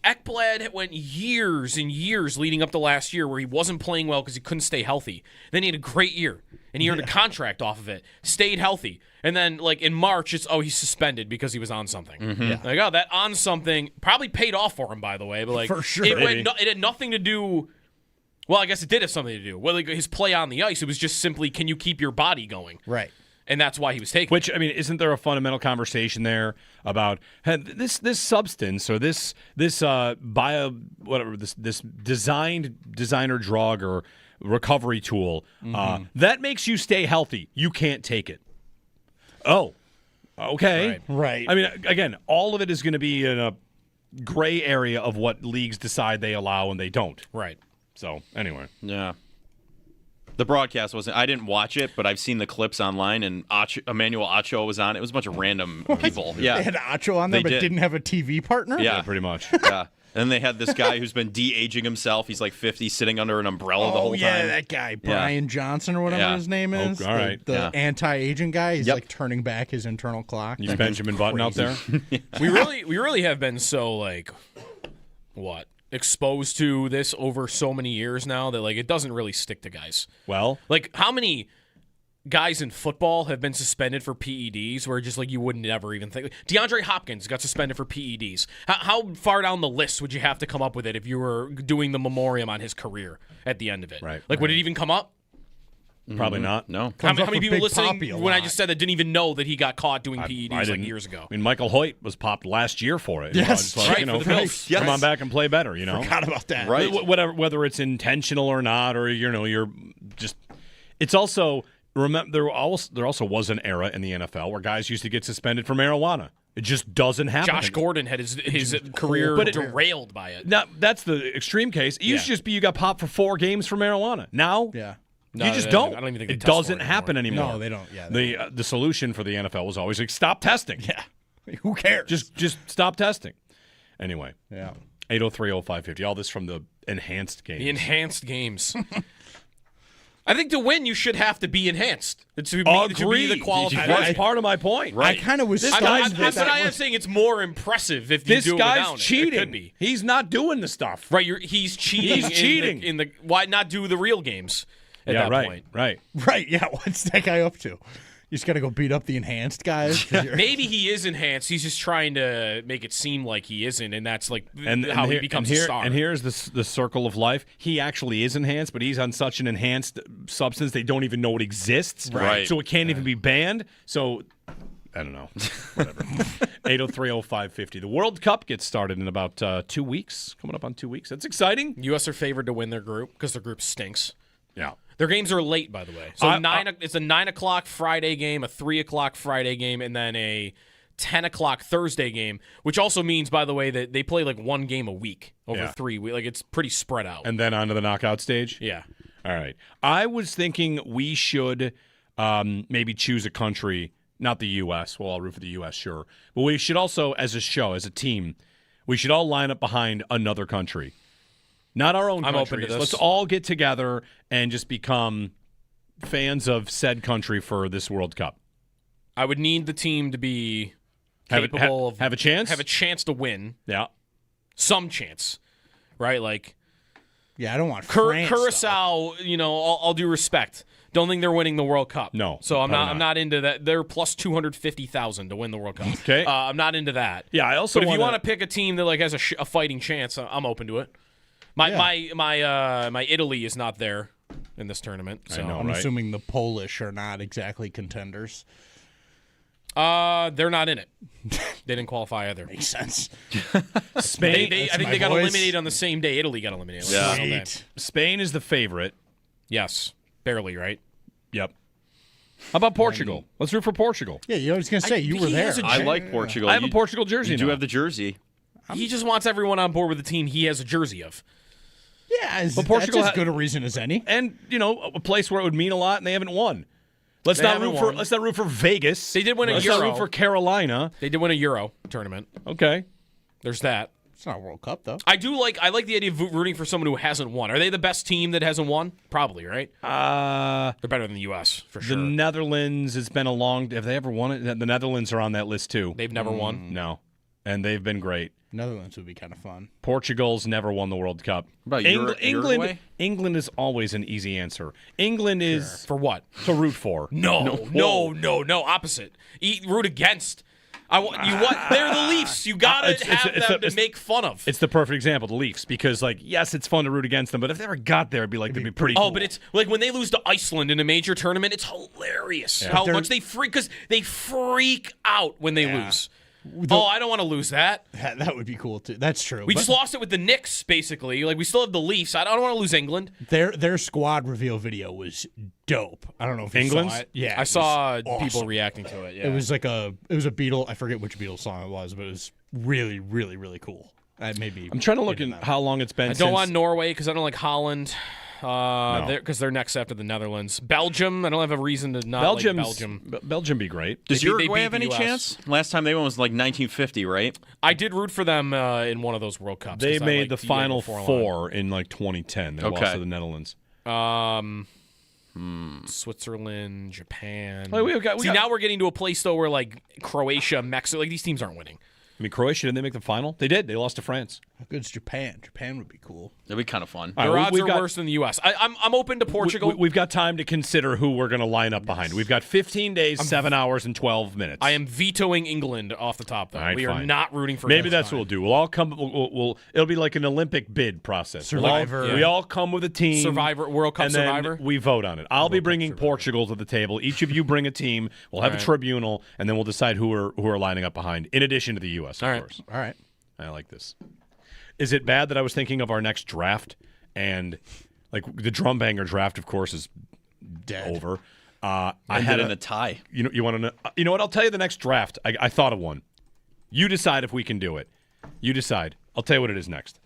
Ekblad went years and years leading up to last year where he wasn't playing well because he couldn't stay healthy. Then he had a great year, and he earned a contract off of it, stayed healthy. And then, like, in March, it's, he's suspended because he was on something. Like, that on something probably paid off for him, by the way. But, like, For sure. it had nothing to do. Well, I guess it did have something to do. Well, like, his play on the ice, it was just simply, can you keep your body going? Right. And that's why he was taken. Which, I mean, isn't there a fundamental conversation there about this substance or this designer drug or recovery tool that makes you stay healthy? You can't take it. Oh, okay. Right. I mean, again, all of it is going to be in a gray area of what leagues decide they allow and they don't. Right. So, anyway. Yeah. The broadcast wasn't. I didn't watch it, but I've seen the clips online, and Emmanuel Acho was on. It was a bunch of random people. Yeah, They had Acho on there, but didn't have a TV partner? Yeah, pretty much. Yeah. And they had this guy who's been de-aging himself. He's like 50, sitting under an umbrella the whole time. That guy, Brian Johnson or whatever his name is. all right. The anti-aging guy. He's Yep. like turning back his internal clock. You Benjamin Button out there? we really have been so, like, exposed to this over so many years now that, like, it doesn't really stick to guys. Well, like, how many guys in football have been suspended for PEDs where just, like, you wouldn't ever even think? DeAndre Hopkins got suspended for PEDs. How far down the list would you have to come up with it if you were doing the memoriam on his career at the end of it? Right. Like, would it even come up? Probably not. No. How many up people with Big listening Papi a when I lot. just said that didn't even know that he got caught doing PEDs like didn't. years ago? I mean, Michael Hoyt was popped last year for it. Yes. It's like, Right, for the Bills. come on back and play better, you know? Forgot about that. Right. Whether it's intentional or not, or, you're just – it's also – remember, there also was an era in the NFL where guys used to get suspended for marijuana. It just doesn't happen. Josh Gordon had his career derailed by it. Now, that's the extreme case. It used to just be you got popped for 4 games for marijuana. Now, No, you just I don't. don't even think they it test for doesn't it happen anymore. No, they don't. Yeah, The solution for the NFL was always like, stop testing. Yeah. Who cares? Just stop testing. Anyway. Yeah. 803-0550. All this from the enhanced games. The enhanced games. I think to win, you should have to be enhanced. It should be the qualifier. That's part of my point. I kind of was stunned I am saying it's more impressive if you This do it guy's without cheating. It could be. He's not doing the stuff. Right, he's cheating. He's cheating. In the why not do the real games at that point? Right. Right, yeah. What's that guy up to? You just got to go beat up the enhanced guys? Maybe he is enhanced. He's just trying to make it seem like he isn't, and that's like how he becomes a star. And here's the circle of life. He actually is enhanced, but he's on such an enhanced substance they don't even know it exists. Right. So it can't even be banned. So I don't know. Whatever. 803-0550. The World Cup gets started in about 2 weeks. Coming up on 2 weeks. That's exciting. U.S. are favored to win their group because their group stinks. Yeah. Their games are late, by the way. So it's a 9 o'clock Friday game, a 3 o'clock Friday game, and then a 10 o'clock Thursday game, which also means, by the way, that they play like one game a week over 3 weeks. Like, it's pretty spread out. And then on to the knockout stage. Yeah. All right. I was thinking we should maybe choose a country, not the U.S. Well, I'll root for the U.S., sure. But we should also, as a show, as a team, we should all line up behind another country. Not our own I'm countries. open to this. Let's all get together and just become fans of said country for this World Cup. I would need the team to be capable of have a chance? Have a chance to win. Yeah. Some chance, right? Like Yeah, I don't want France, Curacao. You know, all due respect, don't think they're winning the World Cup. No, so I'm probably not. I'm not into that. They're plus 250,000 to win the World Cup. Okay, I'm not into that. Yeah, I also. But if you want to pick a team that like has a fighting chance, I'm open to it. My Italy is not there in this tournament. So. I know, I'm right? assuming the Polish are not exactly contenders. They're not in it. They didn't qualify either. Makes sense. Spain. I think they got eliminated on the same day Italy got eliminated. Yeah. Spain is the favorite. Yes, barely, right? Yep. How about Portugal? Let's root for Portugal. Yeah, I was going to say, you were there. I like Portugal. I have a Portugal jersey You do now. have the jersey. He just wants everyone on board with the team he has a jersey of. Yeah, But Portugal that's as good a reason as any. And, a place where it would mean a lot, and they haven't won. Let's not root for Vegas. They did win a Let's Euro. not root for Carolina. They did win a Euro tournament. Okay. There's that. It's not a World Cup, though. I like the idea of rooting for someone who hasn't won. Are they the best team that hasn't won? Probably, right? They're better than the U.S., for sure. The Netherlands has been have they ever won it? The Netherlands are on that list, too. They've never won? No. And they've been great. Netherlands would be kind of fun. Portugal's never won the World Cup. What about England? Uruguay? England is always an easy answer. England is For what? to root for. No. Opposite. Root against. They're the Leafs. You gotta have them to make fun of. It's the perfect example, the Leafs, because yes, it's fun to root against them, but if they ever got there, it'd be pretty. Cool. Oh, but it's like when they lose to Iceland in a major tournament, it's hilarious how much they freak out when they lose. I don't want to lose that. That would be cool too. That's true. We just lost it with the Knicks, basically. Like we still have the Leafs. I don't want to lose England. Their squad reveal video was dope. I don't know if you England's? saw it. Yeah, I saw awesome. people reacting to it. Yeah. It was like a Beatle. I forget which Beatles song it was, but it was really, really, really cool. That made me. I'm trying to look at how long it's been. I don't want Norway because I don't like Holland. Because they're next after the Netherlands. Belgium, I don't have a reason to not like Belgium. Belgium be great. Does They Uruguay beat have the any US. chance? Last time they won was like 1950, right? I did root for them in one of those World Cups. They 'cause I made liked the Diego Final Forlan. Four in 2010. They lost to the Netherlands. Switzerland, Japan. Like, now we're getting to a place though where like Croatia, Mexico, like these teams aren't winning. I mean, Croatia, didn't they make the final? They did. They lost to France. How good's Japan? Japan would be cool. That'd be kind of fun. Their odds are worse than the U.S. I'm open to Portugal. We've got time to consider who we're going to line up behind. We've got 15 days, 7 hours, and 12 minutes. I am vetoing England off the top, though. All right, we are fine. not rooting for Maybe England. that's what we'll do. We'll all come. It'll be like an Olympic bid process. Survivor. We all come with a team. Survivor, World Cup and then Survivor. we vote on it. I'll be bringing Portugal to the table. Each of you bring a team. We'll have a tribunal, and then we'll decide who are lining up behind. In addition to the U.S., of course. All right. I like this. Is it bad that I was thinking of our next draft and like the drum banger draft? Of course, is Dead. over. I had in a tie. You want to know? You know what? I'll tell you the next draft. I thought of one. You decide if we can do it. You decide. I'll tell you what it is next.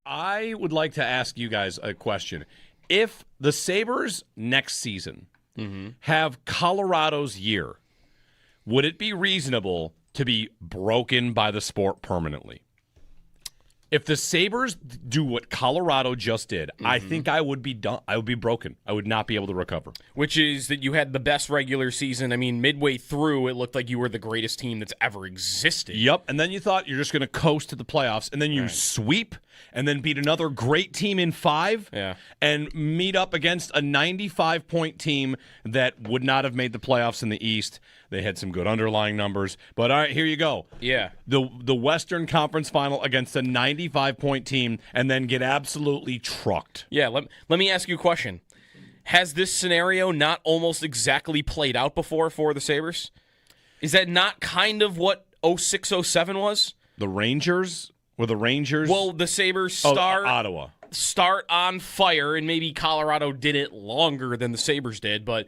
I would like to ask you guys a question. If the Sabres next season have Colorado's year, would it be reasonable to be broken by the sport permanently? If the Sabres do what Colorado just did, I think I would be done. I would be broken. I would not be able to recover. Which is that you had the best regular season. I mean, midway through, it looked like you were the greatest team that's ever existed. Yep. And then you thought you're just going to coast to the playoffs, and then you sweep, and then beat another great team in 5, and meet up against a 95-point team that would not have made the playoffs in the East. They had some good underlying numbers. But all right, here you go. Yeah. The Western Conference Final against a 95-point team, and then get absolutely trucked. Yeah, let me ask you a question. Has this scenario not almost exactly played out before for the Sabres? Is that not kind of what 06-07 was? The Rangers? Were the Rangers? Well, the Sabres Ottawa. start on fire, and maybe Colorado did it longer than the Sabres did, but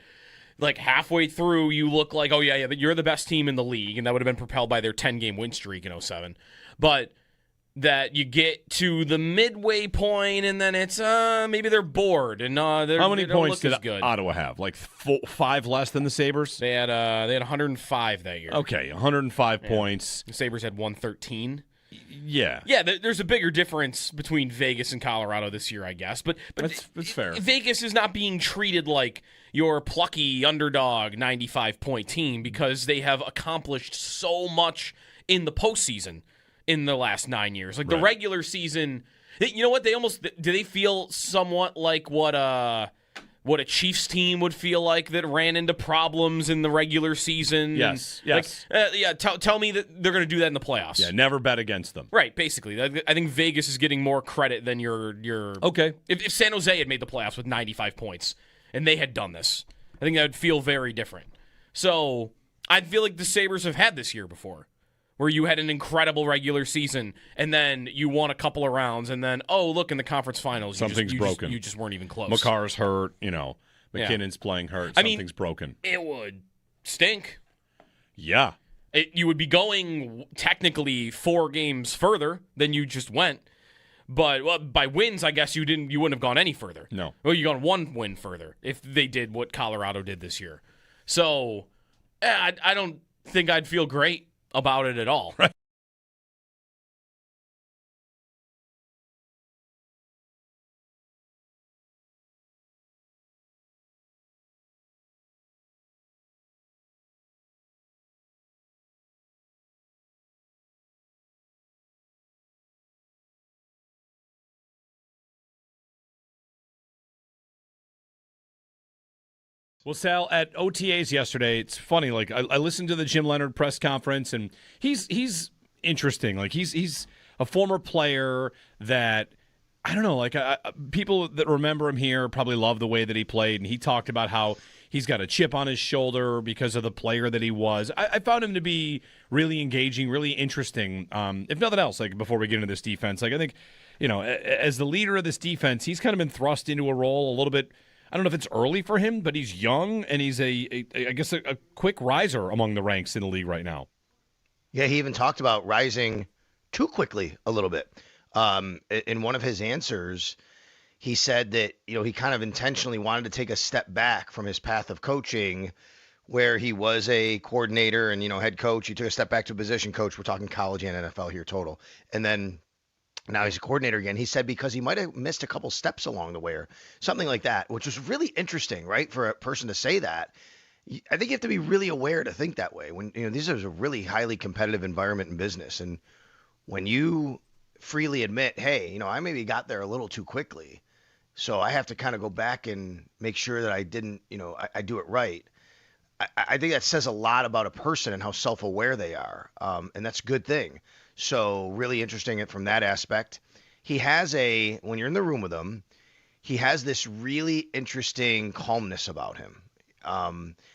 like halfway through, you look like, oh, yeah, but you're the best team in the league, and that would have been propelled by their 10-game win streak in 2007. But that you get to the midway point, and then it's maybe they're bored, and how many they don't points look did as good. Ottawa have? Like 5 less than the Sabres? They had 105 that year. Okay, 105 points. The Sabres had 113. Yeah. Yeah, there's a bigger difference between Vegas and Colorado this year, I guess. But that's fair. Vegas is not being treated like your plucky underdog 95-point team because they have accomplished so much in the postseason in the last 9 years. Like the regular season, you know what? Do they feel somewhat like what a Chiefs team would feel like that ran into problems in the regular season? Yes. Tell me that they're going to do that in the playoffs. Yeah, never bet against them. Right, basically. I think Vegas is getting more credit than your Okay. If San Jose had made the playoffs with 95 points and they had done this, I think that would feel very different. So I feel like the Sabres have had this year before, where you had an incredible regular season, and then you won a couple of rounds, and then, oh, look, in the conference finals, something's broken. You just weren't even close. McCarr's hurt, McKinnon's playing hurt. Something's broken. It would stink. Yeah. You would be going technically 4 games further than you just went, but by wins, I guess you wouldn't have gone any further. No. Well, you gone 1 win further if they did what Colorado did this year. So, I don't think I'd feel great about it at all. Right. Well, Sal, at OTAs yesterday, it's funny. Like I listened to the Jim Leonard press conference, and he's interesting. Like he's a former player that I don't know. Like people that remember him here probably love the way that he played, and he talked about how he's got a chip on his shoulder because of the player that he was. I found him to be really engaging, really interesting. If nothing else, like before we get into this defense, like I think as the leader of this defense, he's kind of been thrust into a role a little bit. I don't know if it's early for him, but he's young, and he's I guess a quick riser among the ranks in the league right now. Yeah, he even talked about rising too quickly a little bit. In one of his answers, he said that he kind of intentionally wanted to take a step back from his path of coaching, where he was a coordinator and head coach. He took a step back to a position coach. We're talking college and NFL here total, and then now he's a coordinator again. He said because he might have missed a couple steps along the way or something like that, which was really interesting, right? For a person to say that. I think you have to be really aware to think that way when, this is a really highly competitive environment in business. And when you freely admit, hey, I maybe got there a little too quickly, so I have to kind of go back and make sure that I didn't, I do it right. I think that says a lot about a person and how self-aware they are. And that's a good thing. So really interesting from that aspect. He has when you're in the room with him, he has this really interesting calmness about him.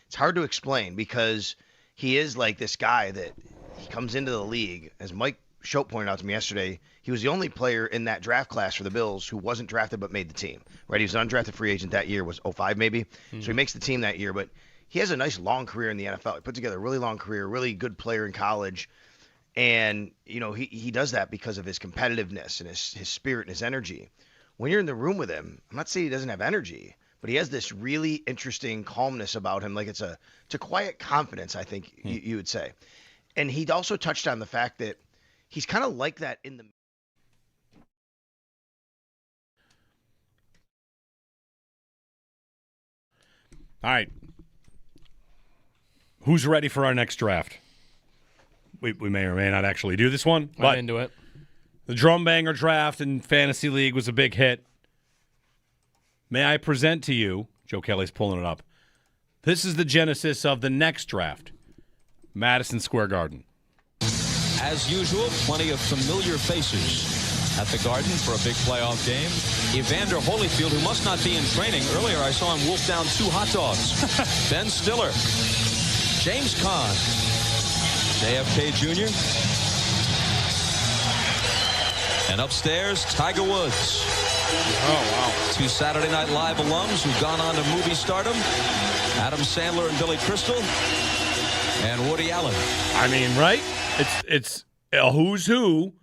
It's hard to explain because he is like this guy that he comes into the league. As Mike Schopp pointed out to me yesterday, he was the only player in that draft class for the Bills who wasn't drafted but made the team. Right? He was an undrafted free agent that year, was 05 maybe. So he makes the team that year, but he has a nice long career in the NFL. He put together a really long career, really good player in college. And, he does that because of his competitiveness and his spirit and his energy. When you're in the room with him, I'm not saying he doesn't have energy, but he has this really interesting calmness about him. Like it's a quiet confidence, I think you would say. And he also touched on the fact that he's kind of like that in the. All right. Who's ready for our next draft? We may or may not actually do this one. I'm into it. The Drum Banger draft in Fantasy League was a big hit. May I present to you, Joe Kelly's pulling it up, this is the genesis of the next draft, Madison Square Garden. As usual, plenty of familiar faces at the Garden for a big playoff game. Evander Holyfield, who must not be in training. Earlier I saw him wolf down 2 hot dogs. Ben Stiller. James Conn. JFK Jr. And upstairs, Tiger Woods. Oh, wow. Two Saturday Night Live alums who've gone on to movie stardom. Adam Sandler and Billy Crystal. And Woody Allen. I mean, right? It's a who's who.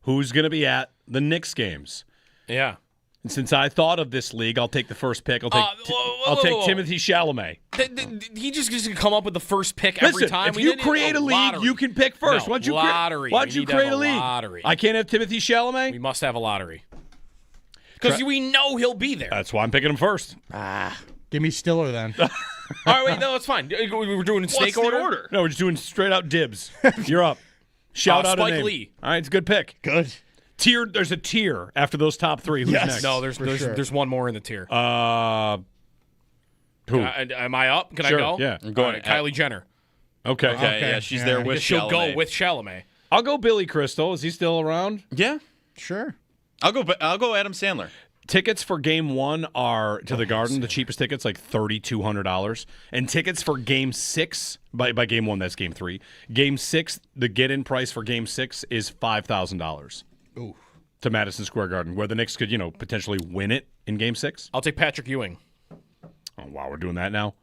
Who's going to be at the Knicks games? Yeah. And since I thought of this league, I'll take the first pick. I'll take Timothy Chalamet. He just gonna come up with the first pick every time. If you create a league, you can pick first. No, Once you lottery. Once you create a league, lottery. I can't have Timothy Chalamet. We must have a lottery because we know he'll be there. That's why I'm picking him first. Give me Stiller then. All right, wait, no, it's fine. We're doing in snake order. No, we're just doing straight out dibs. You're up. Shout out Spike a name. Lee. All right, it's a good pick. Good. Tier. There's a tier after those top three. Who's next? No, there's one more in the tier. Who? Am I up? Can Sure, I go? yeah. I'm going. Kylie Jenner. Okay. Yeah, she's there with She'll Chalamet. go with Chalamet. I'll go Billy Crystal. Is he still around? Yeah. Sure. I'll go Adam Sandler. Tickets for Game 1 are to the Garden. The cheapest tickets, like $3,200. And tickets for Game 6, by Game 1, that's Game 3. Game 6, the get-in price for Game 6 is $5,000. Ooh. To Madison Square Garden, where the Knicks could, potentially win it in Game 6. I'll take Patrick Ewing. Oh, wow, we're doing that now?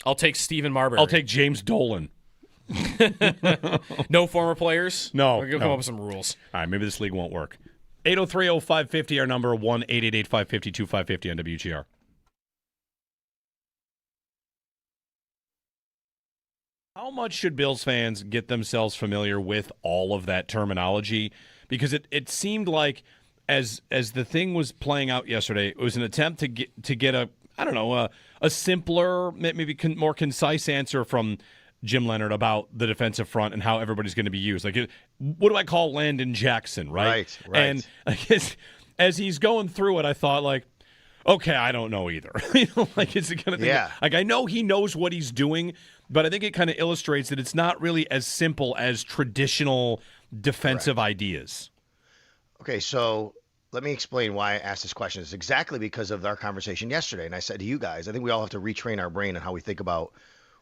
I'll take Stephen Marbury. I'll take James Dolan. No former players? No. We're going to come up with some rules. All right, maybe this league won't work. 803-0550, our number, 1-888-550-2550 on WGR. How much should Bills fans get themselves familiar with all of that terminology? Because it seemed like as the thing was playing out yesterday, it was an attempt to get a simpler, maybe more concise answer from Jim Leonard about the defensive front and how everybody's going to be used. Like, what do I call Landon Jackson, right? Right. And I guess as he's going through it, I thought, like, okay, I don't know either. Like, it's the kind of thing. Yeah. Like, I know he knows what he's doing, but I think it kind of illustrates that it's not really as simple as traditional defensive ideas. Okay, so let me explain why I asked this question. It's exactly because of our conversation yesterday. And I said to you guys, I think we all have to retrain our brain on how we think about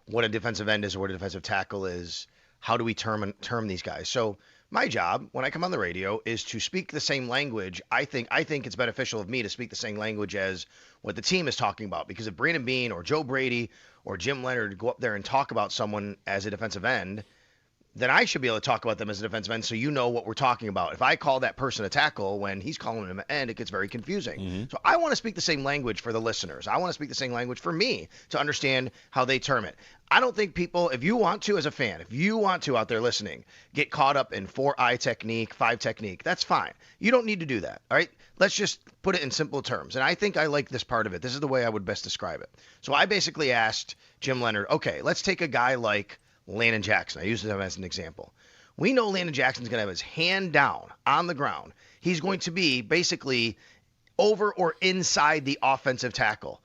what a defensive end is or what a defensive tackle is. How do we term these guys? So my job when I come on the radio is to speak the same language. I think it's beneficial of me to speak the same language as what the team is talking about, because if Brandon Beane or Joe Brady or Jim Leonard go up there and talk about someone as a defensive end, then I should be able to talk about them as a defensive end so you know what we're talking about. If I call that person a tackle when he's calling him an end, it gets very confusing. Mm-hmm. So I want to speak the same language for the listeners. I want to speak the same language for me to understand how they term it. I don't think people, if you want to as a fan, if you want to out there listening, get caught up in 4-eye technique, 5 technique, that's fine. You don't need to do that, all right? Let's just put it in simple terms. And I think I like this part of it. This is the way I would best describe it. So I basically asked Jim Leonard, okay, let's take a guy like Landon Jackson. I use him as an example. We know Landon Jackson's going to have his hand down on the ground. He's going to be basically over or inside the offensive tackle.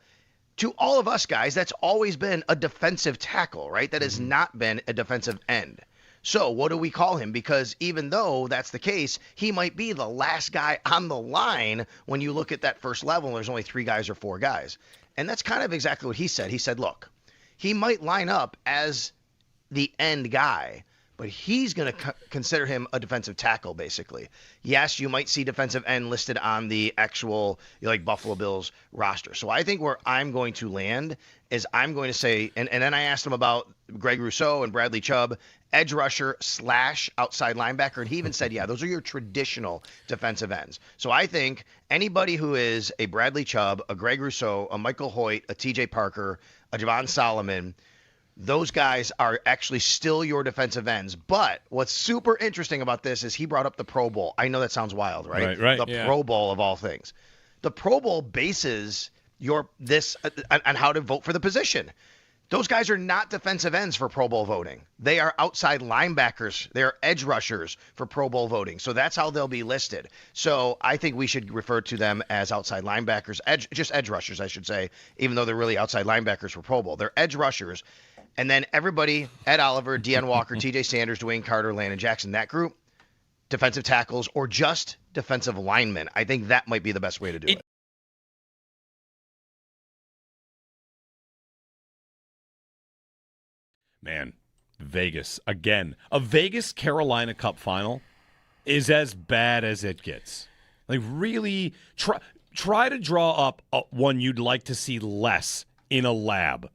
To all of us guys, that's always been a defensive tackle, right? That has not been a defensive end. So what do we call him? Because even though that's the case, he might be the last guy on the line when you look at that first level and there's only 3 guys or 4 guys. And that's kind of exactly what he said. He said, look, he might line up as the end guy, but he's going to consider him a defensive tackle, basically. Yes, you might see defensive end listed on the actual Buffalo Bills roster. So I think where I'm going to land is I'm going to say, and then I asked him about Greg Rousseau and Bradley Chubb, edge rusher / outside linebacker, and he even said, yeah, those are your traditional defensive ends. So I think anybody who is a Bradley Chubb, a Greg Rousseau, a Michael Hoyt, a TJ Parker, a Javon Solomon, those guys are actually still your defensive ends. But what's super interesting about this is he brought up the Pro Bowl. I know that sounds wild, right? Right. The Pro Bowl of all things. The Pro Bowl bases this on how to vote for the position. Those guys are not defensive ends for Pro Bowl voting. They are outside linebackers. They are edge rushers for Pro Bowl voting. So that's how they'll be listed. So I think we should refer to them as outside linebackers, just edge rushers, I should say, even though they're really outside linebackers for Pro Bowl. They're edge rushers. And then everybody, Ed Oliver, Deion Walker, TJ Sanders, Dwayne Carter, Landon Jackson, that group, defensive tackles or just defensive linemen. I think that might be the best way to do it. Man, Vegas, again. A Vegas-Carolina Cup final is as bad as it gets. Like really try to draw up one you'd like to see less in a lab.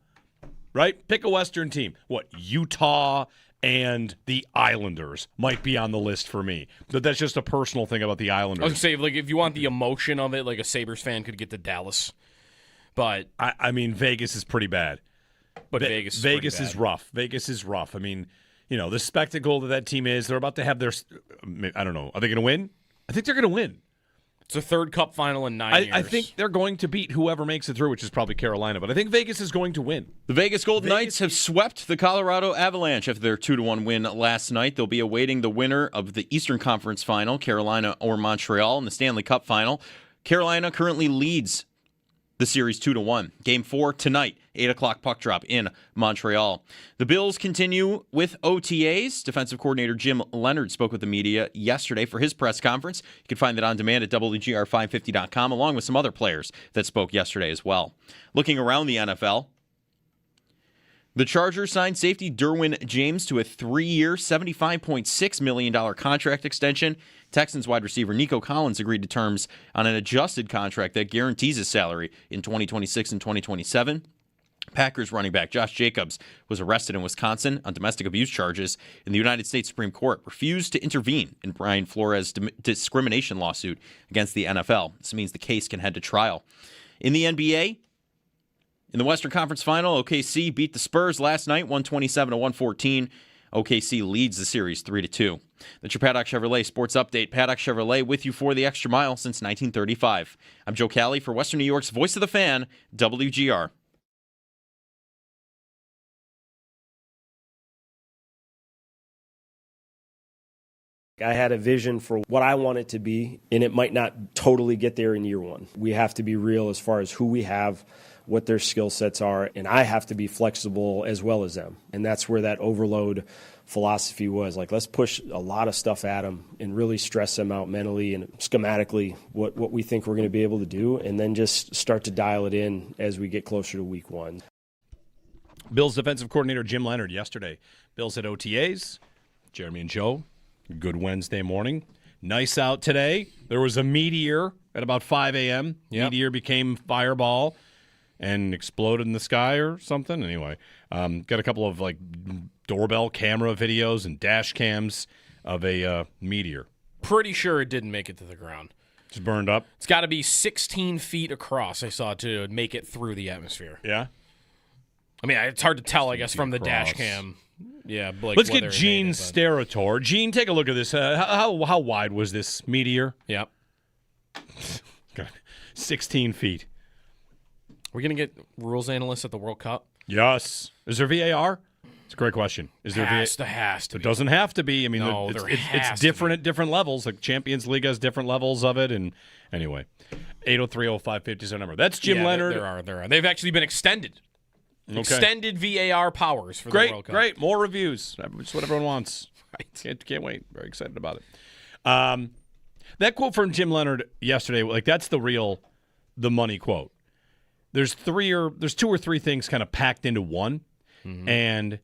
Right? Pick a Western team. What, Utah and the Islanders might be on the list for me. But that's just a personal thing about the Islanders. I was going to say, like, if you want the emotion of it, like a Sabres fan could get to Dallas. But I mean, Vegas is pretty bad. But Vegas is rough. Vegas is rough. I mean, the spectacle that team is, they're about to have their, I don't know, are they going to win? I think they're going to win. It's a third cup final in 9 years. I think they're going to beat whoever makes it through, which is probably Carolina. But I think Vegas is going to win. The Vegas Golden Knights have swept the Colorado Avalanche after their 2-1 win last night. They'll be awaiting the winner of the Eastern Conference Final, Carolina or Montreal, in the Stanley Cup Final. Carolina currently leads the series 2-1. Game 4 tonight, 8 o'clock puck drop in Montreal. The Bills continue with OTAs. Defensive coordinator Jim Leonard spoke with the media yesterday for his press conference. You can find it on demand at WGR550.com, along with some other players that spoke yesterday as well. Looking around the NFL, the Chargers signed safety Derwin James to a 3-year, $75.6 million contract extension. Texans wide receiver Nico Collins agreed to terms on an adjusted contract that guarantees his salary in 2026 and 2027. Packers running back Josh Jacobs was arrested in Wisconsin on domestic abuse charges, and the United States Supreme Court refused to intervene in Brian Flores' discrimination lawsuit against the NFL. This means the case can head to trial. In the NBA, in the Western Conference Final, OKC beat the Spurs last night, 127-114. OKC leads the series 3-2. That's your Paddock Chevrolet Sports Update. Paddock Chevrolet with you for the extra mile since 1935. I'm Joe Cali for Western New York's Voice of the Fan, WGR. I had a vision for what I want it to be, and it might not totally get there in year one. We have to be real as far as who we have, what their skill sets are, and I have to be flexible as well as them. And that's where that overload philosophy was. Like, let's push a lot of stuff at them and really stress them out mentally and schematically what we think we're going to be able to do, and then just start to dial it in as we get closer to week one. Bills defensive coordinator Jim Leonard yesterday. Bills at OTAs. Jeremy and Joe, good Wednesday morning. Nice out today. There was a meteor at about 5 a.m. Yep. Meteor became fireball and exploded in the sky or something. Anyway, got a couple of doorbell camera videos and dash cams of a meteor. Pretty sure it didn't make it to the ground. Just burned up? It's got to be 16 feet across, I saw, to make it through the atmosphere. Yeah? I mean, it's hard to tell, I guess, from the dash cam. Yeah, let's get Gene's Sterator. Gene, take a look at this. How wide was this meteor? Yep. 16 feet. We're going to get rules analysts at the World Cup? Yes. Is there VAR? It's a great question. Is there has to It doesn't have to be. I mean, no, it's different at different levels. Like Champions League has different levels of it. And anyway, 803-0550 is our number. That's Jim Leonard. There are. They've actually been extended. Okay. Extended VAR powers for the World Cup. Great. More reviews. It's what everyone wants. Right. Can't wait. Very excited about it. That quote from Jim Leonard yesterday, that's the money quote. There's two or three things kind of packed into one. Mm-hmm. And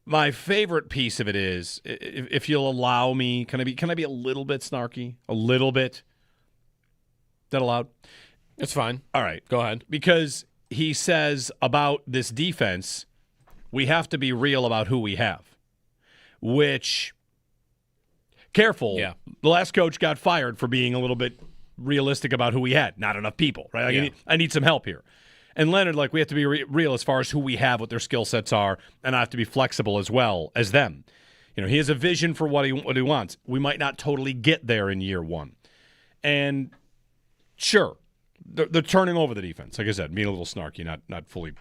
my favorite piece of it is, if you'll allow me, can I be a little bit snarky? A little bit? Is that allowed? It's fine. All right. Go ahead. Because he says about this defense, we have to be real about who we have. Which, careful, yeah. The last coach got fired for being a little bit realistic about who we had. Not enough people, right? I need some help here. And Leonard, we have to be real as far as who we have, what their skill sets are, and I have to be flexible as well as them. He has a vision for what he wants. We might not totally get there in year one. And sure, they're turning over the defense. Like I said, being a little snarky, not fully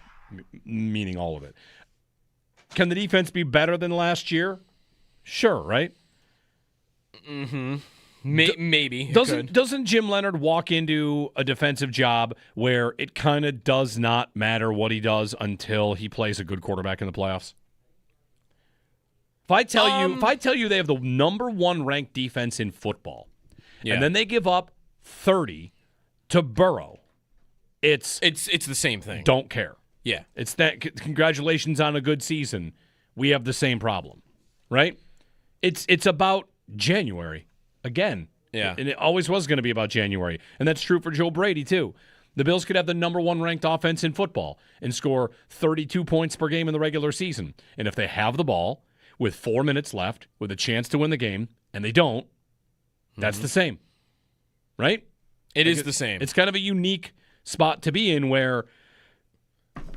meaning all of it. Can the defense be better than last year? Sure, right? Mm-hmm. Maybe. Doesn't Jim Leonard walk into a defensive job where it kind of does not matter what he does until he plays a good quarterback in the playoffs? If I tell you they have the number one ranked defense in football, and then they give up 30 to Burrow, it's the same thing. Don't care. Yeah. It's that congratulations on a good season. We have the same problem, right? It's about January. Again, Yeah. And it always was going to be about January. And that's true for Joe Brady, too. The Bills could have the number 1 ranked offense in football and score 32 points per game in the regular season. And if they have the ball with 4 minutes left with a chance to win the game, and they don't, that's the same. Right? It is the same. It's kind of a unique spot to be in where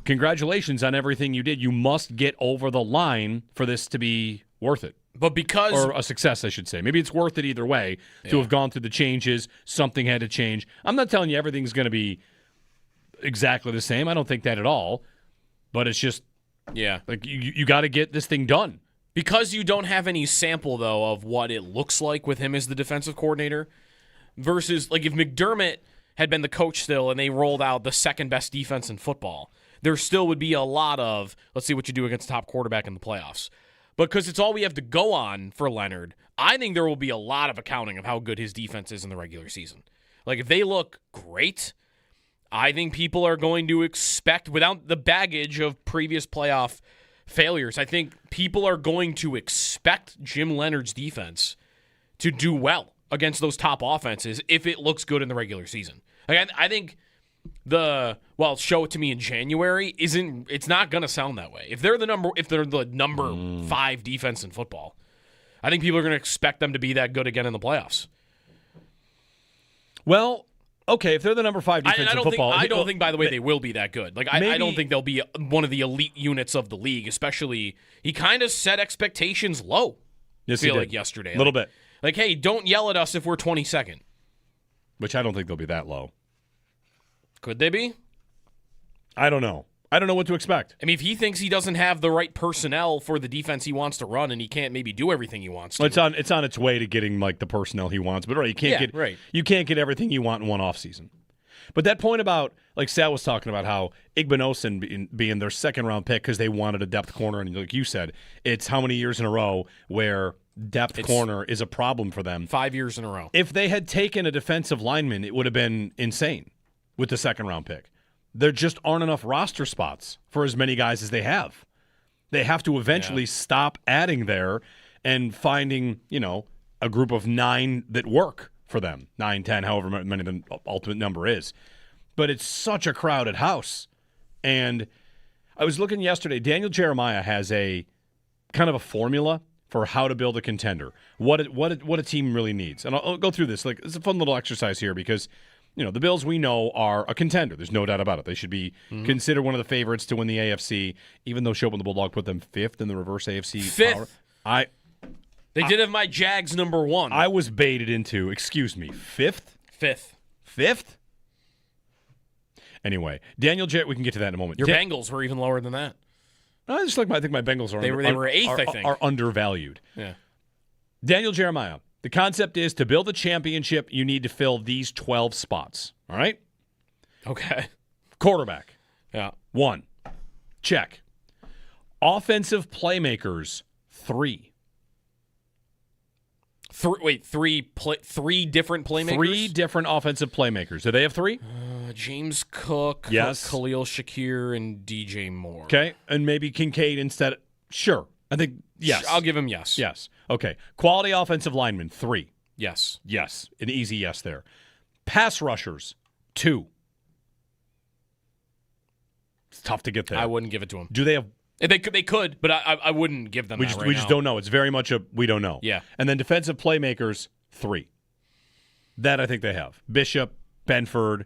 congratulations on everything you did. You must get over the line for this to be worth it. But because... Or a success, I should say. Maybe it's worth it either way to have gone through the changes. Something had to change. I'm not telling you everything's going to be exactly the same. I don't think that at all. But it's just, like you got to get this thing done. Because you don't have any sample, though, of what it looks like with him as the defensive coordinator versus, like, if McDermott had been the coach still and they rolled out the second-best defense in football, there still would be a lot of, let's see what you do against the top quarterback in the playoffs. Because it's all we have to go on for Leonard, I think there will be a lot of accounting of how good his defense is in the regular season. Like, if they look great, I think people are going to expect, without the baggage of previous playoff failures, I think people are going to expect Jim Leonard's defense to do well against those top offenses if it looks good in the regular season. Like, I think show it to me in January it's not going to sound that way. If they're the number 5 defense in football, I think people are going to expect them to be that good again in the playoffs. Well, okay, if they're the number 5 defense in football, I don't think, by the way, they will be that good. Like, I don't think they'll be one of the elite units of the league. Especially, he kind of set expectations low. Yes, I feel he like did. yesterday, a little bit. Like, hey, don't yell at us if we're 22nd. Which I don't think they'll be that low. Could they be? I don't know. I don't know what to expect. I mean, if he thinks he doesn't have the right personnel for the defense he wants to run, and he can't maybe do everything he wants to, it's on its way to getting like the personnel he wants. But you can't get everything you want in one offseason. But that point about, like Sal was talking about, how Igbinosun being their second round pick because they wanted a depth corner, and like you said, it's how many years in a row where depth corner is a problem for them. 5 years in a row. If they had taken a defensive lineman, it would have been insane with the second round pick. There just aren't enough roster spots for as many guys as they have. They have to eventually stop adding there and finding, a group of 9 that work for them. 9, 10, however many the ultimate number is. But it's such a crowded house. And I was looking yesterday, Daniel Jeremiah has a kind of a formula for how to build a contender, what a team really needs. And I'll go through this. Like, it's a fun little exercise here because, the Bills we know are a contender. There's no doubt about it. They should be considered one of the favorites to win the AFC, even though Showman the Bulldog put them 5th in the reverse AFC. 5th. Power. They did have my Jags number 1. I was baited into, 5th? 5th? Anyway, Daniel Jarrett, we can get to that in a moment. Your Bengals were even lower than that. I think my Bengals are they were 8th, I think. Are undervalued. Yeah. Daniel Jeremiah. The concept is to build a championship, you need to fill these 12 spots. All right? Okay. Quarterback. Yeah. 1. Check. Offensive playmakers. 3. Three different playmakers? 3 different offensive playmakers. Do they have 3? James Cook, yes. Khalil Shakir, and DJ Moore. Okay. And maybe Kincaid instead. Sure. I think, yes. I'll give him yes. Yes. Okay. Quality offensive linemen. 3. Yes. Yes. An easy yes there. Pass rushers. 2. It's tough to get there. I wouldn't give it to them. Do they have? They could, but I wouldn't give them. We just don't know. It's very much a we don't know. Yeah. And then defensive playmakers 3. That I think they have. Bishop, Benford,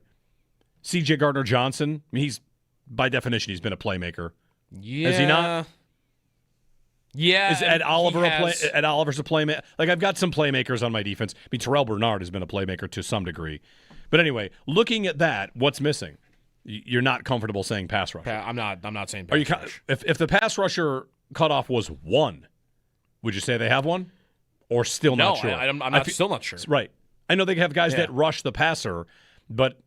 C.J. Gardner-Johnson. I mean, he's by definition he's been a playmaker. Yeah. Is he not? Yeah. Is Ed Oliver Ed Oliver's a playmaker? Like, I've got some playmakers on my defense. I mean, Terrell Bernard has been a playmaker to some degree. But anyway, looking at that, what's missing? You're not comfortable saying pass rusher. I'm not saying pass rusher. If the pass rusher cutoff was 1, would you say they have one? Or still not sure? I'm still not sure. Right. I know they have guys that rush the passer, but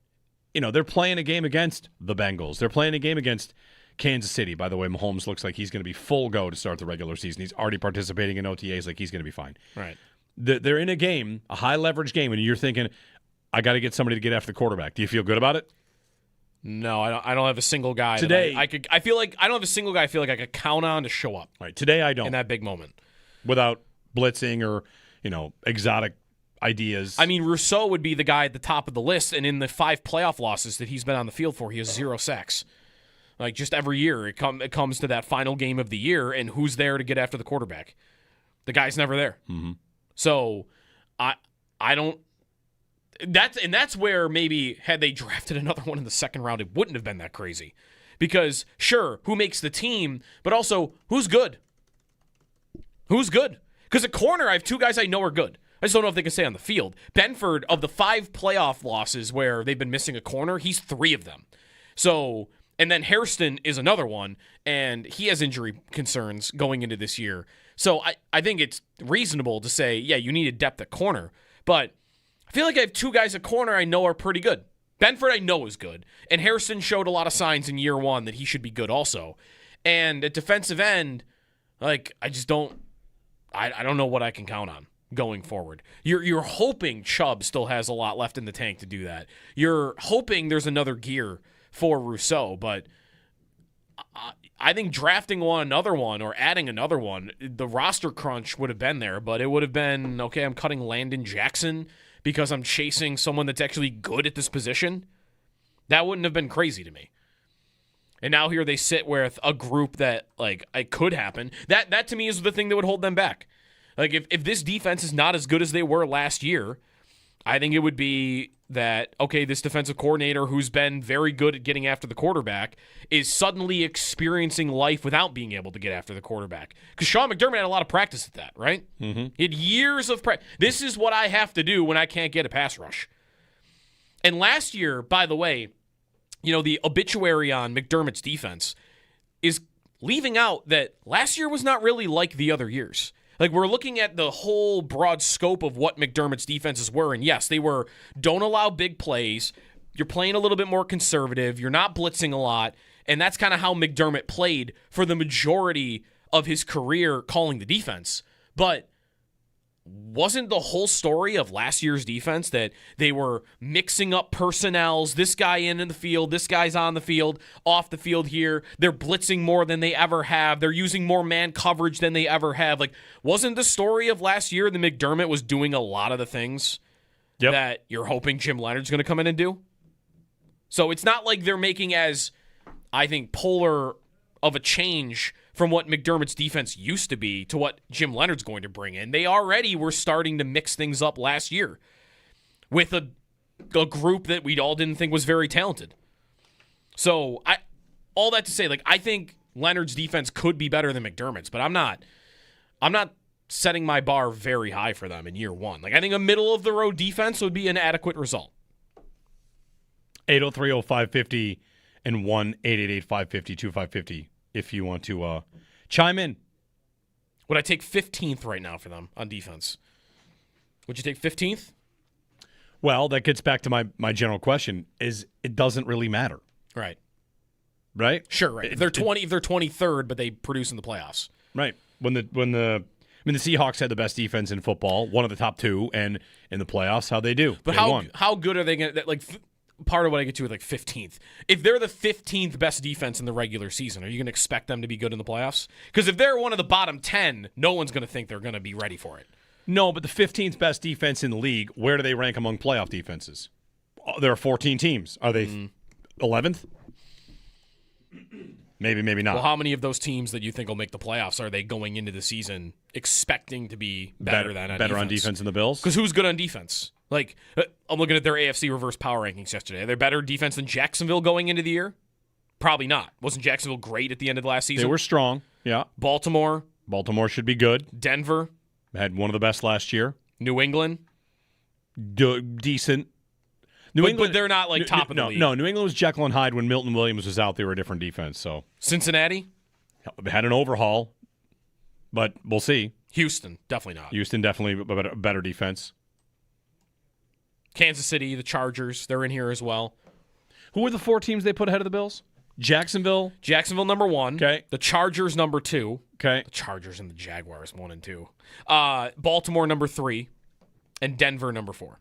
they're playing a game against the Bengals. They're playing a game against Kansas City. By the way, Mahomes looks like he's going to be full go to start the regular season. He's already participating in OTAs like he's going to be fine. Right. They're in a game, a high-leverage game, and you're thinking, I got to get somebody to get after the quarterback. Do you feel good about it? No, I don't have a single guy today. I don't have a single guy I feel like I could count on to show up. Right. Today I don't. In that big moment. Without blitzing or, exotic ideas. I mean, Rousseau would be the guy at the top of the list, and in the 5 playoff losses that he's been on the field for, he has 0 sacks. Like, just every year, it comes to that final game of the year, and who's there to get after the quarterback? The guy's never there. Mm-hmm. So, I don't. That's where maybe had they drafted another one in the second round, it wouldn't have been that crazy. Because, sure, who makes the team, but also, who's good? Who's good? Because at corner, I have 2 guys I know are good. I just don't know if they can stay on the field. Benford, of the 5 playoff losses where they've been missing a corner, he's 3 of them. So, and then Hairston is another one, and he has injury concerns going into this year. So I think it's reasonable to say, yeah, you need a depth at corner. But I feel like I have 2 guys at corner I know are pretty good. Benford I know is good, and Hairston showed a lot of signs in year 1 that he should be good also. And at defensive end, like, I just don't, I don't know what I can count on going forward. You're hoping Chubb still has a lot left in the tank to do that. You're hoping there's another gear for Rousseau, but I think drafting another one or adding another one, the roster crunch would have been there, but it would have been, okay, I'm cutting Landon Jackson because I'm chasing someone that's actually good at this position. That wouldn't have been crazy to me. And now here they sit with a group that, like, it could happen. That to me is the thing that would hold them back. Like, if this defense is not as good as they were last year, I think it would be that, okay, this defensive coordinator who's been very good at getting after the quarterback is suddenly experiencing life without being able to get after the quarterback. Because Sean McDermott had a lot of practice at that, right? Mm-hmm. He had years of practice. This is what I have to do when I can't get a pass rush. And last year, by the way, you know, the obituary on McDermott's defense is leaving out that last year was not really like the other years. Like, we're looking at the whole broad scope of what McDermott's defenses were, and yes, they were don't allow big plays, you're playing a little bit more conservative, you're not blitzing a lot, and that's kind of how McDermott played for the majority of his career calling the defense. But wasn't the whole story of last year's defense that they were mixing up personnels, this guy in the field, this guy's on the field, off the field here, they're blitzing more than they ever have, they're using more man coverage than they ever have. Like, wasn't the story of last year that McDermott was doing a lot of the things that you're hoping Jim Leonard's going to come in and do? So it's not like they're making as, I think, polar of a change from what McDermott's defense used to be to what Jim Leonard's going to bring in. They already were starting to mix things up last year with a group that we all didn't think was very talented. So all that to say, like, I think Leonard's defense could be better than McDermott's, but I'm not setting my bar very high for them in year 1. Like, I think a middle of the road defense would be an adequate result. 803-0550 and 1-888-550-2550 if you want to chime in. Would I take 15th right now for them on defense? Would you take 15th? Well, that gets back to my general question, is it doesn't really matter. Right. Right? Sure, right. If they're 23rd, but they produce in the playoffs. Right. When the Seahawks had the best defense in football, one of the top 2, and in the playoffs, how'd they do? But how good are they going to, like, part of what I get to is like 15th. If they're the 15th best defense in the regular season, are you going to expect them to be good in the playoffs? Because if they're one of the bottom 10, no one's going to think they're going to be ready for it. No, but the 15th best defense in the league, where do they rank among playoff defenses? There are 14 teams. Are they 11th? Maybe not. Well, how many of those teams that you think will make the playoffs are they going into the season expecting to be better on defense than the Bills? Because who's good on defense? Like, I'm looking at their AFC reverse power rankings yesterday. Are they better defense than Jacksonville going into the year? Probably not. Wasn't Jacksonville great at the end of the last season? They were strong, yeah. Baltimore should be good. Denver. Had one of the best last year. New England. Decent. But they're not, like, top of the league. No, New England was Jekyll and Hyde. When Milton Williams was out, they were a different defense. So Cincinnati? They had an overhaul, but we'll see. Houston, definitely not. Houston, definitely a better defense. Kansas City, the Chargers, they're in here as well. Who were the 4 teams they put ahead of the Bills? Jacksonville number 1. Okay. The Chargers number 2. Okay. The Chargers and the Jaguars 1 and 2. Baltimore number 3, and Denver number 4.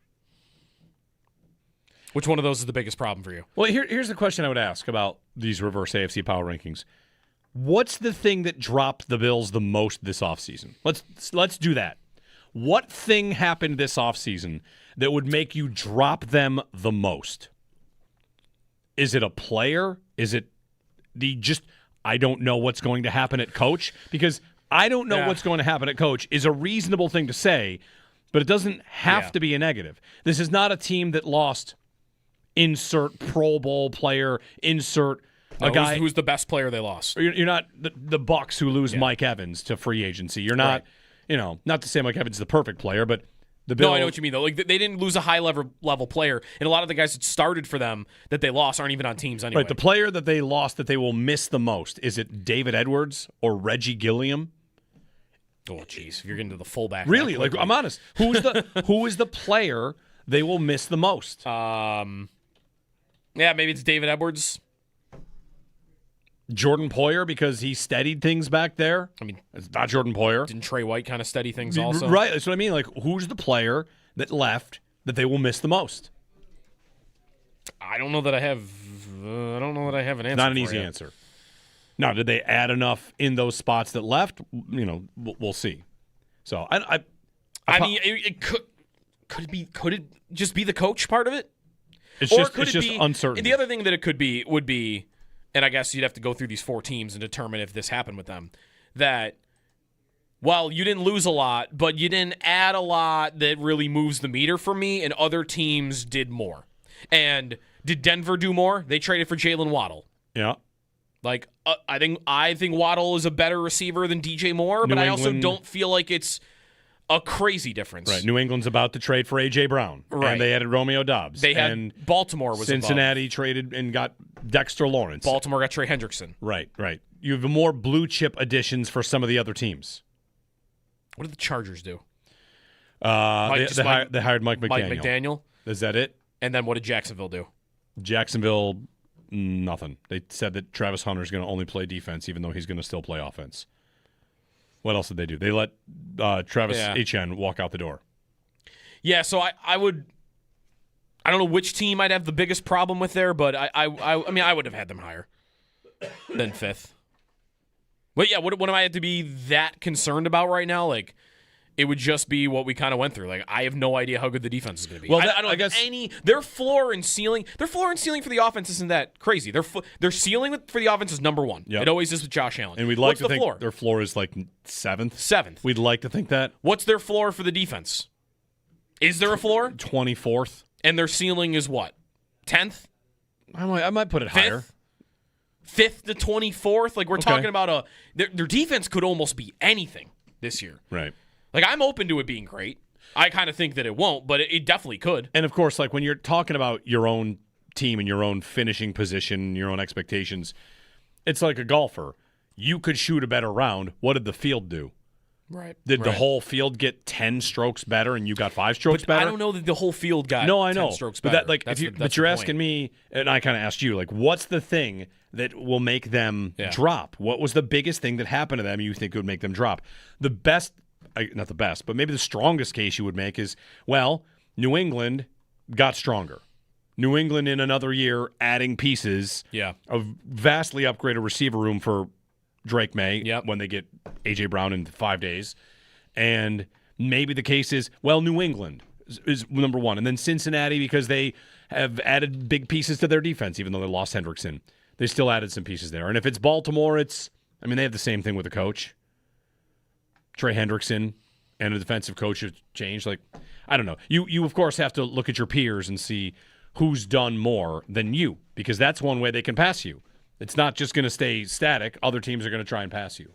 Which one of those is the biggest problem for you? Well, here's the question I would ask about these reverse AFC power rankings. What's the thing that dropped the Bills the most this offseason? Let's do that. What thing happened this offseason that would make you drop them the most? Is it a player? Is it I don't know what's going to happen at coach? Because I don't know what's going to happen at coach is a reasonable thing to say, but it doesn't have to be a negative. This is not a team that lost insert Pro Bowl player, insert a guy. Who's the best player they lost? You're not the Bucks who lose Mike Evans to free agency. You're not, not to say Mike Evans is the perfect player, but the Bills. No, I know what you mean, though. Like, they didn't lose a high-level player, and a lot of the guys that started for them that they lost aren't even on teams anyway. Right, the player that they lost that they will miss the most, is it David Edwards or Reggie Gilliam? Oh, jeez. If you're getting to the fullback. Really? Like, I'm honest. Who is the player they will miss the most? Maybe it's David Edwards. Jordan Poyer, because he steadied things back there. I mean, it's not Jordan Poyer. Didn't Trey White kind of steady things also? Right. That's what I mean. Like, who's the player that left that they will miss the most? I don't know that I have. I don't know that I have an answer. Not an easy answer. Now, did they add enough in those spots that left? We'll see. So I mean, it could it just be the coach part of it? It's just uncertain. And the other thing that it could be would be, and I guess you'd have to go through these 4 teams and determine if this happened with them, that, well, you didn't lose a lot, but you didn't add a lot that really moves the meter for me, and other teams did more. And did Denver do more? They traded for Jalen Waddle. Yeah. Like, I think Waddle is a better receiver than DJ Moore, but I also don't feel like it's a crazy difference. Right. New England's about to trade for A.J. Brown. Right. And they added Romeo Doubs. And Baltimore was Cincinnati above. traded and got Dexter Lawrence. Baltimore got Trey Hendrickson. Right. You have more blue chip additions for some of the other teams. What did the Chargers do? They hired Mike McDaniel. Mike McDaniel. Is that it? And then what did Jacksonville do? Jacksonville, nothing. They said that Travis Hunter is going to only play defense, even though he's going to still play offense. What else did they do? They let Travis Etienne walk out the door. Yeah, so I would. I don't know which team I'd have the biggest problem with there, but I mean, I would have had them higher than 5th. But yeah, what am I to be that concerned about right now? Like, it would just be what we kind of went through. Like, I have no idea how good the defense is going to be. Well, I don't have any. Their floor and ceiling for the offense isn't that crazy. Their ceiling for the offense is number 1. Yep. It always is with Josh Allen. And we'd like to think their floor is like 7th. 7th. We'd like to think that. What's their floor for the defense? Is there a floor? 24th. And their ceiling is what? 10th? I might put it 5th? higher. 5th to 24th? Like, we're talking about their defense could almost be anything this year. Right. Like, I'm open to it being great. I kind of think that it won't, but it definitely could. And, of course, like when you're talking about your own team and your own finishing position, your own expectations, it's like a golfer. You could shoot a better round. What did the field do? Right. Did the whole field get 10 strokes better and you got 5 strokes better? I don't know that the whole field got 10 strokes better. But you're asking me, and I kind of asked you, like, what's the thing that will make them drop? What was the biggest thing that happened to them you think would make them drop? The best, not the best, but maybe the strongest case you would make is, well, New England got stronger. New England in another year adding pieces. Yeah. A vastly upgraded receiver room for Drake May when they get A.J. Brown in 5 days. And maybe the case is, well, New England is number 1. And then Cincinnati, because they have added big pieces to their defense, even though they lost Hendrickson. They still added some pieces there. And if it's Baltimore, they have the same thing with the coach. Trey Hendrickson and a defensive coach have changed. Like, I don't know. You of course, have to look at your peers and see who's done more than you, because that's one way they can pass you. It's not just going to stay static. Other teams are going to try and pass you.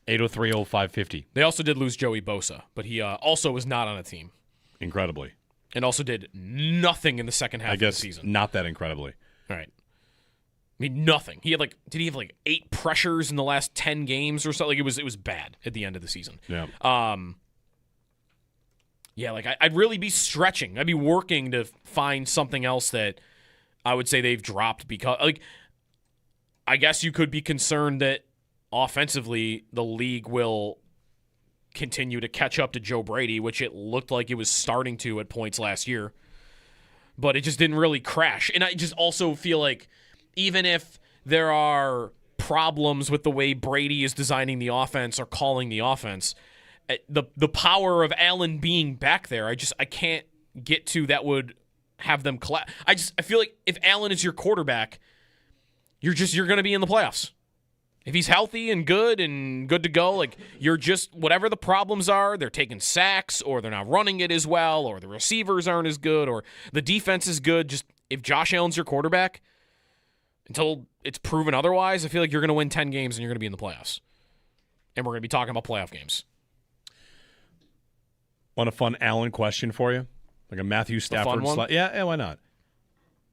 803-0550. They also did lose Joey Bosa, but he also was not on a team. Incredibly. And also did nothing in the second half of the season. Not that incredibly. All right. I mean, nothing. He had did he have 8 pressures in the last 10 games or something? It was bad at the end of the season. Yeah. I'd really be stretching. I'd be working to find something else that I would say they've dropped because, I guess you could be concerned that offensively the league will continue to catch up to Joe Brady, which it looked like it was starting to at points last year. But it just didn't really crash. And I just also feel like even if there are problems with the way Brady is designing the offense or calling the offense, the power of Allen being back there. I can't get to that would have them collapse. I feel like if Allen is your quarterback, you're going to be in the playoffs. If he's healthy and good to go, like you're just whatever the problems are, they're taking sacks or they're not running it as well or the receivers aren't as good or the defense is good. Just if Josh Allen's your quarterback, until it's proven otherwise, I feel like you're going to win 10 games and you're going to be in the playoffs. And we're going to be talking about playoff games. Want a fun Allen question for you? Like a Matthew Stafford one? Yeah, why not?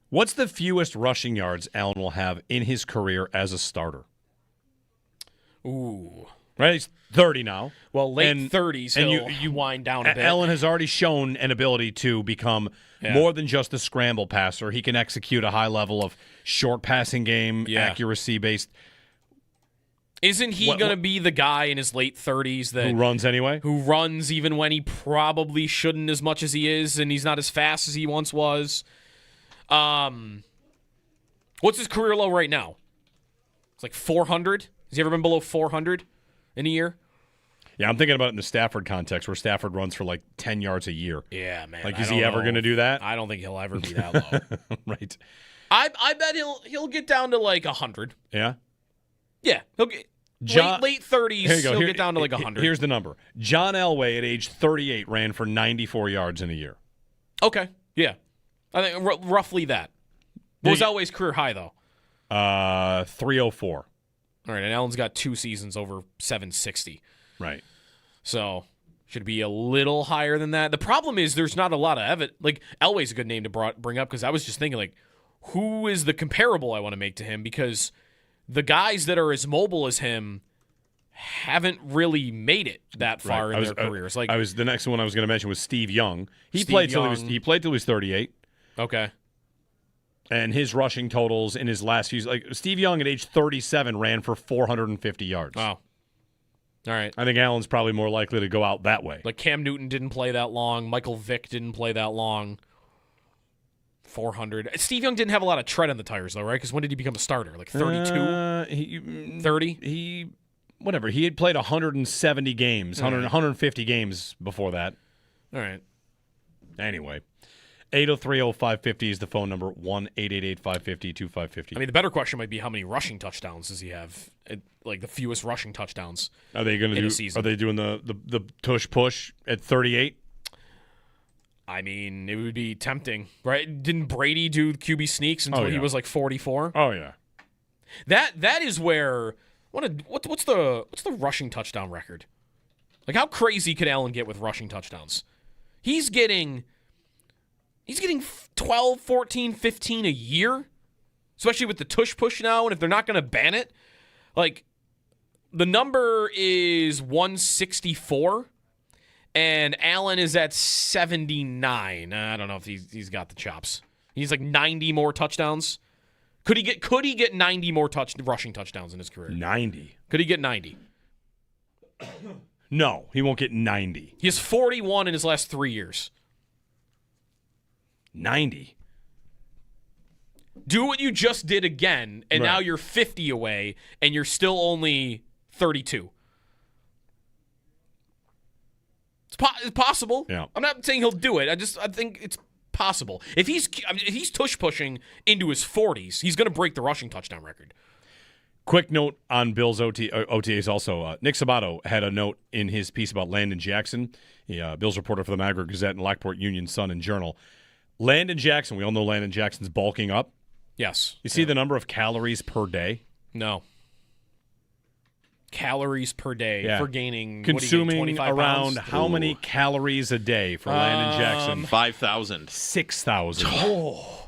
What's the fewest rushing yards Allen will have in his career as a starter? Ooh. Right? He's 30 now. Well, late 30s, you wind down a bit. Allen has already shown an ability to become more than just a scramble passer. He can execute a high level of short passing game, accuracy-based. Isn't he going to be the guy in his late 30s that who runs anyway? Who runs even when he probably shouldn't as much as he is, and he's not as fast as he once was. What's his career low right now? It's like 400. Has he ever been below 400 in a year? Yeah, I'm thinking about it in the Stafford context, where Stafford runs for like 10 yards a year. Yeah, man. Like, is he ever going to do that? I don't think he'll ever be that low. Right. I bet he'll get down to like 100. Yeah. Yeah, he'll get late 30s. He'll get down to like 100. Here's the number: John Elway at age 38 ran for 94 yards in a year. Okay, yeah, I think roughly that. What was Elway's career high though? 304. All right, and Allen's got 2 seasons over 760. Right. So should be a little higher than that. The problem is there's not a lot of evidence. Like Elway's a good name to bring up because I was just thinking like, who is the comparable I want to make to him? Because the guys that are as mobile as him haven't really made it that far in their careers. Like the next one I was going to mention was Steve Young. He played till he was 38. Okay. And his rushing totals in his last few, like Steve Young at age 37 ran for 450 yards. Wow. All right. I think Allen's probably more likely to go out that way. Like Cam Newton didn't play that long. Michael Vick didn't play that long. 400. Steve Young didn't have a lot of tread on the tires, though, right? Because when did he become a starter? Like 32? 30? Whatever. He had played 170 games, 150 games before that. All right. Anyway. 803-0550 is the phone number, 1-888-550-2550. I mean, the better question might be how many rushing touchdowns does he have? Like the fewest rushing touchdowns. Are they going to do? Season. Are they doing the tush push at 38? I mean, it would be tempting, right? Didn't Brady do QB sneaks until he was like 44? Oh yeah. That is where what's the rushing touchdown record? Like how crazy could Allen get with rushing touchdowns? He's getting 12, 14, 15 a year, especially with the tush push now, and if they're not going to ban it, like the number is 164, and Allen is at 79. I don't know if he's got the chops. He's like 90 more touchdowns. Could he get 90 more rushing touchdowns in his career? 90. Could he get 90? No, he won't get 90. He has 41 in his last 3 years. 90. Do what you just did again, and now you're 50 away, and you're still only 32. It's possible. Yeah. I'm not saying he'll do it. I think it's possible. If he's tush pushing into his 40s, he's going to break the rushing touchdown record. Quick note on Bill's OTAs also. Nick Sabato had a note in his piece about Landon Jackson, Bill's reporter for the Niagara Gazette and Lockport Union Sun and Journal. Landon Jackson, we all know Landon Jackson's bulking up. Yes. You see the number of calories per day? No. Calories per day for gaining, consuming 25 around pounds? how many calories a day for Landon Jackson? 5,000. 6,000.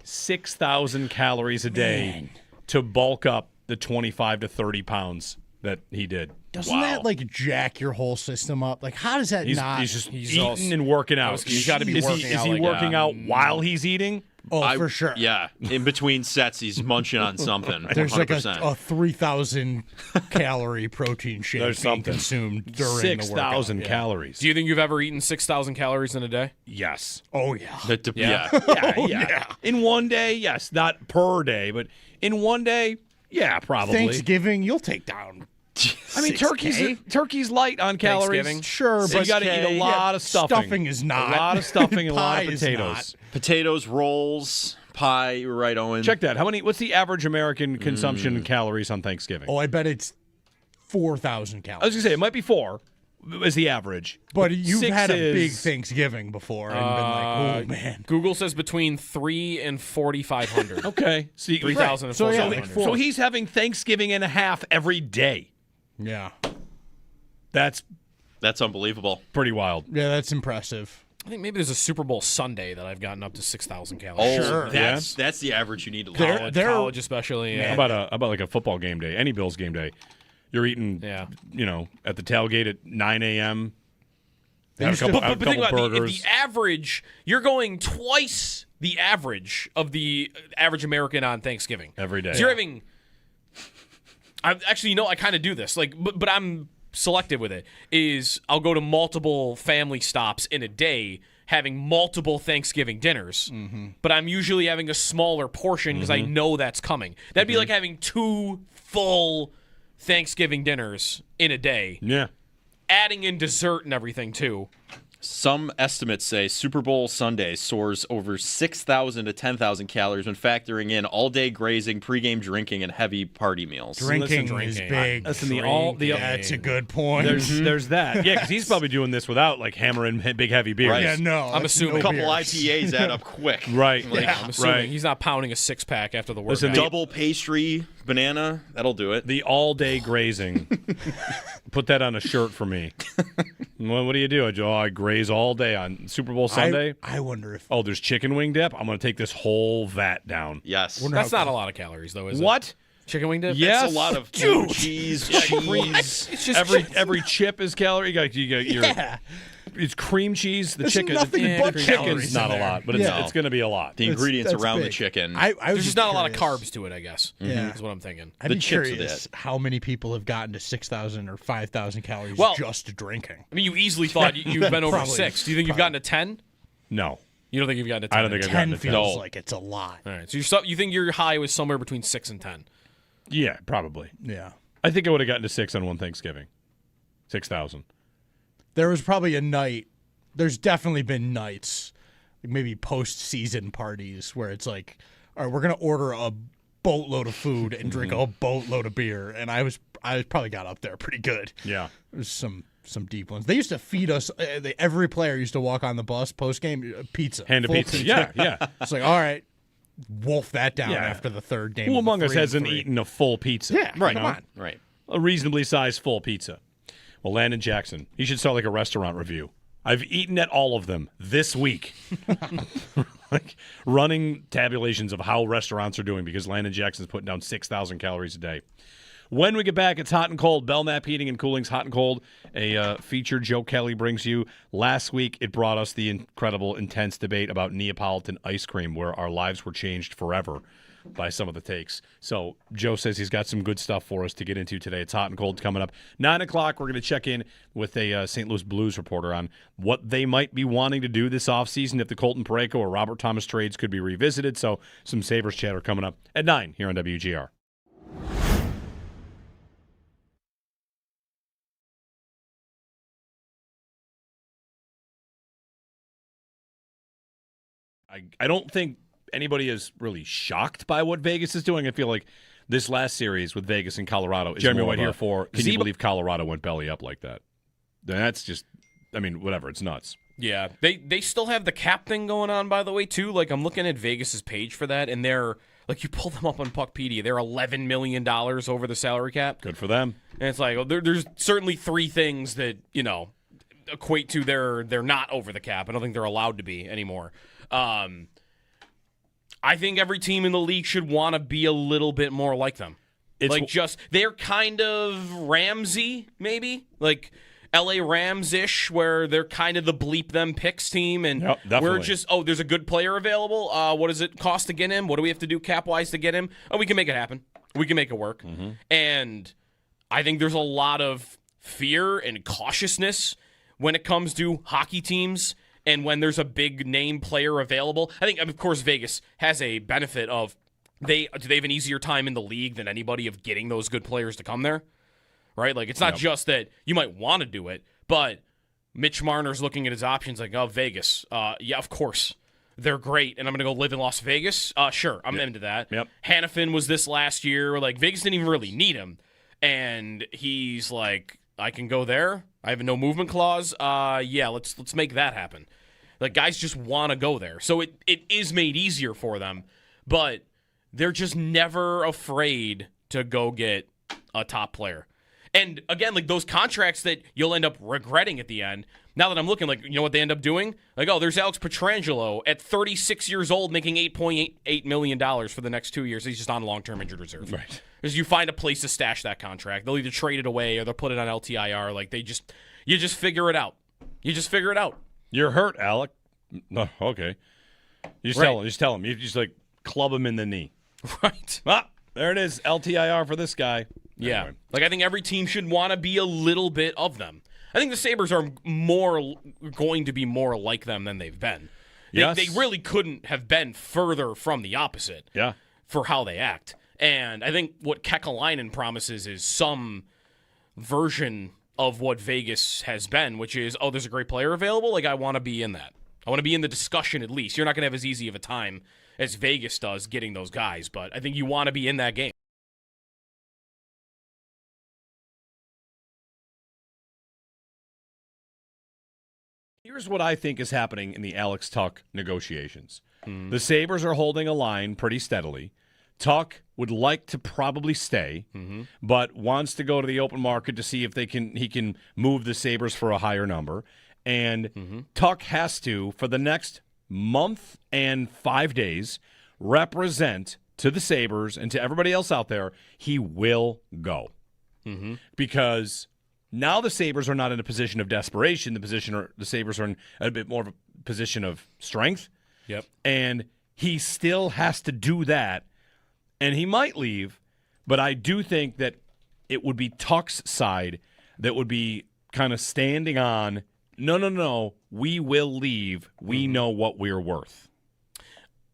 6,000 calories a day to bulk up the 25 to 30 pounds that he did. Doesn't that like jack your whole system up? Like, how does that not? He's just eating and working out. He's got to be working out. Is he working out while he's eating? Oh, for sure. Yeah. In between sets, he's munching on something. There's 100%. like a 3,000 calorie protein shake being consumed during the workout. 6,000 calories. Do you think you've ever eaten 6,000 calories in a day? Yes. Oh, yeah. Yeah. In one day, yes. Not per day, but in one day, yeah, probably. Thanksgiving, you'll take down I mean, turkey's light on calories. Thanksgiving. Sure, So but you got to eat a lot of stuffing. Stuffing is not. A lot of stuffing and a lot of Pie is potatoes. not. Potatoes, rolls, pie. You're right, Owen. Check that. What's the average American consumption in calories on Thanksgiving? Oh, I bet it's 4,000 I calories. was going to say, it might be 4 as the average. But you've 6 had a big is- Thanksgiving before and been like, oh, man. Google says between 3 and 4,500. Okay. So 3,000 and So, yeah, 4,500. So he's having Thanksgiving and a half every day. Yeah. That's That's unbelievable. pretty wild. Yeah, that's impressive. I think maybe there's a Super Bowl Sunday that I've gotten up to 6,000 calories. Oh, that's the average you need to They're- live. they're- College especially. How about like a football game day, any Bills game day? You're eating, at the tailgate at 9 a.m. Have a couple, But think about burgers. the average, you're going twice the average of the average American on Thanksgiving. Every day. So you're having. I kind of do this, but I'm selective with it. Is I'll go to multiple family stops in a day, having multiple Thanksgiving dinners, but I'm usually having a smaller portion because I know that's coming. That'd be like having 2 full Thanksgiving dinners in a day. Yeah. Adding in dessert and everything, too. Some estimates say Super Bowl Sunday soars over 6,000 to 10,000 calories when factoring in all-day grazing, pregame drinking, and heavy party meals. Drinking is big. Listen, That's a good point. there's that. Yeah, because he's probably doing this without like hammering big heavy beers. Right. Yeah, no. I'm that's assuming no A couple beers. IPAs add up quick. Right. I'm assuming right. he's not pounding a 6-pack after the workout. Listen, Double pastry, banana, that'll do it. The all-day grazing. Put that on a shirt for me. What do you do? I graze all day on Super Bowl Sunday. I wonder if. Oh, there's chicken wing dip. I'm going to take this whole vat down. Yes. That's not a lot of calories, though, is it? What? Chicken wing dip? Yes. That's a lot of cheese, It's just Every chip is calorie. You got your. It's cream cheese. The There's chicken. nothing the but chicken's calories not in a there. lot, but Yeah. it's going to be a lot. the ingredients that's around the big. chicken. I was There's just not a lot of curious. carbs to it, I guess. Yeah. Is what I'm thinking. I'd The be chips are curious how many people have gotten to 6,000 or 5,000 calories Well- just drinking. I mean, you easily thought you've been over Probably. 6. Do you think you've gotten to 10? No. You don't think you've gotten to 10? I don't think I've 10 gotten to feels 10. like it's a lot. All right. So you think your high was somewhere between 6 and 10? Yeah, probably. Yeah. I think I would have gotten to 6 on one Thanksgiving. 6,000. There was probably a night. There's definitely been nights, like maybe post-season parties, where it's like, all right, we're gonna order a boatload of food and drink a boatload of beer, and I probably got up there pretty good. Yeah. There's some deep ones. They used to feed us. Every player used to walk on the bus post game pizza, Hand of full pizza. Yeah, yeah. It's like, all right, wolf that down Yeah. after the third game. Who of the among us 3-3. hasn't eaten a full pizza? Yeah, right. come on. Right. A reasonably sized full pizza. Well, Landon Jackson, he should start like a restaurant review. I've eaten at all of them this week. Like running tabulations of how restaurants are doing because Landon Jackson's putting down 6,000 calories a day. When we get back, it's Hot and Cold. Belknap Heating and Cooling's Hot and Cold, a feature Joe Kelly brings you. Last week, it brought us the incredible, intense debate about Neapolitan ice cream, where our lives were changed forever by some of the takes. So Joe says he's got some good stuff for us to get into today. It's Hot and Cold coming up. 9 o'clock, we're going to check in with a St. Louis Blues reporter on what they might be wanting to do this offseason, if the Colton Parayko or Robert Thomas trades could be revisited. So some Sabres chatter coming up at 9 here on WGR. I don't think anybody is really shocked by what Vegas is doing. I feel like this last series with Vegas and Colorado is Jeremy more White of here a for, can you Zebo- believe Colorado went belly up like that? That's just, I mean, whatever. It's nuts. Yeah, they still have the cap thing going on, by the way, too. Like, I'm looking at Vegas's page for that, and they're, like, you pull them up on Puckpedia, they're $11 million over the salary cap. Good for them. And it's like, well, there's certainly 3 things that, equate to they're not over the cap. I don't think they're allowed to be anymore. I think every team in the league should want to be a little bit more like them. They're kind of Ramsey, maybe? Like LA Rams-ish, where they're kind of the bleep them picks team, and we're just, there's a good player available. What does it cost to get him? What do we have to do cap-wise to get him? Oh, we can make it happen. We can make it work. Mm-hmm. And I think there's a lot of fear and cautiousness when it comes to hockey teams and when there's a big name player available. I think, of course, Vegas has a benefit of they have an easier time in the league than anybody of getting those good players to come there, right? Like, it's not just that you might want to do it, but Mitch Marner's looking at his options like, oh, Vegas. Yeah, of course. They're great, and I'm going to go live in Las Vegas? Sure, I'm into that. Yep. Hannafin was this last year. Like, Vegas didn't even really need him. And he's like, I can go there. I have a no movement clause. Yeah, let's make that happen. Like, guys just want to go there. So it is made easier for them, but they're just never afraid to go get a top player. And again, like those contracts that you'll end up regretting at the end, now that I'm looking, like, you know what they end up doing? Like, oh, there's Alex Pietrangelo at 36 years old making $8.8 million for the next 2 years. He's just on long-term injured reserve. Right. Because you find a place to stash that contract. They'll either trade it away or they'll put it on LTIR. Like, you just figure it out. You just figure it out. You're hurt, Alec. No, okay. You just tell him. You just, like, club him in the knee. Right. Ah, there it is. LTIR for this guy. Yeah. Anyway. Like, I think every team should want to be a little bit of them. I think the Sabres are going to be more like them than they've been. They really couldn't have been further from the opposite for how they act. And I think what Kekalainen promises is some version of what Vegas has been, which is, oh, there's a great player available? Like, I want to be in that. I want to be in the discussion at least. You're not going to have as easy of a time as Vegas does getting those guys, but I think you want to be in that game. Here's what I think is happening in the Alex Tuch negotiations. The Sabres are holding a line pretty steadily. Tuch would like to probably stay, but wants to go to the open market to see if he can move the Sabres for a higher number. And Tuch has to, for the next month and 5 days, represent to the Sabres and to everybody else out there, he will go. Because now the Sabres are not in a position of desperation. The Sabres are in a bit more of a position of strength. Yep. And he still has to do that. And he might leave, but I do think that it would be Tuch's side that would be kind of standing on, no, we will leave. We know what we're worth.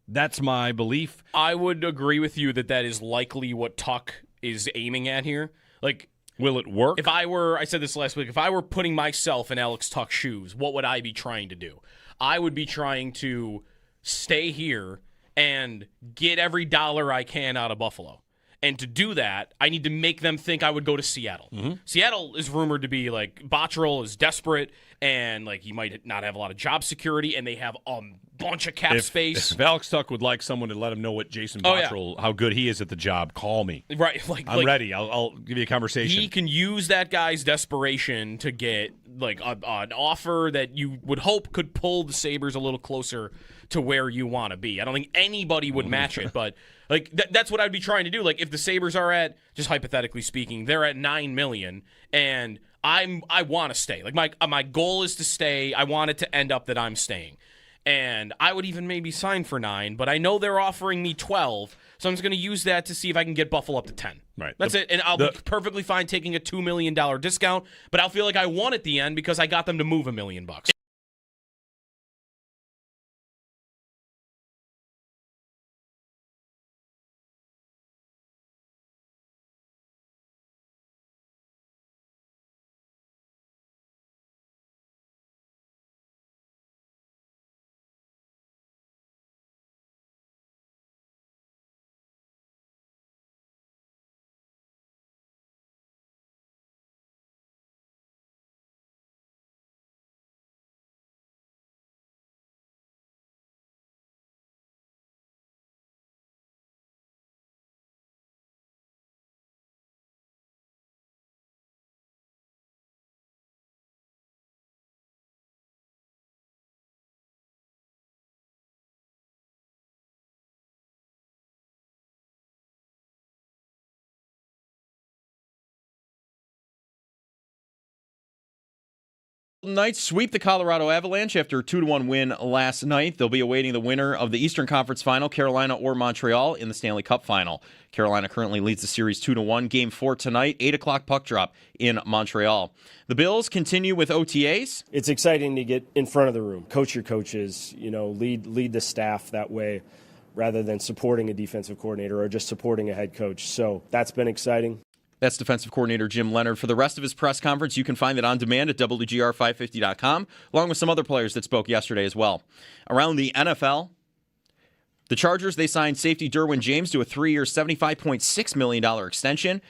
That's my belief. I would agree with you that is likely what Tuch is aiming at here. Like, will it work? I said this last week, if I were putting myself in Alex Tuch's shoes, what would I be trying to do? I would be trying to stay here and get every dollar I can out of Buffalo. And to do that, I need to make them think I would go to Seattle. Seattle is rumored to be like, Botterill is desperate, and like he might not have a lot of job security, and they have a bunch of cap space. If Alex Tuch would like someone to let him know what Jason Botterill, how good he is at the job, call me. Right, I'm ready. I'll give you a conversation. He can use that guy's desperation to get like an offer that you would hope could pull the Sabres a little closer to where you want to be. I don't think anybody would match it, but like that's what I'd be trying to do. Like if the Sabres are at, just hypothetically speaking, they're at $9 million, and I want to stay. Like my goal is to stay. I want it to end up that I'm staying, and I would even maybe sign for 9, but I know they're offering me 12, so I'm just going to use that to see if I can get Buffalo up to 10. Right. That's it, and I'll be perfectly fine taking a $2 million discount, but I'll feel like I won at the end because I got them to move $1 million. Knights sweep the Colorado Avalanche after a 2-1 win last night. They'll be awaiting the winner of the Eastern Conference Final, Carolina or Montreal, in the Stanley Cup Final. Carolina currently leads the series 2-1. Game 4 tonight, 8 o'clock puck drop in Montreal. The Bills continue with OTAs. It's exciting to get in front of the room, coach your coaches, lead the staff that way, rather than supporting a defensive coordinator or just supporting a head coach. So that's been exciting. That's defensive coordinator Jim Leonard. For the rest of his press conference, you can find it on demand at WGR550.com, along with some other players that spoke yesterday as well. Around the NFL, the Chargers, they signed safety Derwin James to a 3-year, $75.6 million extension.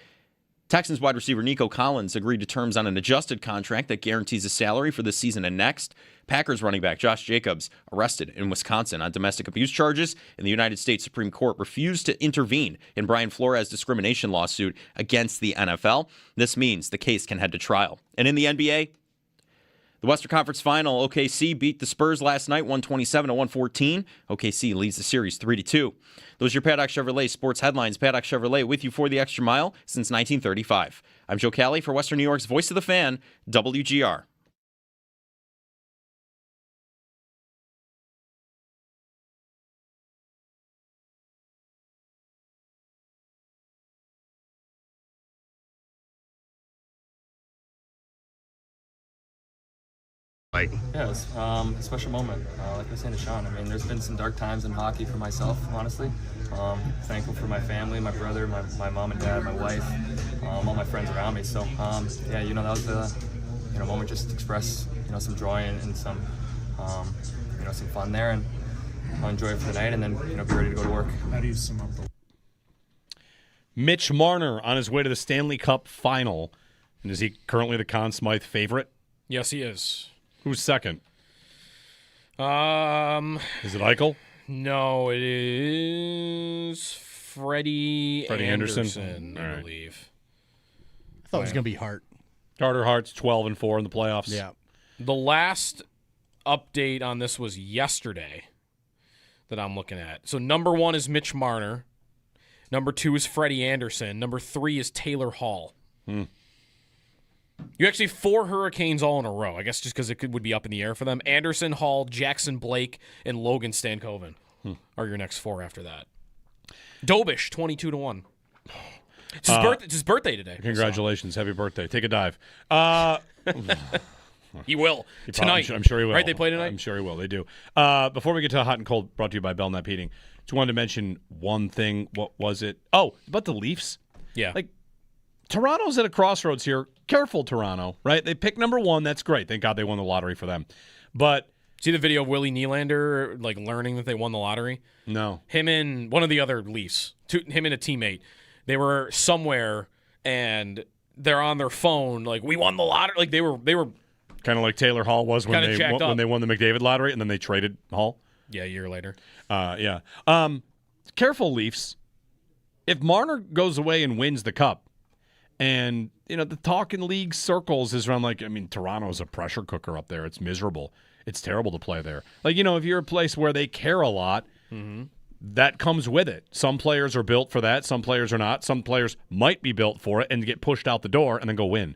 Texans wide receiver Nico Collins agreed to terms on an adjusted contract that guarantees a salary for this season and next. Packers running back Josh Jacobs arrested in Wisconsin on domestic abuse charges, and the United States Supreme Court refused to intervene in Brian Flores' discrimination lawsuit against the NFL. This means the case can head to trial. And in the NBA, the Western Conference Final, OKC beat the Spurs last night, 127-114. OKC leads the series 3-2. Those are your Paddock Chevrolet sports headlines. Paddock Chevrolet with you for the extra mile since 1935. I'm Joe Cali for Western New York's Voice of the Fan, WGR. Yeah, it was a special moment. Like I was saying to Sean, I mean, there's been some dark times in hockey for myself, honestly. Thankful for my family, my brother, my mom and dad, my wife, all my friends around me. So, yeah, that was the moment just to express, some joy and some, some fun there, and I'll enjoy it for the night, and then, be ready to go to work. How do you sum up the Mitch Marner on his way to the Stanley Cup final. And is he currently the Conn Smythe favorite? Yes, he is. Who's second? Is it Eichel? No, it is Freddie Anderson. I All right. believe. I thought it was going to be Hart. Carter Hart's 12-4 in the playoffs. Yeah. The last update on this was yesterday that I'm looking at. So number 1 is Mitch Marner. Number 2 is Freddie Anderson. Number 3 is Taylor Hall. You actually 4 Hurricanes all in a row. I guess just because it would be up in the air for them. Anderson, Hall, Jackson Blake, and Logan Stankoven are your next 4 after that. Dobish, 22-1. It's his birthday today. Congratulations. Happy birthday. Take a dive. He will. Tonight. I'm sure he will. Right, they play tonight? I'm sure he will. They do. Before we get to Hot and Cold, brought to you by Belknap Heating, just wanted to mention one thing. What was it? Oh, about the Leafs. Yeah. Like, Toronto's at a crossroads here. Careful, Toronto, right? They picked number 1. That's great. Thank God they won the lottery for them. But see the video of Willie Nylander learning that they won the lottery? No. Him and one of the other Leafs, him and a teammate, they were somewhere and they're on their phone we won the lottery. They were kind of like Taylor Hall was when they won the McDavid lottery and then they traded Hall. Yeah, a year later. Yeah. Careful, Leafs. If Marner goes away and wins the Cup, and, the talk in league circles is around Toronto's a pressure cooker up there. It's miserable. It's terrible to play there. If you're a place where they care a lot, that comes with it. Some players are built for that. Some players are not. Some players might be built for it and get pushed out the door and then go win.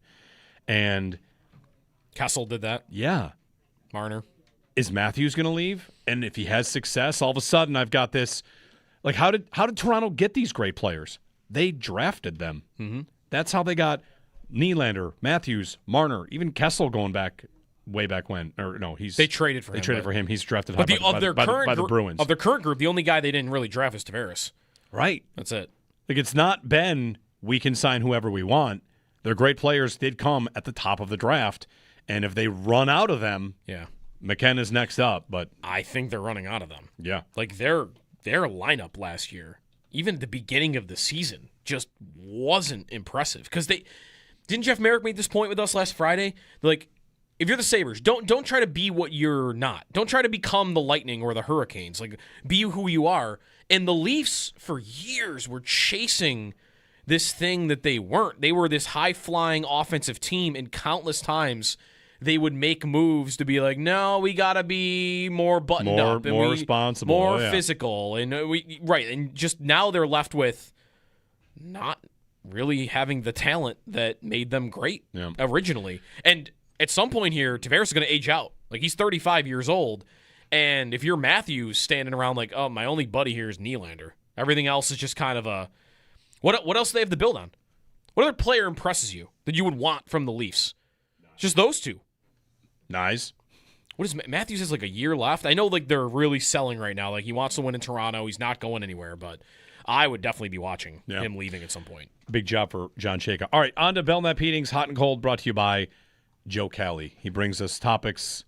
And Kessel did that. Yeah. Marner. Is Matthews going to leave? And if he has success, all of a sudden I've got this. How did Toronto get these great players? They drafted them. Mm-hmm. That's how they got Nylander, Matthews, Marner, even Kessel going back way back when. Or no, they traded for him. They traded for him. He's drafted by the Bruins. Of their current group, the only guy they didn't really draft is Tavares. Right. That's it. It's not been we can sign whoever we want. Their great players did come at the top of the draft, and if they run out of them, McKenna's next up. But I think they're running out of them. Yeah. Their lineup last year, even at the beginning of the season, just wasn't impressive. Because didn't Jeff Merrick make this point with us last Friday? If you're the Sabres, don't try to be what you're not. Don't try to become the Lightning or the Hurricanes. Be who you are. And the Leafs, for years, were chasing this thing that they weren't. They were this high-flying offensive team, and countless times they would make moves to be no, we got to be more buttoned up. And more responsible. More physical. And just now they're left with not really having the talent that made them great originally. And at some point here, Tavares is going to age out. He's 35 years old. And if you're Matthews standing around oh, my only buddy here is Nylander. Everything else is just kind of a... What else do they have to build on? What other player impresses you that you would want from the Leafs? Just those two. Nice. What is Matthews has a year left? I know they're really selling right now. He wants to win in Toronto. He's not going anywhere, but I would definitely be watching him leaving at some point. Big job for John Chayka. All right, on to Belknap Heating's Hot and Cold, brought to you by Joe Cali. He brings us topics.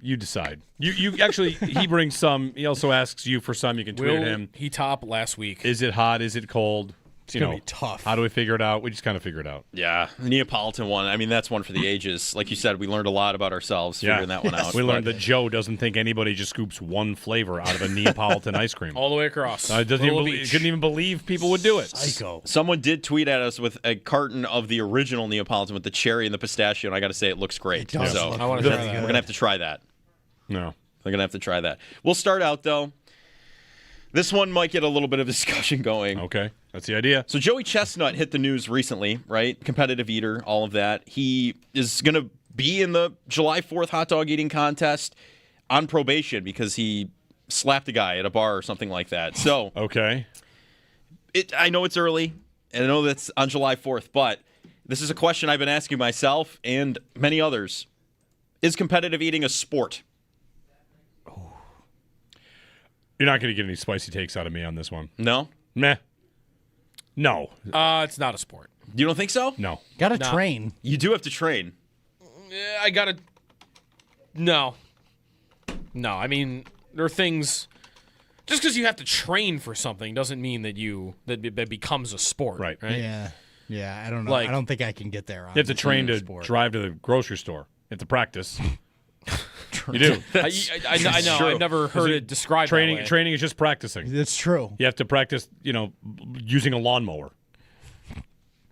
You decide. You actually, he brings some. He also asks you for some. You can tweet at him. He top last week. Is it hot? Is it cold? It's going to be tough. How do we figure it out? We just kind of figure it out. Yeah, the Neapolitan one. I mean, that's one for the ages. Like you said, we learned a lot about ourselves figuring that one out. We learned that Joe doesn't think anybody just scoops one flavor out of a Neapolitan ice cream. All the way across. Couldn't even believe people would do it. Psycho. Someone did tweet at us with a carton of the original Neapolitan with the cherry and the pistachio, and I got to say it looks great. It does so look really we're good. going to have to try that. No. They're going to have to try that. We'll start out, though. This one might get a little bit of discussion going. Okay, that's the idea. So Joey Chestnut hit the news recently, right? Competitive eater, all of that. He is going to be in the July 4th hot dog eating contest on probation because he slapped a guy at a bar or something like that. So okay, I know it's early, and I know that's on July 4th, but this is a question I've been asking myself and many others. Is competitive eating a sport? You're not going to get any spicy takes out of me on this one. No? Meh. No. It's not a sport. You don't think so? No. Got to train. You do have to train. I gotta. No. No, I mean, there are things. Just because you have to train for something doesn't mean that becomes a sport. Right. Yeah. Yeah, I don't know. Like- I don't think I can get there. You have to train to sport. drive to the grocery store. You have to practice. You do. I know. true. I've never heard it described Training. that way. Training is just practicing. That's true. You have to practice. Using a lawnmower.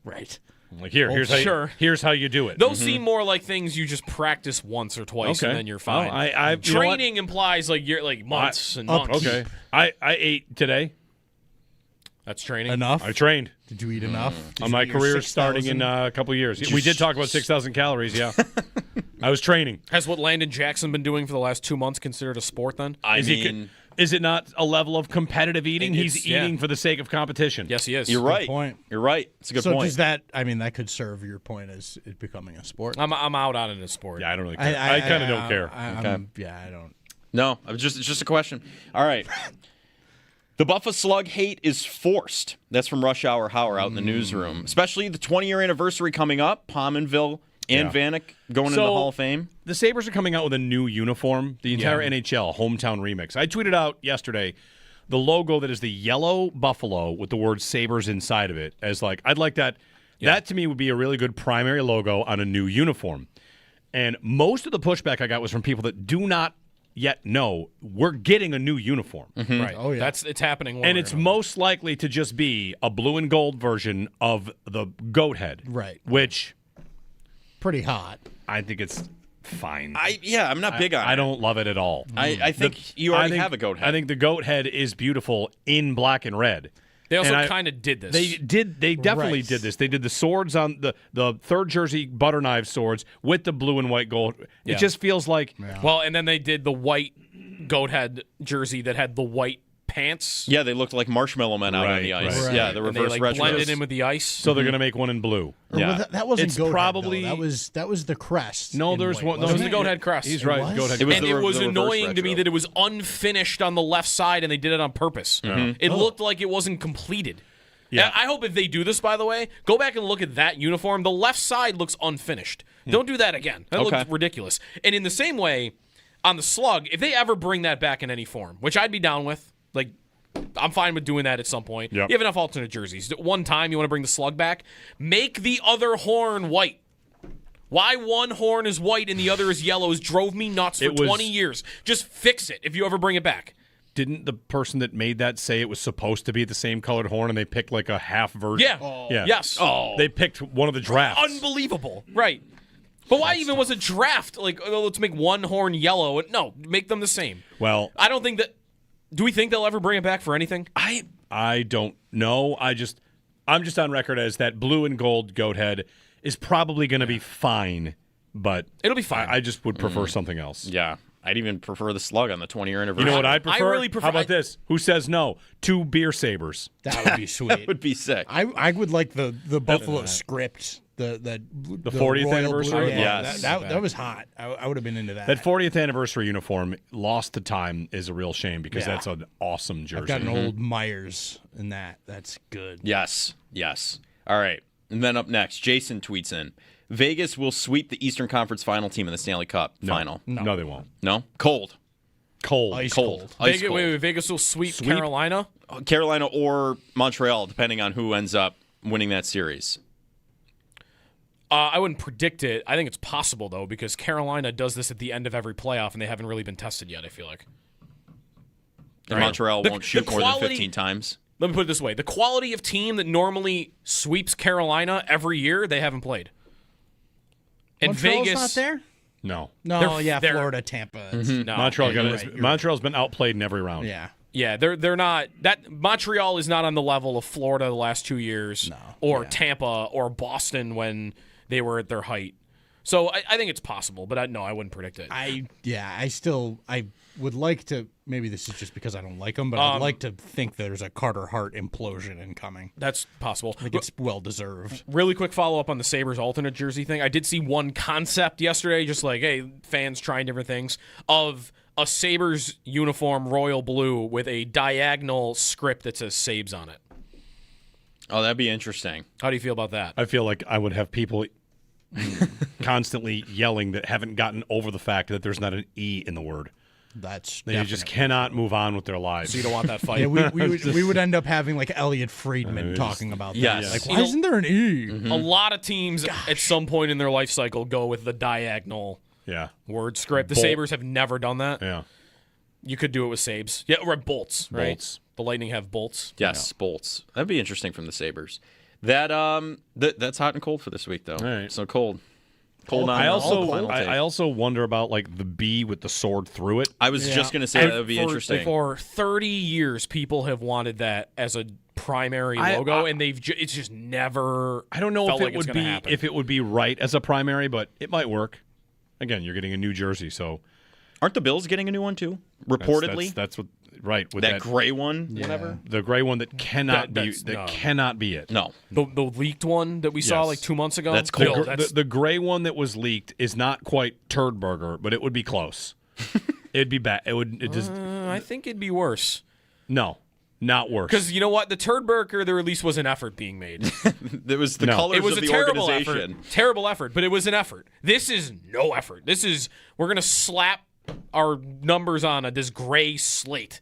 Right. Like here's how you do it. Those seem more like things you just practice once or twice and then you're fine. I Training implies like months and months. Okay. I ate today. That's training. Enough? I trained. Did you eat enough? Did My you eat your career starting in 6,000? a couple of years. We did talk about 6,000 calories, yeah. I was training. Has what Landon Jackson been doing for the last 2 months considered a sport then? Is it not a level of competitive eating? He's eating for the sake of competition. Yes, he is. You're right. Point. You're right. It's a good So point. does that? I mean, that could serve your point as it becoming a sport. I'm out on it in a sport. Yeah, I don't really care. I kind of don't care. I don't. No, it's just a question. All right. The Buffa Slug hate is forced. That's from Rush Hour Hauer out in the newsroom. Especially the 20-year anniversary coming up. Pominville and Vanek going into the Hall of Fame. The Sabres are coming out with a new uniform. The entire NHL, hometown remix. I tweeted out yesterday the logo that is the yellow buffalo with the word Sabres inside of it as I'd like that. Yeah. That to me would be a really good primary logo on a new uniform. And most of the pushback I got was from people that do not yet know we're getting a new uniform. Mm-hmm. Right. Oh, yeah. It's happening. And it's most likely to just be a blue and gold version of the goat head. Right. Which pretty hot. I think it's fine. I'm not big on it. I don't love it at all. I think you already have a goat head. I think the goat head is beautiful in black and red. They also kind of did this. They definitely did this. They did the swords on the third jersey butter knife swords with the blue and white gold. Yeah. It just feels like well, and then they did the white goat head jersey that had the white pants. Yeah, they looked like marshmallow men out on the ice. Right. Yeah, the reverse and they retros. blended in with the ice. So they're going to make one in blue. Yeah, that wasn't it's goat probably head, that was the crest. No, there's one. It was the goat head crest. He's right. Goat head. And it was annoying to me that it was unfinished on the left side, and they did it on purpose. Mm-hmm. It looked like it wasn't completed. Yeah. I hope if they do this, by the way, go back and look at that uniform. The left side looks unfinished. Don't do that again. That looked ridiculous. And in the same way, on the slug, if they ever bring that back in any form, which I'd be down with, I'm fine with doing that at some point. Yep. You have enough alternate jerseys. One time you want to bring the slug back, make the other horn white. Why one horn is white and the other is yellow drove me nuts for 20 years. Just fix it if you ever bring it back. Didn't the person that made that say it was supposed to be the same colored horn and they picked a half version? Yeah. Yes. They picked one of the drafts. Unbelievable. Right. But why even was a draft let's make one horn yellow? No, make them the same. Well, I don't think that. Do we think they'll ever bring it back for anything? I don't know. I'm just on record as that blue and gold goat head is probably going to be fine, but it'll be fine. I just would prefer something else. Yeah. I'd even prefer the slug on the 20-year anniversary. You know what I'd prefer? I really prefer- How about this? Who says no? 2 beer sabers. That would be sweet. That would be sick. I would like the Buffalo script. The 40th royal anniversary? blue. Yeah, Yes. that was hot. I would have been into that. That 40th anniversary uniform lost to time is a real shame because that's an awesome jersey. I've got an old Myers in that. That's good. Yes. All right. And then up next, Jason tweets in, Vegas will sweep the Eastern Conference final team in the Stanley Cup final. No, they won't. No? Cold. Ice cold. Ice Vegas, cold. wait, Vegas will sweep Carolina? Carolina or Montreal, depending on who ends up winning that series. I wouldn't predict it. I think it's possible, though, because Carolina does this at the end of every playoff, and they haven't really been tested yet, I feel like. And Montreal won't shoot more than 15 times. Let me put it this way. The quality of team that sweeps Carolina every year, they haven't played. And Montreal's Vegas not there? No. No, they're- Florida, Tampa. No. Montreal's been outplayed in every round. Yeah. Yeah, they're not. That Montreal is not on the level of Florida the last 2 years, or Tampa or Boston when they were at their height. So I think it's possible, but I wouldn't predict it. I would like to. Maybe this is just because I don't like them, but I'd like to think there's a Carter Hart implosion incoming. That's possible. I think it's well deserved. Really quick follow up on the Sabres alternate jersey thing. I did see one concept yesterday, just like, hey, fans trying different things, of a Sabres uniform, royal blue, with a diagonal script that says Sabes on it. Oh, that'd be interesting. How do you feel about that? I feel like I would have people constantly yelling that haven't gotten over the fact that there's not an E in the word. They just cannot move on with their lives. So you don't want that fight. Yeah, we would end up having like Elliot Friedman talking about that. Yes. Like, why isn't there an E? A lot of teams at some point in their life cycle go with the diagonal word script. The Sabres have never done that. Yeah. You could do it with Sabes. Yeah, or bolts, right? Bolts. The Lightning have bolts. Yes, bolts. That'd be interesting from the Sabres. That's hot and cold for this week, though. All right. So cold. Cold on I I also wonder about like the B with the sword through it. I was just going to say that would be interesting. For 30 years, people have wanted that as a primary logo, and it's just never. I don't know felt if like it would be right as a primary, but it might work. Again, you're getting a new jersey, so aren't the Bills getting a new one too? Reportedly, that's what. Right, with that gray one, whatever. The gray one that cannot cannot be it. No, the leaked one that we saw like 2 months ago. That's cool. The gray one that was leaked is not quite turd burger, but it would be close. It'd be bad. I think it'd be worse. No, not worse. Because you know what, the turd burger, there at least was an effort being made. There was the colors it was of a the terrible organization. Terrible effort, but it was an effort. This is no effort. We're gonna slap our numbers on this gray slate.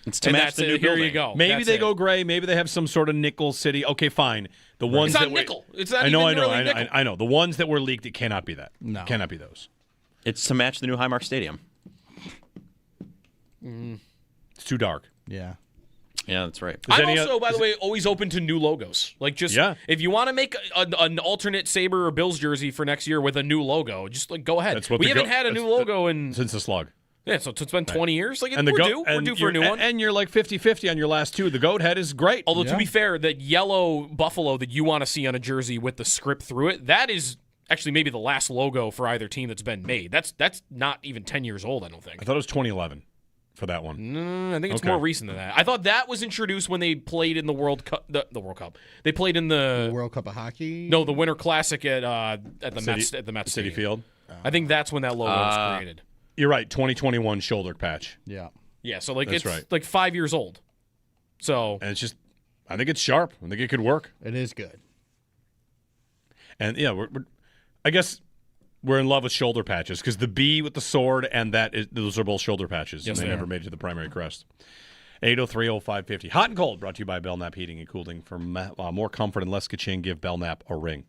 It's to match the new Here building. you go. Maybe they go gray. Maybe they have some sort of nickel city. Okay, fine. The ones it's that not nickel. It's not I know. nickel. I know. The ones that were leaked, it cannot be that. No, cannot be those. It's to match the new Highmark Stadium. It's too dark. Yeah. Yeah, that's right. I'm also, by the way, always open to new logos. Like, just if you want to make an alternate Sabre or Bills jersey for next year with a new logo, just like go ahead. We haven't had a new logo since the slug. Yeah, so it's been 20 years. Like, and we're due for a new one. And you're like 50-50 on your last two. The goat head is great. Although, to be fair, that yellow buffalo that you want to see on a jersey with the script through it, that is actually maybe the last logo for either team that's been made. That's not even 10 years old, I don't think. I thought it was 2011 for that one. I think it's more recent than that. I thought that was introduced when they played in the World Cup. The World Cup. They played in the World Cup of Hockey. No, the Winter Classic at the Mets City Field. I think that's when that logo was created. You're right. 2021 shoulder patch. Yeah. Yeah. So like that's it's like 5 years old. So and it's just, I think it's sharp. I think it could work. It is good. And yeah, I guess we're in love with shoulder patches because the B with the sword and those are both shoulder patches. Yes, and they never made it to the primary crest. 803-0550. Hot and cold brought to you by Belknap Heating and Cooling. For more comfort and less ka-ching, give Belknap a ring.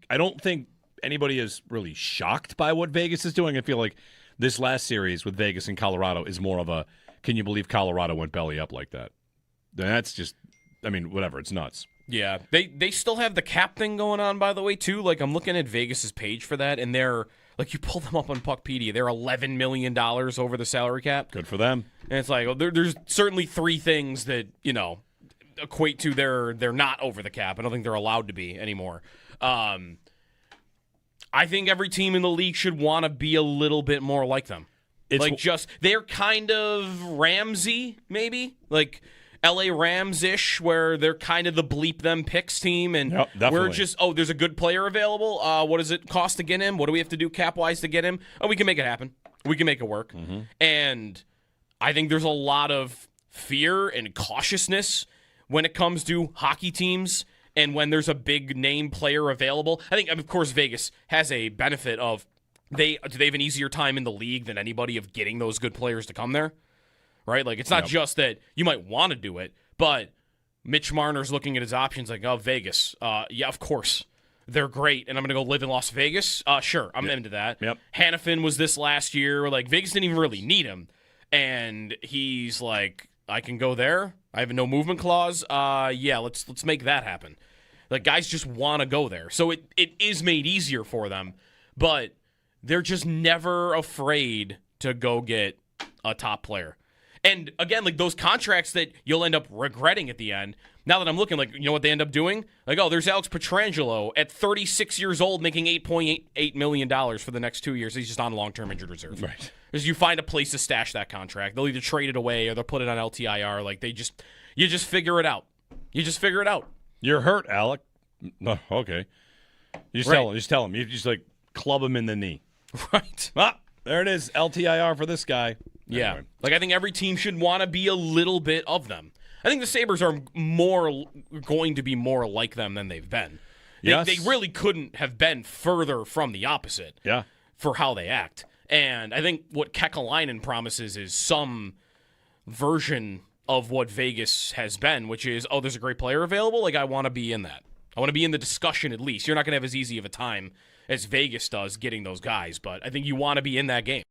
I don't think anybody is really shocked by what Vegas is doing. I feel like this last series with Vegas and Colorado is more of a, can you believe Colorado went belly up like that? That's just, I mean, whatever. It's nuts. Yeah, they still have the cap thing going on, by the way, too. Like, I'm looking at Vegas's page for that, and they're, like, you pull them up on Puckpedia, they're $11 million over the salary cap. Good for them. And it's like, well, there's certainly three things that, equate to they're not over the cap. I don't think they're allowed to be anymore. I think every team in the league should want to be a little bit more like them. They're kind of Ramsey, maybe? Like LA Rams-ish, where they're kind of the bleep them picks team, and we're just, there's a good player available. What does it cost to get him? What do we have to do cap-wise to get him? Oh, we can make it happen. We can make it work. Mm-hmm. And I think there's a lot of fear and cautiousness when it comes to hockey teams and when there's a big name player available. I think, of course, Vegas has a benefit of they have an easier time in the league than anybody of getting those good players to come there, right? Like, it's not just that you might want to do it, but Mitch Marner's looking at his options like, Vegas. Yeah, of course. They're great, and I'm going to go live in Las Vegas? Sure, I'm into that. Yep. Hannafin was this last year. Like, Vegas didn't even really need him. And he's like, I can go there. I have a no movement clause. Yeah, let's make that happen. Like, guys just want to go there. So it is made easier for them, but they're just never afraid to go get a top player. And again, like those contracts that you'll end up regretting at the end. Now that I'm looking, like, you know what they end up doing? Like, there's Alex Pietrangelo at 36 years old making $8.8 million for the next 2 years. He's just on long-term injured reserve. Right. Because you find a place to stash that contract. They'll either trade it away or they'll put it on LTIR. Like, you just figure it out. You just figure it out. You're hurt, Alec. No, okay. You just tell him. You just, like, club him in the knee. Right. There it is. LTIR for this guy. Yeah. Anyway. Like, I think every team should want to be a little bit of them. I think the Sabres are going to be more like them than they've been. They really couldn't have been further from the opposite for how they act. And I think what Kekalainen promises is some version of what Vegas has been, which is, there's a great player available. Like, I want to be in that. I want to be in the discussion at least. You're not going to have as easy of a time as Vegas does getting those guys, but I think you want to be in that game.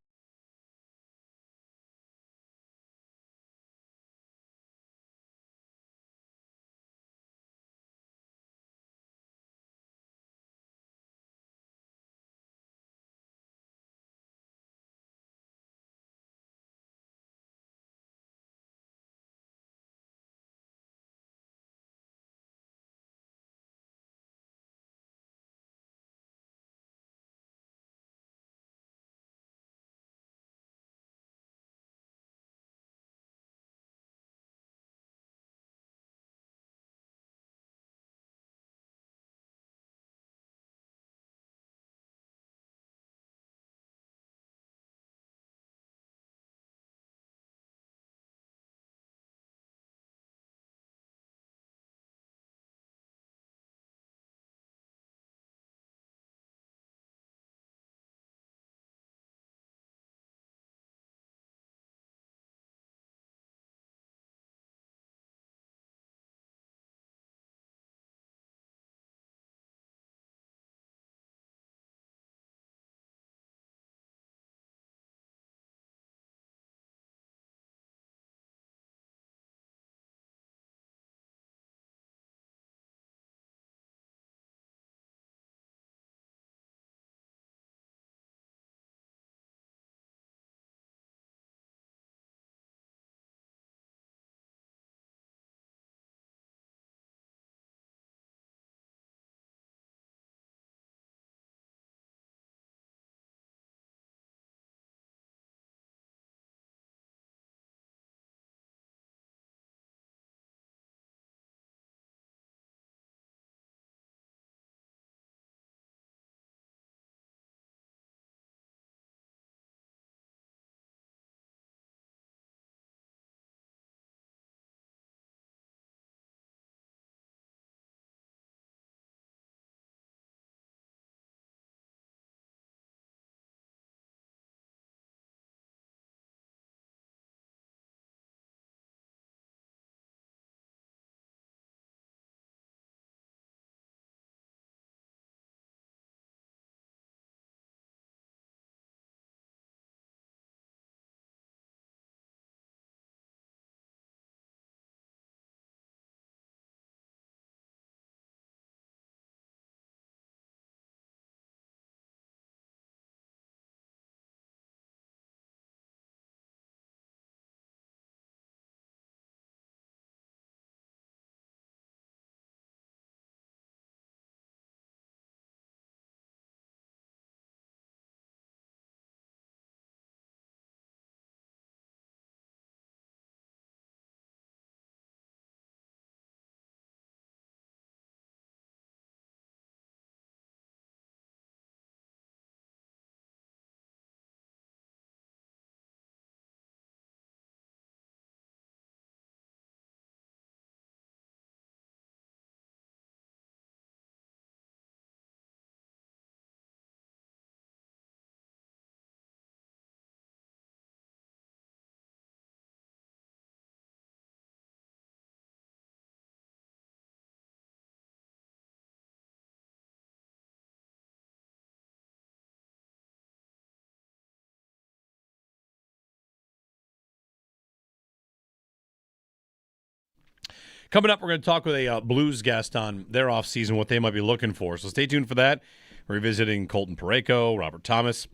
Coming up, we're going to talk with a Blues guest on their offseason, what they might be looking for. So stay tuned for that. We're revisiting Colton Parayko, Robert Thomas.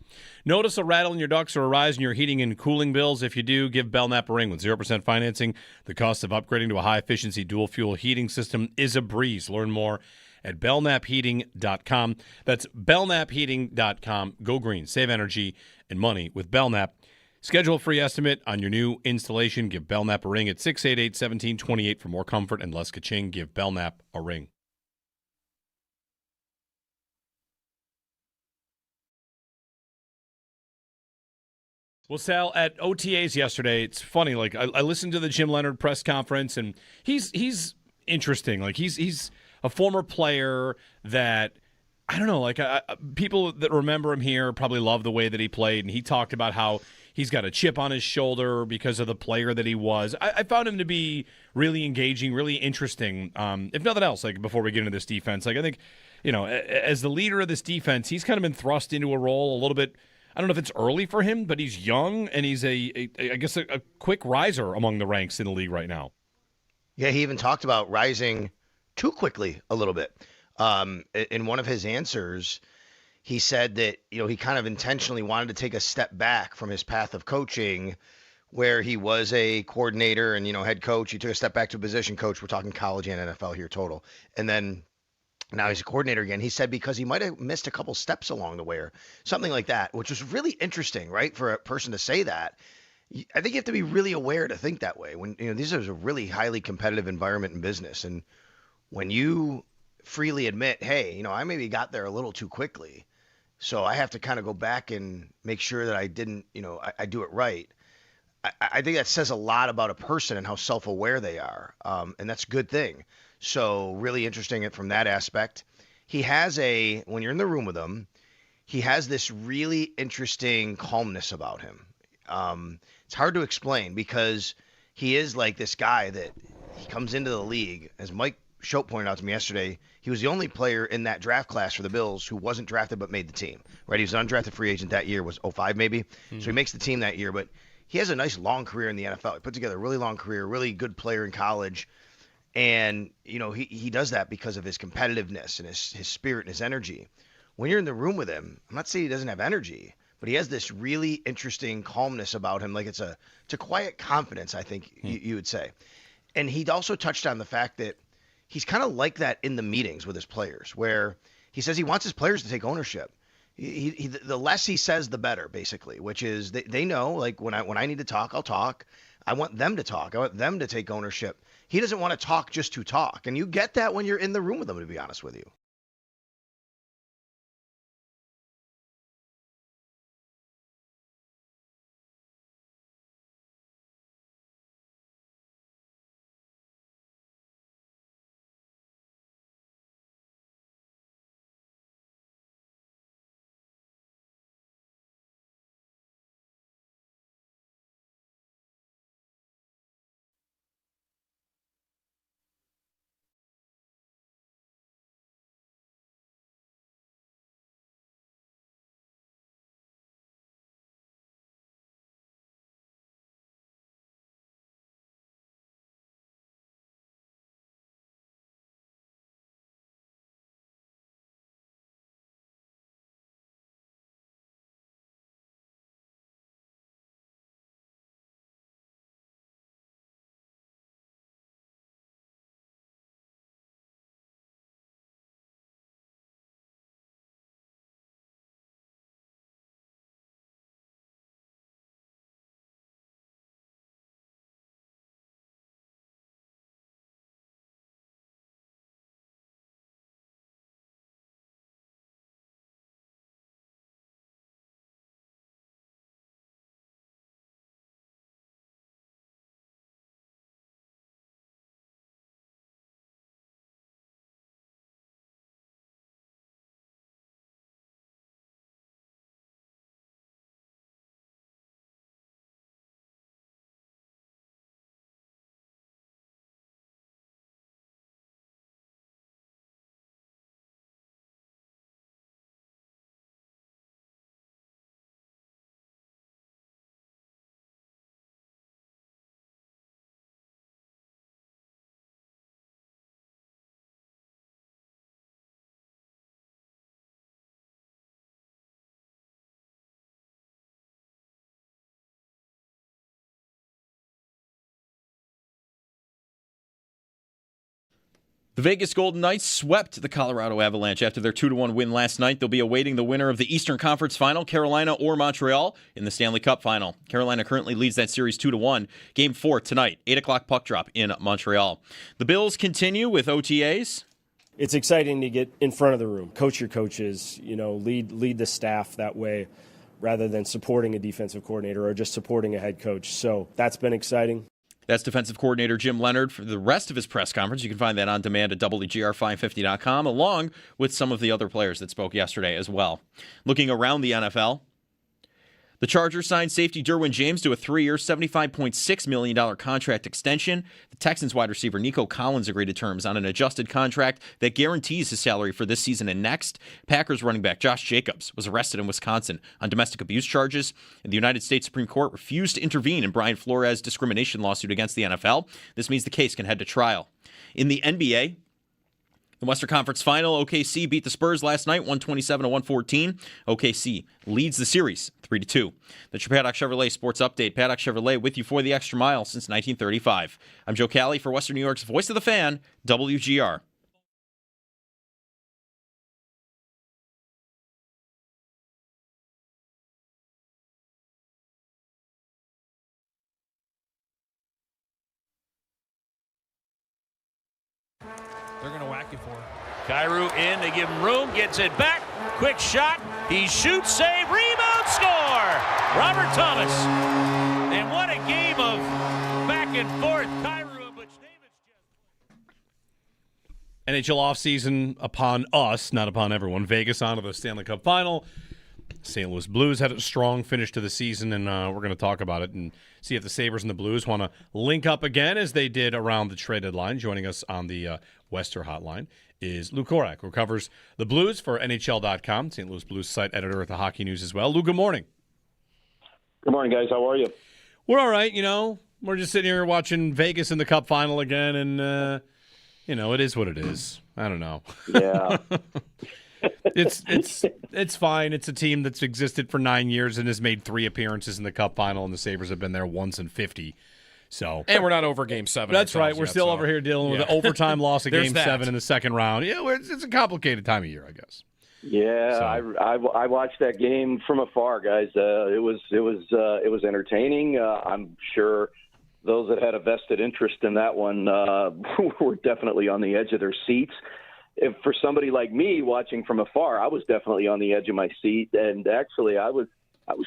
Notice a rattle in your ducts or a rise in your heating and cooling bills? If you do, give Belknap a ring. With 0% financing, the cost of upgrading to a high-efficiency dual-fuel heating system is a breeze. Learn more at belknapheating.com. That's belknapheating.com. Go green. Save energy and money with Belknap. Schedule a free estimate on your new installation. Give Belknap a ring at 688-1728 for more comfort and less ka-ching. Give Belknap a ring. Well, Sal, at OTAs yesterday, it's funny. Like I listened to the Jim Leonard press conference, and he's interesting. Like he's a former player that I don't know. Like people that remember him here probably love the way that he played, and he talked about how he's got a chip on his shoulder because of the player that he was. I found him to be really engaging, really interesting. If nothing else, like before we get into this defense, like I think, as the leader of this defense, he's kind of been thrust into a role a little bit. I don't know if it's early for him, but he's young and he's I guess a quick riser among the ranks in the league right now. Yeah, he even talked about rising too quickly a little bit. In one of his answers, he said that, he kind of intentionally wanted to take a step back from his path of coaching where he was a coordinator and, head coach. He took a step back to a position coach. We're talking college and NFL here total. And then now he's a coordinator again. He said because he might have missed a couple steps along the way or something like that, which was really interesting, right? For a person to say that. I think you have to be really aware to think that way when, this is a really highly competitive environment in business. And when you freely admit, hey, I maybe got there a little too quickly, so I have to kind of go back and make sure that I didn't, I do it right. I think that says a lot about a person and how self-aware they are. And that's a good thing. So really interesting from that aspect. He has when you're in the room with him, he has this really interesting calmness about him. It's hard to explain because he is like this guy that he comes into the league, as Mike Schopp pointed out to me yesterday, he was the only player in that draft class for the Bills who wasn't drafted but made the team, right? He was an undrafted free agent that year, was 05 maybe. Mm-hmm. So he makes the team that year, but he has a nice long career in the NFL. He put together a really long career, really good player in college. And, he does that because of his competitiveness and his spirit and his energy. When you're in the room with him, I'm not saying he doesn't have energy, but he has this really interesting calmness about him. Like it's a quiet confidence, I think you would say. And he also touched on the fact that he's kind of like that in the meetings with his players, where he says he wants his players to take ownership. The less he says, the better, basically, which is they know, like, when I need to talk, I'll talk. I want them to talk. I want them to take ownership. He doesn't want to talk just to talk. And you get that when you're in the room with him, to be honest with you. The Vegas Golden Knights swept the Colorado Avalanche after their 2-1 win last night. They'll be awaiting the winner of the Eastern Conference Final, Carolina or Montreal, in the Stanley Cup Final. Carolina currently leads that series 2-1. Game 4 tonight, 8 o'clock puck drop in Montreal. The Bills continue with OTAs. It's exciting to get in front of the room, coach your coaches, lead the staff that way rather than supporting a defensive coordinator or just supporting a head coach. So that's been exciting. That's defensive coordinator Jim Leonard. For the rest of his press conference, you can find that on demand at WGR550.com, along with some of the other players that spoke yesterday as well. Looking around the NFL, the Chargers signed safety Derwin James to a 3-year, $75.6 million contract extension. The Texans wide receiver Nico Collins agreed to terms on an adjusted contract that guarantees his salary for this season and next. Packers running back Josh Jacobs was arrested in Wisconsin on domestic abuse charges, and the United States Supreme Court refused to intervene in Brian Flores' discrimination lawsuit against the NFL. This means the case can head to trial. In the NBA, the Western Conference Final, OKC beat the Spurs last night, 127-114. OKC leads the series 3-2. That's your Paddock Chevrolet Sports Update. Paddock Chevrolet with you for the extra mile since 1935. I'm Joe Cali for Western New York's Voice of the Fan, WGR. They're going to whack you for it. Kyrou in, they give him room, gets it back, quick shot, he shoots, save, rebound, score! Robert Thomas. And what a game of back and forth. Kyrou and Butch Davis. NHL offseason upon us, not upon everyone. Vegas on to the Stanley Cup Final. St. Louis Blues had a strong finish to the season, and we're going to talk about it and see if the Sabres and the Blues want to link up again as they did around the trade deadline. Joining us on the Wester Hotline is Lou Korak, who covers the Blues for NHL.com, St. Louis Blues site editor at the Hockey News as well. Lou, good morning. Good morning, guys. How are you? We're all right, We're just sitting here watching Vegas in the Cup Final again, and, it is what it is. I don't know. Yeah. It's fine. It's a team that's existed for 9 years and has made 3 appearances in the Cup Final, and the Sabres have been there once in 50. So, and we're not over Game 7. That's right. We're still over here dealing with an overtime loss of Game 7 in the second round. Yeah, it's a complicated time of year, I guess. Yeah, so. I watched that game from afar, guys. It was entertaining. I'm sure those that had a vested interest in that one were definitely on the edge of their seats. If for somebody like me watching from afar, I was definitely on the edge of my seat, and actually I was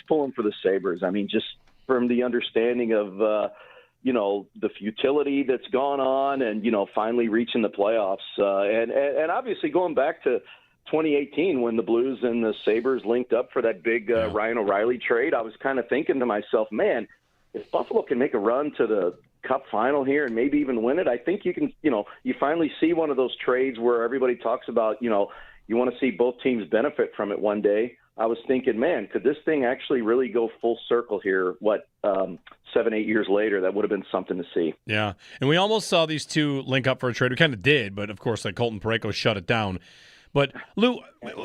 pulling for the Sabres. I mean, just from the understanding of the futility that's gone on, and finally reaching the playoffs, and obviously going back to 2018 when the Blues and the Sabres linked up for that big Ryan O'Reilly trade. I was kind of thinking to myself, man, if Buffalo can make a run to the Cup Final here and maybe even win it, I think you can, you finally see one of those trades where everybody talks about, you want to see both teams benefit from it one day. I was thinking, man, could this thing actually really go full circle here? 7-8 years later, that would have been something to see. Yeah, and we almost saw these two link up for a trade. We kind of did, but of course, Colton Parayko shut it down. But Lou,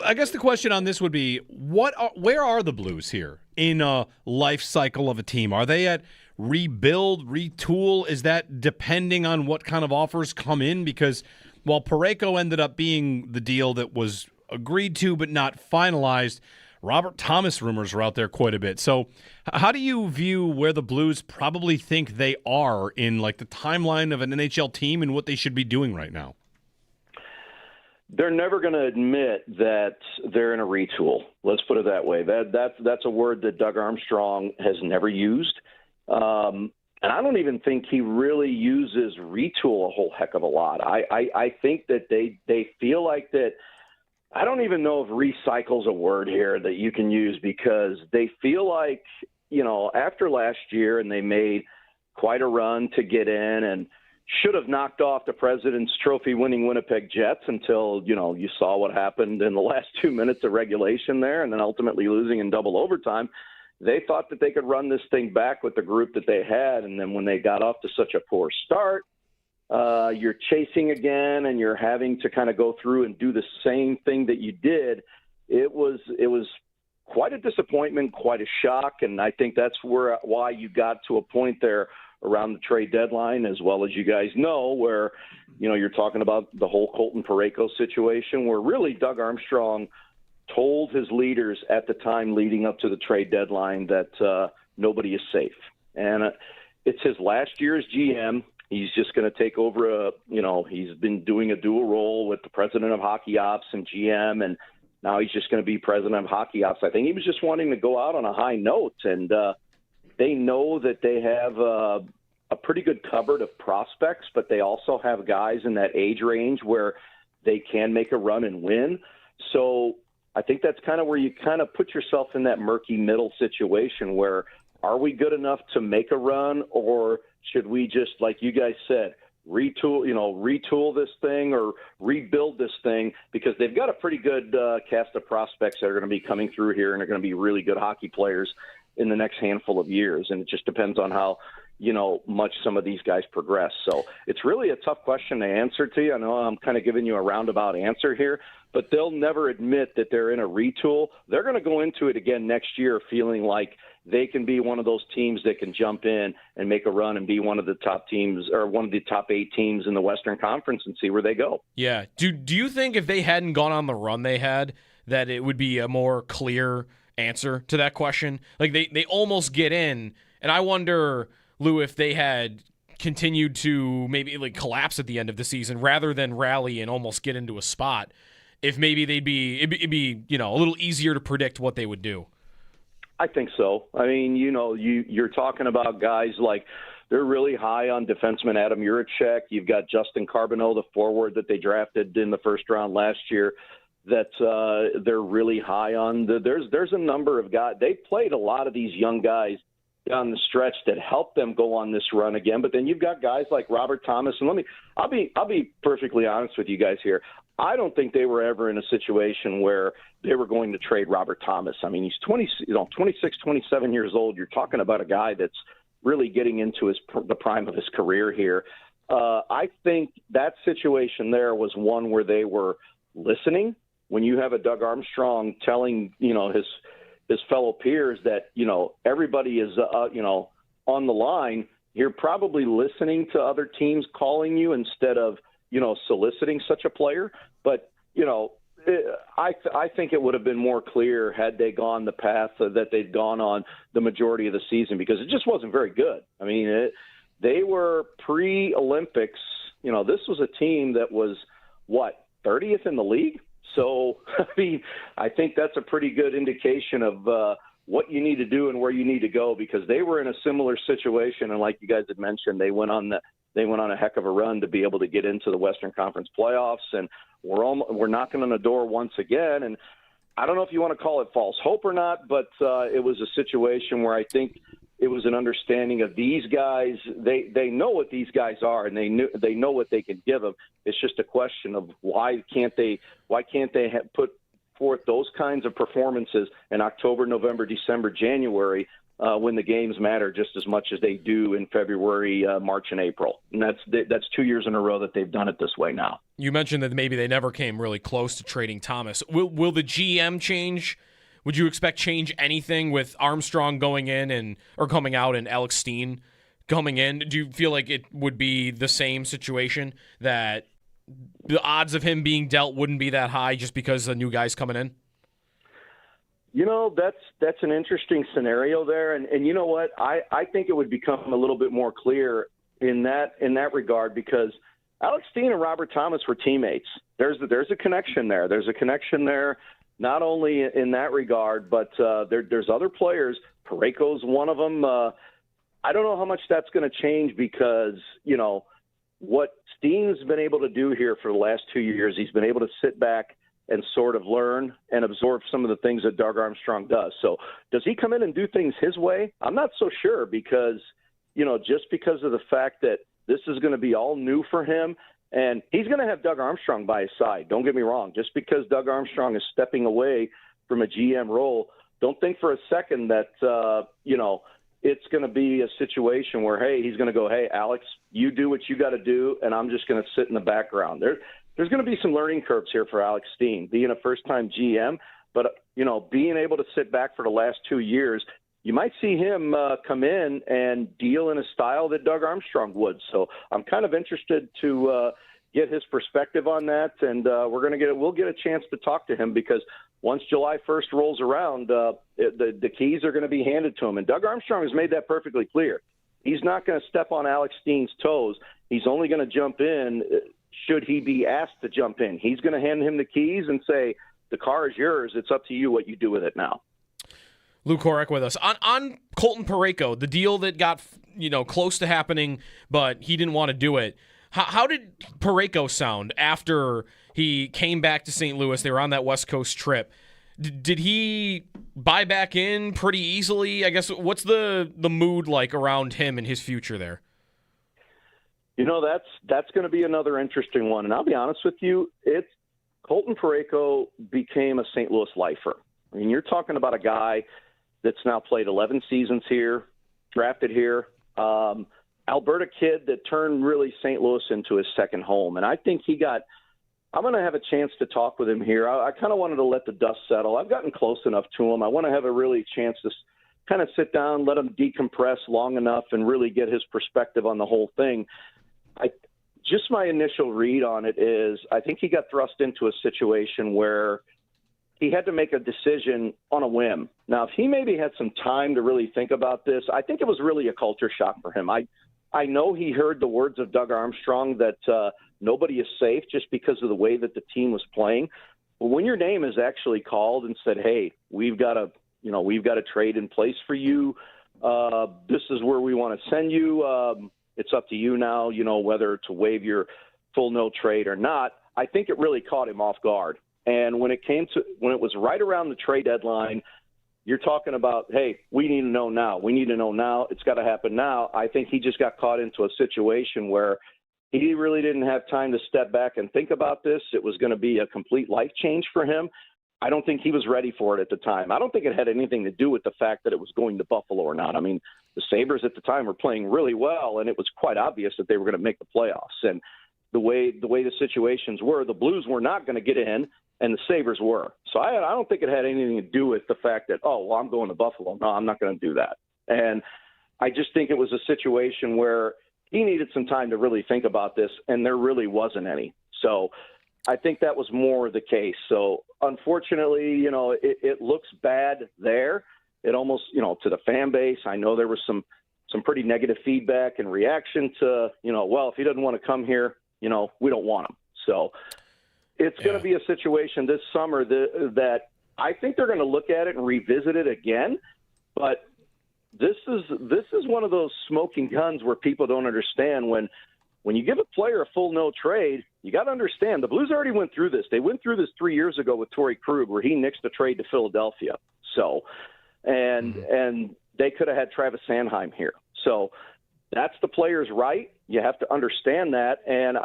I guess the question on this would be, where are the Blues here in a life cycle of a team? Are they at rebuild, retool? Is that depending on what kind of offers come in? Because while Parayko ended up being the deal that was agreed to but not finalized, Robert Thomas rumors are out there quite a bit. So how do you view where the Blues probably think they are in the timeline of an NHL team and what they should be doing right now? They're never going to admit that they're in a retool. Let's put it that way. That's a word that Doug Armstrong has never used. And I don't even think he really uses retool a whole heck of a lot. I think that they feel like that. I don't even know if recycle's a word here that you can use, because they feel like, after last year and they made quite a run to get in and should have knocked off the President's Trophy winning Winnipeg Jets until, you saw what happened in the last 2 minutes of regulation there and then ultimately losing in double overtime. They thought that they could run this thing back with the group that they had. And then when they got off to such a poor start, you're chasing again and you're having to kind of go through and do the same thing that you did. It was quite a disappointment, quite a shock. And I think that's why you got to a point there around the trade deadline, as well as you guys know, where, you're talking about the whole Colton Parayko situation where really Doug Armstrong told his leaders at the time leading up to the trade deadline that nobody is safe. And it's his last year as GM. He's just going to take over he's been doing a dual role with the president of hockey ops and GM, and now he's just going to be president of hockey ops. I think he was just wanting to go out on a high note, and they know that they have a pretty good cupboard of prospects, but they also have guys in that age range where they can make a run and win. So I think that's kind of where you kind of put yourself in that murky middle situation where are we good enough to make a run, or should we just, like you guys said, retool this thing or rebuild this thing, because they've got a pretty good cast of prospects that are going to be coming through here and are going to be really good hockey players in the next handful of years. And it just depends on how, much some of these guys progress. So it's really a tough question to answer to you. I know I'm kind of giving you a roundabout answer here, but they'll never admit that they're in a retool. They're going to go into it again next year feeling like they can be one of those teams that can jump in and make a run and be one of the top teams or one of the top 8 teams in the Western Conference and see where they go. Yeah. Do you think if they hadn't gone on the run they had, that it would be a more clear answer to that question? Like they almost get in, and I wonder, Lou, if they had continued to maybe like collapse at the end of the season rather than rally and almost get into a spot, if maybe it'd be a little easier to predict what they would do. I think so. I mean, you're talking about guys like they're really high on defenseman Adam Juracek. You've got Justin Carbonneau, the forward that they drafted in the first round last year, that they're really high on. There's a number of guys. They played a lot of these young guys down the stretch that helped them go on this run again. But then you've got guys like Robert Thomas, and I'll be perfectly honest with you guys here. I don't think they were ever in a situation where they were going to trade Robert Thomas. I mean, he's 26, 27 years old. You're talking about a guy that's really getting into the prime of his career here. I think that situation there was one where they were listening. When you have a Doug Armstrong telling, his fellow peers that, everybody is, on the line, you're probably listening to other teams calling you instead of, soliciting such a player. But, I think it would have been more clear had they gone the path that they'd gone on the majority of the season, because it just wasn't very good. I mean, they were pre-Olympics. This was a team that was, 30th in the league? So, I mean, I think that's a pretty good indication of what you need to do and where you need to go, because they were in a similar situation. And like you guys had mentioned, they went on a heck of a run to be able to get into the Western Conference playoffs, and we're knocking on the door once again. And I don't know if you want to call it false hope or not, but it was a situation where I think it was an understanding of these guys. They know what these guys are, and they know what they can give them. It's just a question of why can't they put forth those kinds of performances in October, November, December, January, when the games matter just as much as they do in February, March, and April. And that's 2 years in a row that they've done it this way now. You mentioned that maybe they never came really close to trading Thomas. Will the GM change? Would you expect change anything with Armstrong going in or coming out and Alex Steen coming in? Do you feel like it would be the same situation, that the odds of him being dealt wouldn't be that high just because the new guy's coming in? That's an interesting scenario there. And you know what? I think it would become a little bit more clear in that regard, because Alex Steen and Robert Thomas were teammates. There's a connection there. There's a connection there, not only in that regard, but there's other players. Parayko's one of them. I don't know how much that's going to change, because, what Steen's been able to do here for the last 2 years, he's been able to sit back and sort of learn and absorb some of the things that Doug Armstrong does. So does he come in and do things his way? I'm not so sure, because, just because of the fact that this is going to be all new for him, and he's going to have Doug Armstrong by his side. Don't get me wrong. Just because Doug Armstrong is stepping away from a GM role, don't think for a second that, it's going to be a situation where, hey, he's going to go, hey, Alex, you do what you got to do, and I'm just going to sit in the background. There's going to be some learning curves here for Alex Steen, being a first-time GM, but, being able to sit back for the last 2 years, you might see him come in and deal in a style that Doug Armstrong would. So I'm kind of interested to get his perspective on that, and we'll get a chance to talk to him because once July 1st rolls around, the keys are going to be handed to him. And Doug Armstrong has made that perfectly clear. He's not going to step on Alex Steen's toes. He's only going to jump in should he be asked to jump in. He's going to hand him the keys and say, the car is yours. It's up to you what you do with it now. Lou Korek with us. On Colton Parayko, the deal that got close to happening, but he didn't want to do it. How did Parayko sound after he came back to St. Louis? They were on that West Coast trip. Did he buy back in pretty easily? I guess, what's the mood like around him and his future there? That's going to be another interesting one. And I'll be honest with you, Colton Parayko became a St. Louis lifer. I mean, you're talking about a guy that's now played 11 seasons here, drafted here. Alberta kid that turned really St. Louis into his second home. And I think I'm going to have a chance to talk with him here. I kind of wanted to let the dust settle. I've gotten close enough to him. I want to have a really chance to kind of sit down, let him decompress long enough and really get his perspective on the whole thing. Just my initial read on it is I think he got thrust into a situation where he had to make a decision on a whim. Now, if he maybe had some time to really think about this, I think it was really a culture shock for him. I know he heard the words of Doug Armstrong that nobody is safe just because of the way that the team was playing. But when your name is actually called and said, hey, we've got a trade in place for you. This is where we want to send you. It's up to you now, whether to waive your full no trade or not. I think it really caught him off guard. And when it was right around the trade deadline, you're talking about, hey, we need to know now. We need to know now. It's got to happen now. I think he just got caught into a situation where he really didn't have time to step back and think about this. It was going to be a complete life change for him. I don't think he was ready for it at the time. I don't think it had anything to do with the fact that it was going to Buffalo or not. I mean, the Sabres at the time were playing really well, and it was quite obvious that they were going to make the playoffs. And the way the situations were, the Blues were not going to get in, and the Sabres were. So I don't think it had anything to do with the fact that, I'm going to Buffalo. No, I'm not going to do that. And I just think it was a situation where he needed some time to really think about this, and there really wasn't any. So I think that was more the case. So unfortunately, it looks bad there. It almost, to the fan base, I know there was some pretty negative feedback and reaction to, if he doesn't want to come here, we don't want him. So it's going to be a situation this summer that I think they're going to look at it and revisit it again. But this is one of those smoking guns where people don't understand when you give a player a full no trade, you got to understand the Blues already went through this. They went through this 3 years ago with Torrey Krug where he nixed a trade to Philadelphia. So, and they could have had Travis Sanheim here. So that's the player's right. You have to understand that. And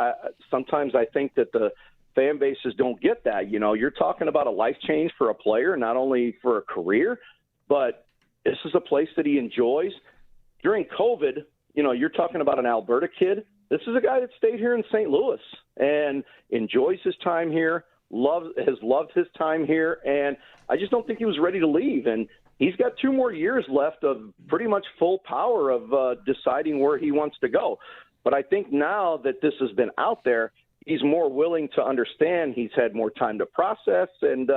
sometimes I think that the fan bases don't get that. You're talking about a life change for a player, not only for a career, but this is a place that he enjoys. During COVID, you're talking about an Alberta kid. This is a guy that stayed here in St. Louis and enjoys his time here, has loved his time here, and I just don't think he was ready to leave. And he's got 2 more years left of pretty much full power of deciding where he wants to go. But I think now that this has been out there, he's more willing to understand. He's had more time to process and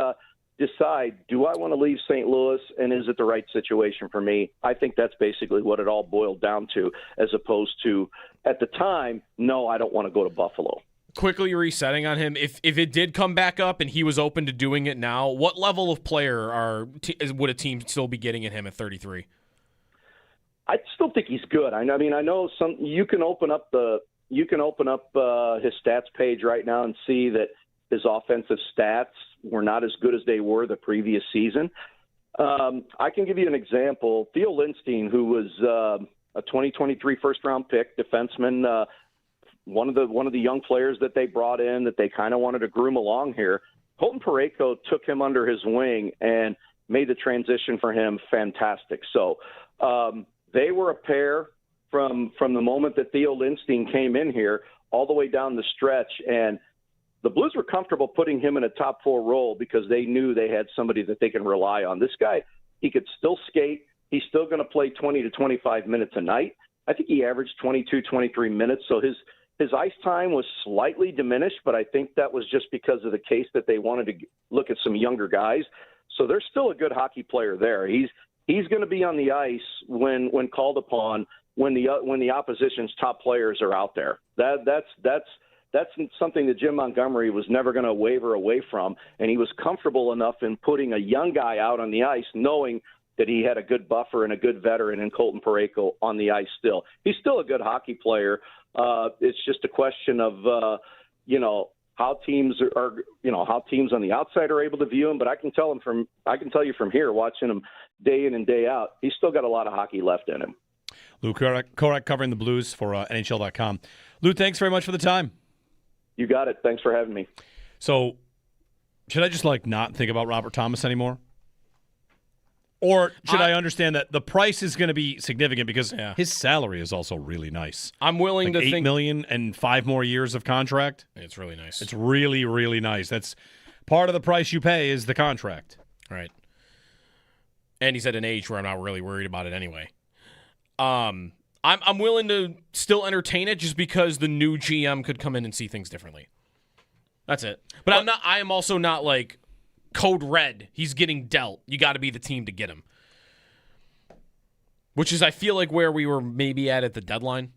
decide, do I want to leave St. Louis, and is it the right situation for me? I think that's basically what it all boiled down to, as opposed to, at the time, no, I don't want to go to Buffalo. Quickly resetting on him, if it did come back up and he was open to doing it now, what level of player would a team still be getting at him at 33? I still think he's good. I mean, I know you can open up his stats page right now and see that his offensive stats were not as good as they were the previous season. I can give you an example. Theo Lindstein, who was a 2023 first-round pick, defenseman, one of the young players that they brought in that they kind of wanted to groom along here. Colton Parayko took him under his wing and made the transition for him fantastic. So they were a pair from the moment that Theo Lindstein came in here all the way down the stretch, and the Blues were comfortable putting him in a top 4 role because they knew they had somebody that they can rely on. This guy, he could still skate. He's still going to play 20 to 25 minutes a night. I think he averaged 22, 23 minutes, so his His ice time was slightly diminished, but I think that was just because of the case that they wanted to look at some younger guys. So there's still a good hockey player there. He's going to be on the ice when called upon, when the opposition's top players are out there. That's something that Jim Montgomery was never going to waver away from, and he was comfortable enough in putting a young guy out on the ice, knowing that he had a good buffer and a good veteran in Colton Parayko on the ice still. He's still a good hockey player. It's just a question of, how teams how teams on the outside are able to view him. But I can tell you from here, watching him day in and day out, he's still got a lot of hockey left in him. Lou Korak covering the Blues for NHL.com. Lou, thanks very much for the time. You got it. Thanks for having me. So, should I just not think about Robert Thomas anymore? Or should I understand that the price is going to be significant because his salary is also really nice? I'm willing to think $8 million and 5 more years of contract. It's really nice. It's really, really nice. That's part of the price you pay is the contract. Right. And he's at an age where I'm not really worried about it anyway. I'm willing to still entertain it just because the new GM could come in and see things differently. That's it. But I am also not code red. He's getting dealt. You got to be the team to get him. Which is, I feel like, where we were maybe at the deadline.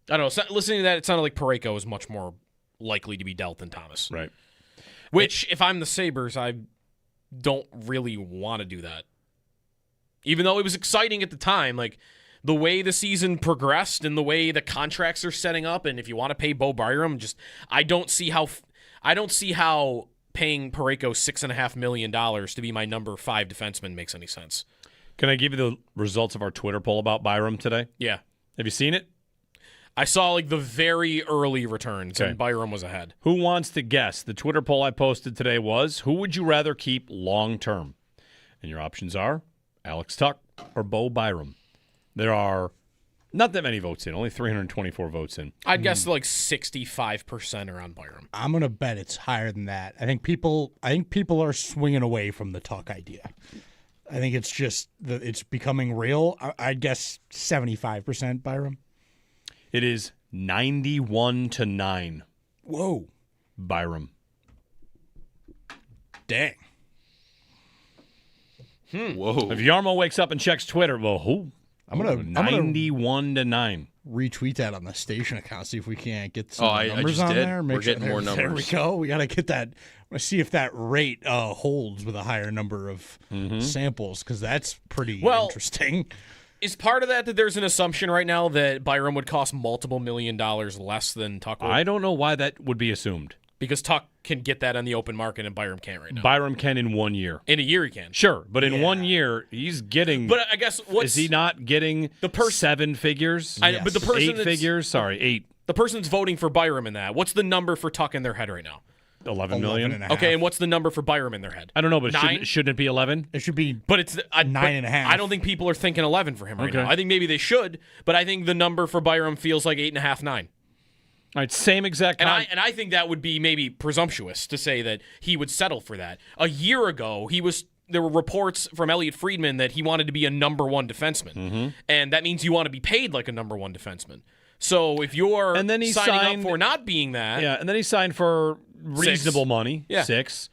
I don't know. Listening to that, it sounded like Parayko was much more likely to be dealt than Thomas. Right. Which, if I'm the Sabres, I don't really want to do that. Even though it was exciting at the time, the way the season progressed and the way the contracts are setting up, and if you want to pay Bo Byram, I don't see how paying Parayko $6.5 million to be my number 5 defenseman makes any sense. Can I give you the results of our Twitter poll about Byram today? Yeah. Have you seen it? I saw the very early returns, and Byram was ahead. Who wants to guess? The Twitter poll I posted today was, who would you rather keep long-term? And your options are Alex Tuch or Bo Byram. There are not that many votes in, only 324 votes in. I'd guess 65% are on Byram. I'm gonna bet it's higher than that. I think people are swinging away from the Tuch idea. I think it's just it's becoming real. I'd guess 75% Byram. It is 91-9. Whoa, Byram. Dang. Whoa. If Yarmo wakes up and checks Twitter, well, who? I'm gonna 91-9. Retweet that on the station account. See if we can't get some I numbers just on did. there. We're getting more numbers. There we go. We got to get that. Let's see if that rate holds with a higher number of samples, because that's pretty interesting. Is part of that there's an assumption right now that Byram would cost multiple $1 million less than Tuch would? I don't know why that would be assumed. Because Tuch can get that on the open market and Byram can't right now. Byram can in 1 year. In a year he can. Sure, but in 1 year, he's getting... But I guess is he not getting 7 figures? Yes. But the person 8 figures? Sorry, 8. The person's voting for Byram in that. What's the number for Tuch in their head right now? 11 million. Okay, and what's the number for Byram in their head? I don't know, but 9? Shouldn't it be 11? It should be, but it's 9.5. I don't think people are thinking 11 for him right now. I think maybe they should, but I think the number for Byram feels like 8.5, 9. All right, same exact. And I think that would be maybe presumptuous to say that he would settle for that. A year ago, there were reports from Elliot Friedman that he wanted to be a number 1 defenseman, and that means you want to be paid like a number 1 defenseman. So if you're signing up for not being that, and then he signed for reasonable money, 6.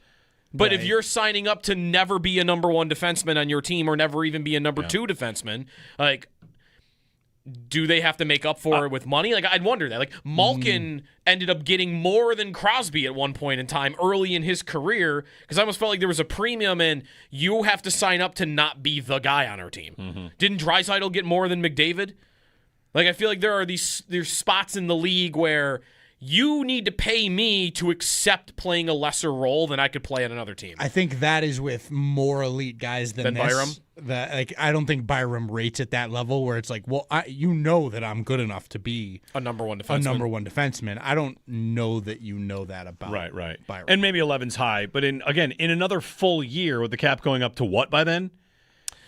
But if you're signing up to never be a number 1 defenseman on your team or never even be a number 2 defenseman, do they have to make up for it with money? I'd wonder that. Malkin ended up getting more than Crosby at one point in time early in his career, because I almost felt like there was a premium and you have to sign up to not be the guy on our team. Didn't Draisaitl get more than McDavid? I feel like there's spots in the league where you need to pay me to accept playing a lesser role than I could play on another team. I think that is with more elite guys than Byram. I don't think Byram rates at that level where it's that I'm good enough to be a number 1 defenseman. I don't know that you know that about right. Byram. And maybe 11's high, but in another full year with the cap going up to what by then?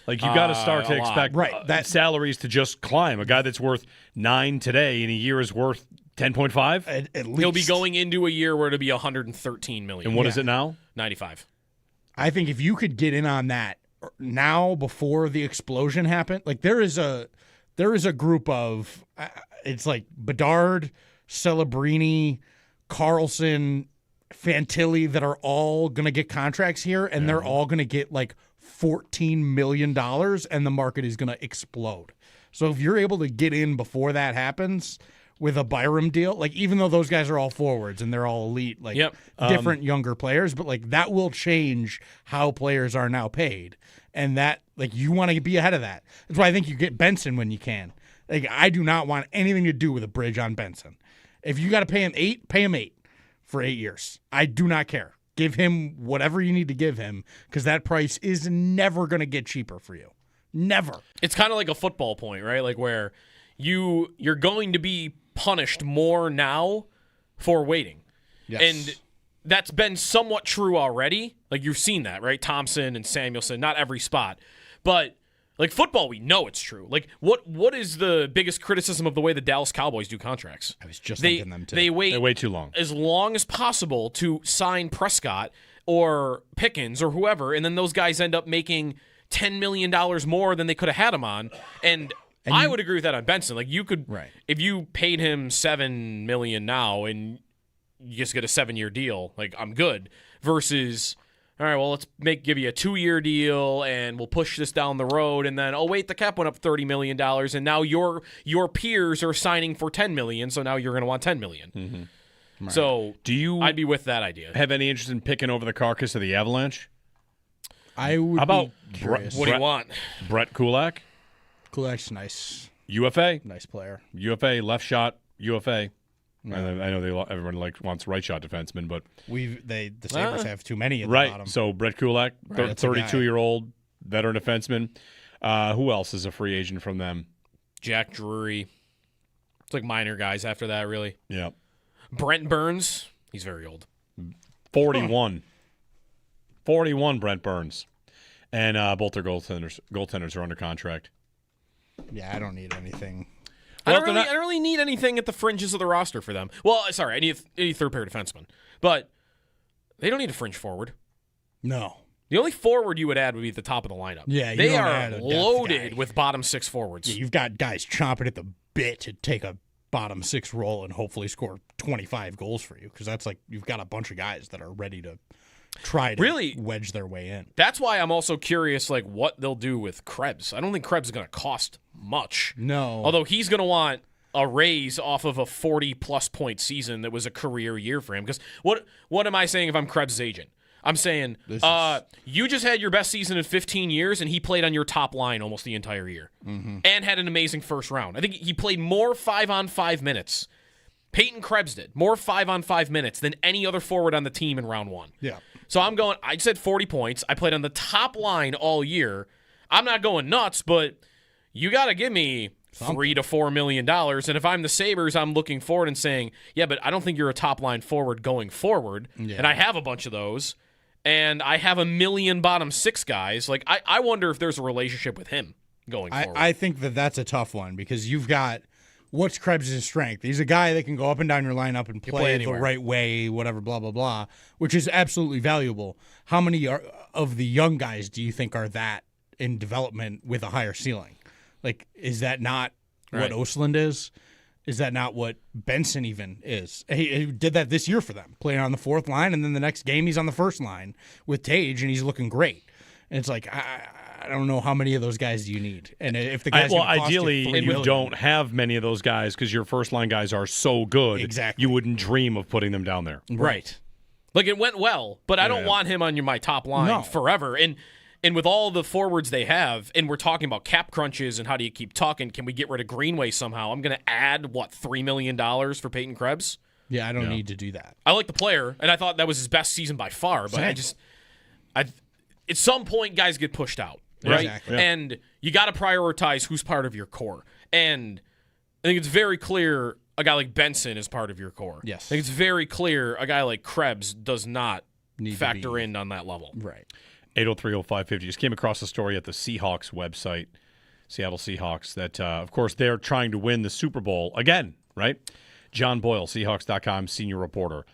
You got to start to expect that salaries to just climb. A guy that's worth 9 today in a year is worth 10.5. At least he'll be going into a year where it'll be $113 million. And what is it now? 95. I think if you could get in on that now before the explosion happened, there is a group of it's Bedard, Celebrini, Carlson, Fantilli that are all going to get contracts here, and they're all going to get like $14 million, and the market is going to explode. So if you're able to get in before that happens with a Byram deal, like even though those guys are all forwards and they're all elite, like different younger players, but like that will change how players are now paid. And that, like, you want to be ahead of that. That's why I think you get Benson when you can. Like, I do not want anything to do with a bridge on Benson. If you got to pay him 8, pay him 8 for 8 years. I do not care. Give him whatever you need to give him, because that price is never going to get cheaper for you. Never. It's kind of like a football point, right? Like where you're going to be punished more now for waiting. Yes. And that's been somewhat true already. Like, you've seen that, right? Thompson and Samuelson, not every spot. But, like, football, we know it's true. Like, what is the biggest criticism of the way the Dallas Cowboys do contracts? I was just thinking them, too. They wait too long. As long as possible to sign Prescott or Pickens or whoever, and then those guys end up making $10 million more than they could have had him on. And I would agree with that on Benson. Like, you could, if you paid him $7 million now and you just get a 7-year deal, like, I'm good. Versus, all right, well, let's give you a 2-year deal and we'll push this down the road. And then, oh wait, the cap went up $30 million, and now your peers are signing for $10 million, so now you're going to want $10 million. Mm-hmm. Right. So, I'd be with that idea. Have any interest in picking over the carcass of the Avalanche? I would. How about be curious. What do you want? Brett Kulak? Kulak's nice. UFA? Nice player. UFA, left shot, UFA. I know everyone wants right shot defensemen, but the Sabres have too many at the right. bottom. So Brett Kulak, 32-year-old veteran defenseman. Who else is a free agent from them? Jack Drury. It's like minor guys after that, really. Yeah. Brent Burns. He's very old. 41. 41, Brent Burns. And both their goaltenders are under contract. Yeah, I don't need anything. I don't really need anything at the fringes of the roster for them. Well, sorry, I need third-pair defenseman. But they don't need a fringe forward. No. The only forward you would add would be at the top of the lineup. Yeah, they are loaded with bottom 6 forwards. Yeah, you've got guys chomping at the bit to take a bottom 6 role and hopefully score 25 goals for you, because that's like you've got a bunch of guys that are ready to try to wedge their way in. That's why I'm also curious, like, what they'll do with Krebs. I don't think Krebs is going to cost much. No. Although he's going to want a raise off of a 40-plus point season that was a career year for him. Because what am I saying if I'm Krebs' agent? I'm saying, you just had your best season in 15 years, and he played on your top line almost the entire year. Mm-hmm. And had an amazing first round. I think he played more 5-on-5 minutes. Peyton Krebs did. More 5-on-5 minutes than any other forward on the team in round 1. Yeah. So I said 40 points. I played on the top line all year. I'm not going nuts, but you got to give me $3 to $4 million. And if I'm the Sabres, I'm looking forward and saying, yeah, but I don't think you're a top line forward going forward. Yeah. And I have a bunch of those. And I have 1 million bottom 6 guys. Like, I wonder if there's a relationship with him going forward. I think that's a tough one, because you've got what's Krebs' strength. He's a guy that can go up and down your lineup and play the right way, whatever, blah, blah, blah, which is absolutely valuable. How many of the young guys do you think are that in development with a higher ceiling? Like, is that not what Östlund is? Is that not what Benson even is? He did that this year for them, playing on the 4th line, and then the next game he's on the 1st line with Tage, and he's looking great. And it's like, I don't know how many of those guys do you need. And if the guys ideally you don't have many of those guys, because your first line guys are so good. Exactly. You wouldn't dream of putting them down there. Right. Like, it went well, but I don't want him on my top line forever. And with all the forwards they have, and we're talking about cap crunches and how do you keep talking, can we get rid of Greenway somehow? I'm going to add, $3 million for Peyton Krebs? Yeah, I don't need to do that. I like the player, and I thought that was his best season by far, but at some point, guys get pushed out, right? Exactly. And you got to prioritize who's part of your core. And I think it's very clear a guy like Benson is part of your core. Yes. I think it's very clear a guy like Krebs does not factor in on that level. Right. 803-0550. Just came across a story at the Seahawks website, Seattle Seahawks, that, of course, they're trying to win the Super Bowl again, right? John Boyle, Seahawks.com senior reporter.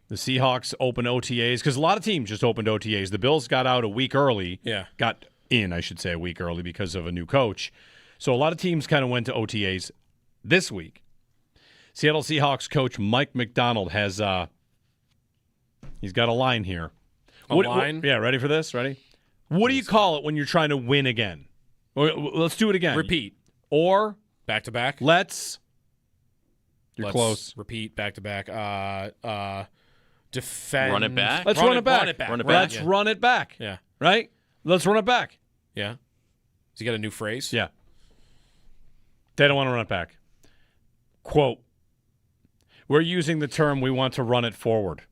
The Seahawks open OTAs, because a lot of teams just opened OTAs. The Bills got out a week early. Yeah. Got in, I should say, a week early because of a new coach. So a lot of teams kind of went to OTAs this week. Seattle Seahawks coach Mike McDonald has he's got a line here. Line? Yeah, ready for this? Ready? What do you call it when you're trying to win again? Let's do it again. Repeat. Or back to back. Let's close. Repeat back to back. Defend. Run it back. Let's run it back. Run it back. Run it Right, back. Let's yeah. run it back. Yeah. Right? Let's run it back. Yeah. Has he got a new phrase? Yeah. They don't want to run it back. Quote, we're using the term we want to run it forward.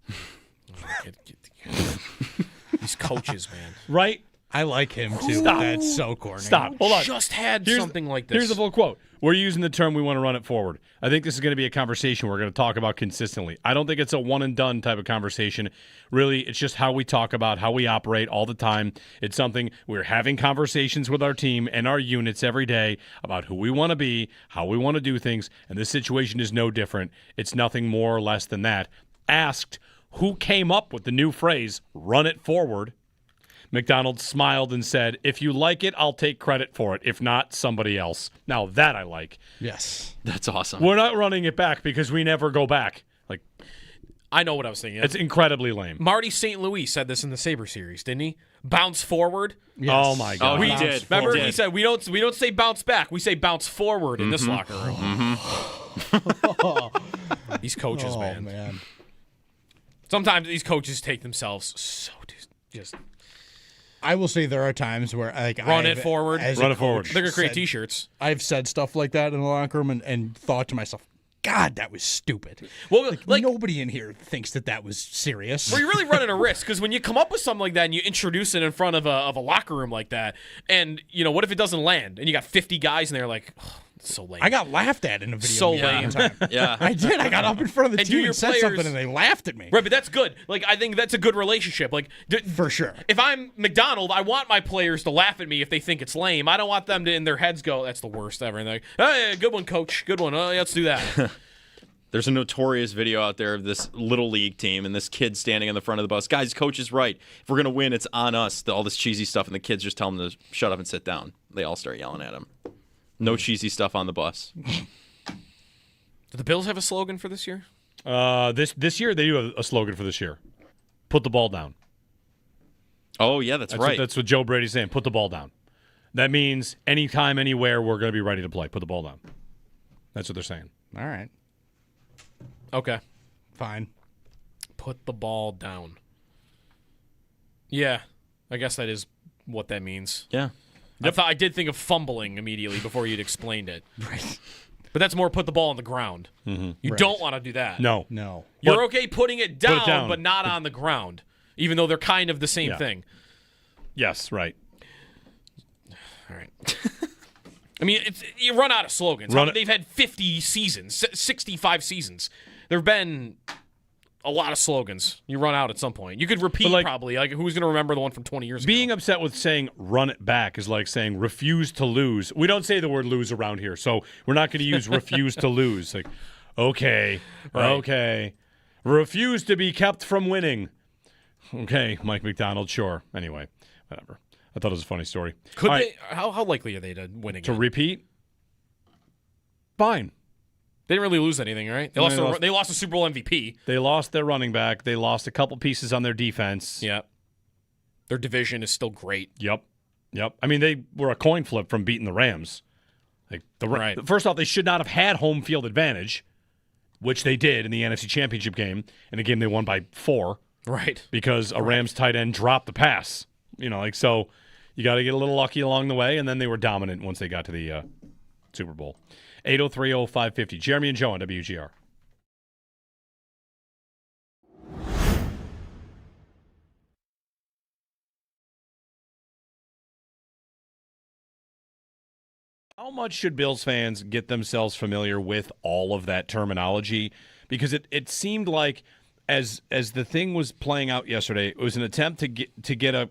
These coaches, man. Right? I like him too. Stop. That's so corny. Stop. Hold on. Just had Here's- something like this. Here's the full quote. We're using the term we want to run it forward. I think this is going to be a conversation we're going to talk about consistently. I don't think it's a one and done type of conversation. Really, it's just how we talk about, how we operate all the time. It's something we're having conversations with our team and our units every day about who we want to be, how we want to do things, and this situation is no different. It's nothing more or less than that. Asked who came up with the new phrase, run it forward, McDonald smiled and said, if you like it, I'll take credit for it. If not, somebody else. Now, that I like. Yes. That's awesome. We're not running it back because we never go back. Like, I know what I was thinking. it's incredibly lame. Marty St. Louis said this in the Sabre series, didn't he? Bounce forward. Yes. Oh, my God. Oh, he Bounce did. Remember, He he said we don't say bounce back. We say bounce forward in this locker room. These coaches, Oh, man. man. Sometimes these coaches take themselves so just I will say there are times where run it forward. Run it forward. They're gonna create said- T-shirts. I've said stuff like that in the locker room and thought to myself, God, that was stupid. Well, like nobody in here thinks that was serious. Well, you're really running a risk because when you come up with something like that and you introduce it in front of a locker room like that, and what if it doesn't land and you got 50 guys and they're like, oh, it's so lame. I got laughed at in a video. So meeting lame. one time. Yeah. I did. I got up in front of the And do team your and said players- something, and they laughed at me. Right, but that's good. Like, I think that's a good relationship. Like, For sure. if I'm McDonald, I want my players to laugh at me if they think it's lame. I don't want them to, in their heads, go, that's the worst ever. And they're like, oh, yeah, good one, coach. Good one. Oh, yeah, let's do that. There's a notorious video out there of this little league team and this kid standing on the front of the bus. Guys, coach is right. If we're going to win, it's on us. All this cheesy stuff, and the kids just tell him to shut up and sit down. They all start yelling at him. No cheesy stuff on the bus. Do the Bills have a slogan for this year? This year, they do have a slogan for this year. Put the ball down. Oh, yeah, that's right. That's what Joe Brady's saying. Put the ball down. That means anytime, anywhere, we're going to be ready to play. Put the ball down. That's what they're saying. All right. Okay. Fine. Put the ball down. Yeah, I guess that is what that means. Yeah. I did think of fumbling immediately before you'd explained it. Right. But that's more put the ball on the ground. Mm-hmm. You Right. don't want to do that. No. You're But- okay putting it down, down. but not on the ground, even though they're kind of the same Yeah. thing. Yes, right. All right. I mean, you run out of slogans. Run it- They've had 50 seasons, 65 seasons. There have been a lot of slogans. You run out at some point. You could repeat probably. Like, who's going to remember the one from 20 years ago? Being upset with saying run it back is like saying refuse to lose. We don't say the word lose around here, so we're not going to use refuse to lose. Like, okay, Right. okay. Refuse to be kept from winning. Okay, Mike McDonald, sure. Anyway, whatever. I thought it was a funny story. Could All they? right, How likely are they to win again? to repeat? Fine. They didn't really lose anything, right? They lost the Super Bowl MVP. They lost their running back. They lost a couple pieces on their defense. Yeah. Their division is still great. Yep. I mean, they were a coin flip from beating the Rams. Like Right. First off, they should not have had home field advantage, which they did in the NFC Championship game, in a game they won by 4. Right. Because a Rams tight end dropped the pass. So you got to get a little lucky along the way, and then they were dominant once they got to the Super Bowl. 803-0550. Jeremy and Joe on WGR. How much should Bills fans get themselves familiar with all of that terminology? Because it seemed like as the thing was playing out yesterday, it was an attempt to get a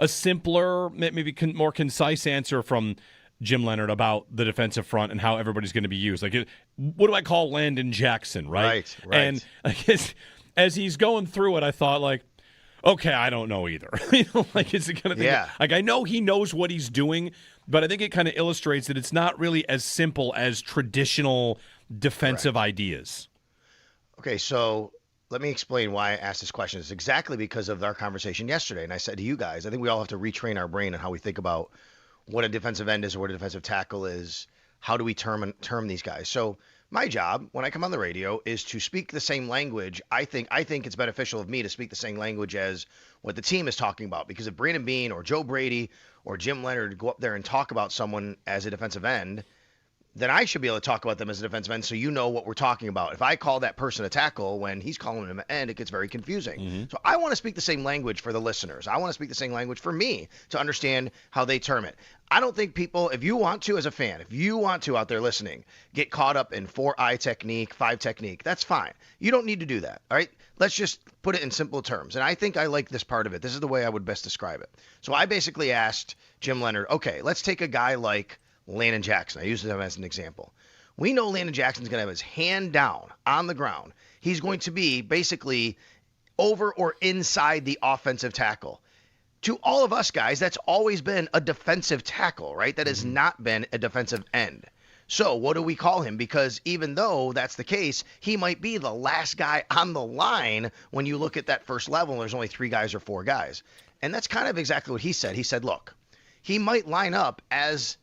simpler, maybe more concise answer from Jim Leonard about the defensive front and how everybody's going to be used. Like, what do I call Landon Jackson, right? Right. And as he's going through it, I thought, like, okay, I don't know either. Like, is it going to be? Yeah. Like, I know he knows what he's doing, but I think it kind of illustrates that it's not really as simple as traditional defensive ideas. Okay, so let me explain why I asked this question. It's exactly because of our conversation yesterday. And I said to you guys, I think we all have to retrain our brain on how we think about what a defensive end is or what a defensive tackle is. How do we term these guys? So my job when I come on the radio is to speak the same language. I think it's beneficial of me to speak the same language as what the team is talking about. Because if Brandon Beane or Joe Brady or Jim Leonard go up there and talk about someone as a defensive end, then I should be able to talk about them as a defensive end so you know what we're talking about. If I call that person a tackle when he's calling him an end, it gets very confusing. So I want to speak the same language for the listeners. I want to speak the same language for me to understand how they term it. I don't think people, if you want to as a fan, if you want to out there listening, get caught up in 4-eye technique, 5 technique, that's fine. You don't need to do that, all right? Let's just put it in simple terms. And I think I like this part of it. This is the way I would best describe it. So I basically asked Jim Leonard, okay, let's take a guy like Landon Jackson. I use him as an example. We know Landon Jackson's going to have his hand down on the ground. He's going to be basically over or inside the offensive tackle. To all of us guys, that's always been a defensive tackle, right? That has not been a defensive end. So what do we call him? Because even though that's the case, he might be the last guy on the line when you look at that first level and there's only 3 guys or 4 guys. And that's kind of exactly what he said. He said, look, he might line up as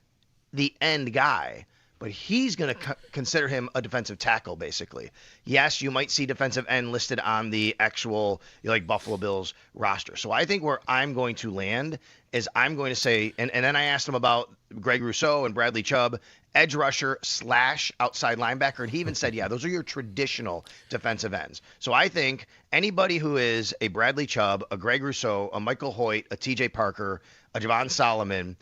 the end guy, but he's going to consider him a defensive tackle, basically. Yes, you might see defensive end listed on the actual like Buffalo Bills roster. So I think where I'm going to land is I'm going to say, and then I asked him about Greg Rousseau and Bradley Chubb, edge rusher / outside linebacker, and he even said, yeah, those are your traditional defensive ends. So I think anybody who is a Bradley Chubb, a Greg Rousseau, a Michael Hoyt, a TJ Parker, a Javon Solomon,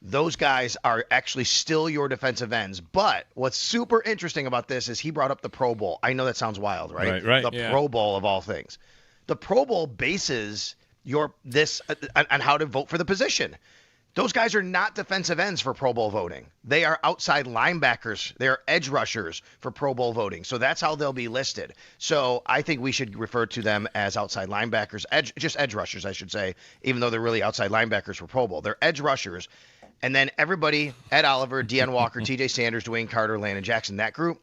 those guys are actually still your defensive ends. But what's super interesting about this is he brought up the Pro Bowl. I know that sounds wild, right? Right. The Pro Bowl of all things. The Pro Bowl bases this on how to vote for the position. Those guys are not defensive ends for Pro Bowl voting. They are outside linebackers. They are edge rushers for Pro Bowl voting. So that's how they'll be listed. So I think we should refer to them as outside linebackers, just edge rushers, I should say, even though they're really outside linebackers for Pro Bowl. They're edge rushers. And then everybody, Ed Oliver, Deion Walker, TJ Sanders, Dwayne Carter, Landon Jackson, that group,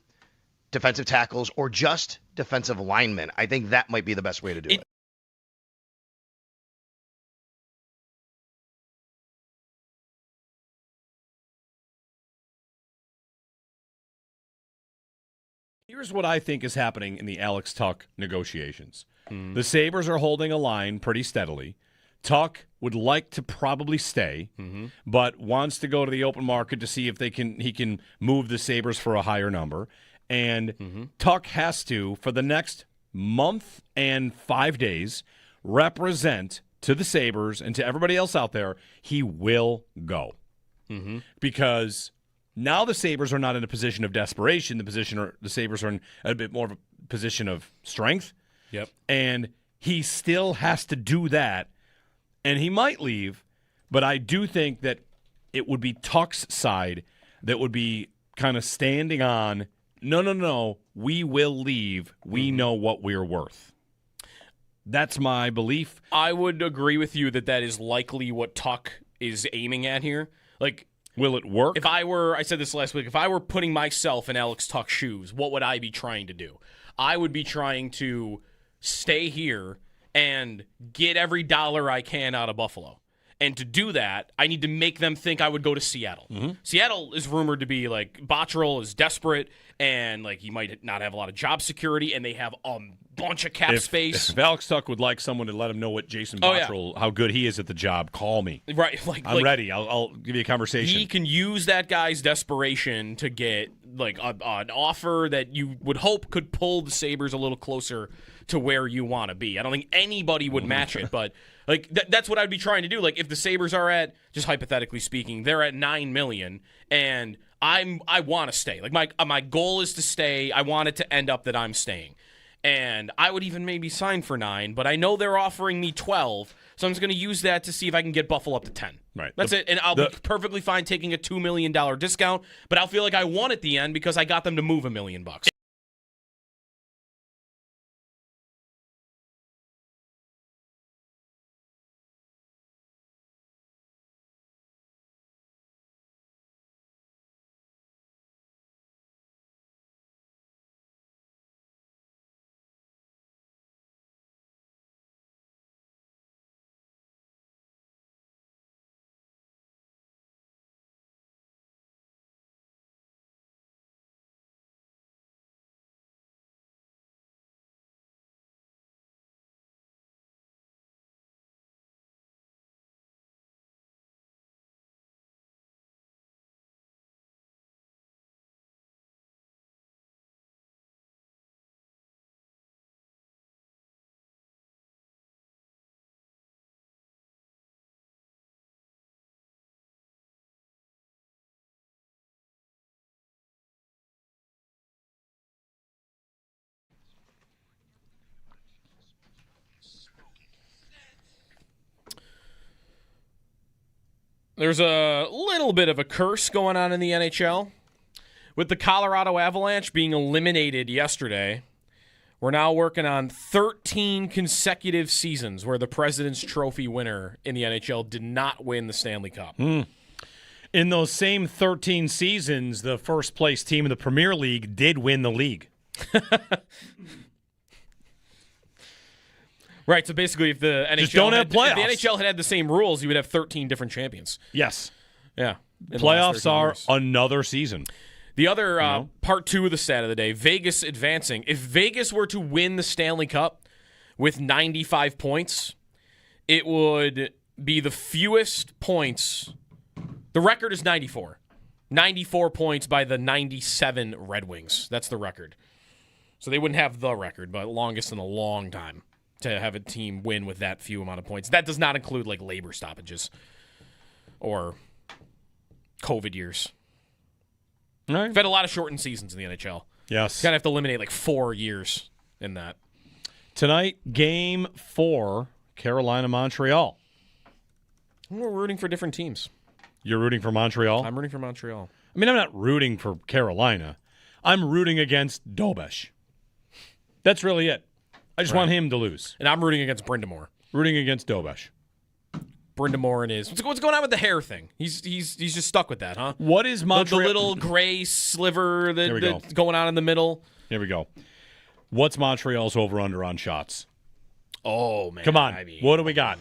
defensive tackles or just defensive linemen. I think that might be the best way to do it. Here's what I think is happening in the Alex Tuck negotiations. The Sabres are holding a line pretty steadily. Tuck would like to probably stay, but wants to go to the open market to see if he can move the Sabres for a higher number. And Tuck has to, for the next month and 5 days, represent to the Sabres and to everybody else out there, he will go. Because now the Sabres are not in a position of desperation. The Sabres are in a bit more of a position of strength. Yep. And he still has to do that. And he might leave, but I do think that it would be Tuck's side that would be kind of standing on, no, we will leave. We know what we're worth. That's my belief. I would agree with you that is likely what Tuck is aiming at here. Like, will it work? I said this last week, if I were putting myself in Alex Tuck's shoes, what would I be trying to do? I would be trying to stay here and get every dollar I can out of Buffalo. And to do that, I need to make them think I would go to Seattle. Seattle is rumored to be like, Botterill is desperate, and like he might not have a lot of job security, and they have a bunch of cap space. If Alex Tuck would like someone to let him know what Jason Botterill, how good he is at the job, call me. Right, I'm ready. I'll give you a conversation. He can use that guy's desperation to get like an offer that you would hope could pull the Sabres a little closer to where you want to be. I don't think anybody would match it, but like that's what I'd be trying to do. Like if the Sabres are at, just hypothetically speaking, they're at $9 million, and I want to stay. Like my goal is to stay. I want it to end up that I'm staying, and I would even maybe sign for 9, but I know they're offering me 12, so I'm just going to use that to see if I can get Buffalo up to 10. Right, that's it, and I'll be perfectly fine taking a $2 million discount, but I'll feel like I won at the end because I got them to move $1 million. There's a little bit of a curse going on in the NHL. With the Colorado Avalanche being eliminated yesterday, we're now working on 13 consecutive seasons where the President's Trophy winner in the NHL did not win the Stanley Cup. In those same 13 seasons, the first-place team in the Premier League did win the league. Right, so basically if the Just don't have playoffs. If the NHL had the same rules, you would have 13 different champions. Yes. Yeah. Playoffs are another season. The other part two of the stat of the day, Vegas advancing. If Vegas were to win the Stanley Cup with 95 points, it would be the fewest points. The record is 94. 94 points by the 97 Red Wings. That's the record. So they wouldn't have the record, but longest in a long time to have a team win with that few amount of points. That does not include like labor stoppages or COVID years. All right. We've had a lot of shortened seasons in the NHL. Yes. Kind of have to eliminate like 4 years in that. Tonight, Game 4, Carolina-Montreal. We're rooting for different teams. You're rooting for Montreal? I'm rooting for Montreal. I mean, I'm not rooting for Carolina. I'm rooting against Dobesh. That's really it. I just want him to lose. And I'm rooting against Brindamore. Rooting against Dobesh. Brindamore and his... What's going on with the hair thing? He's just stuck with that, huh? What is Montreal... The little gray sliver that's going on in the middle. Here we go. What's Montreal's over-under on shots? Oh, man. Come on. What do we got?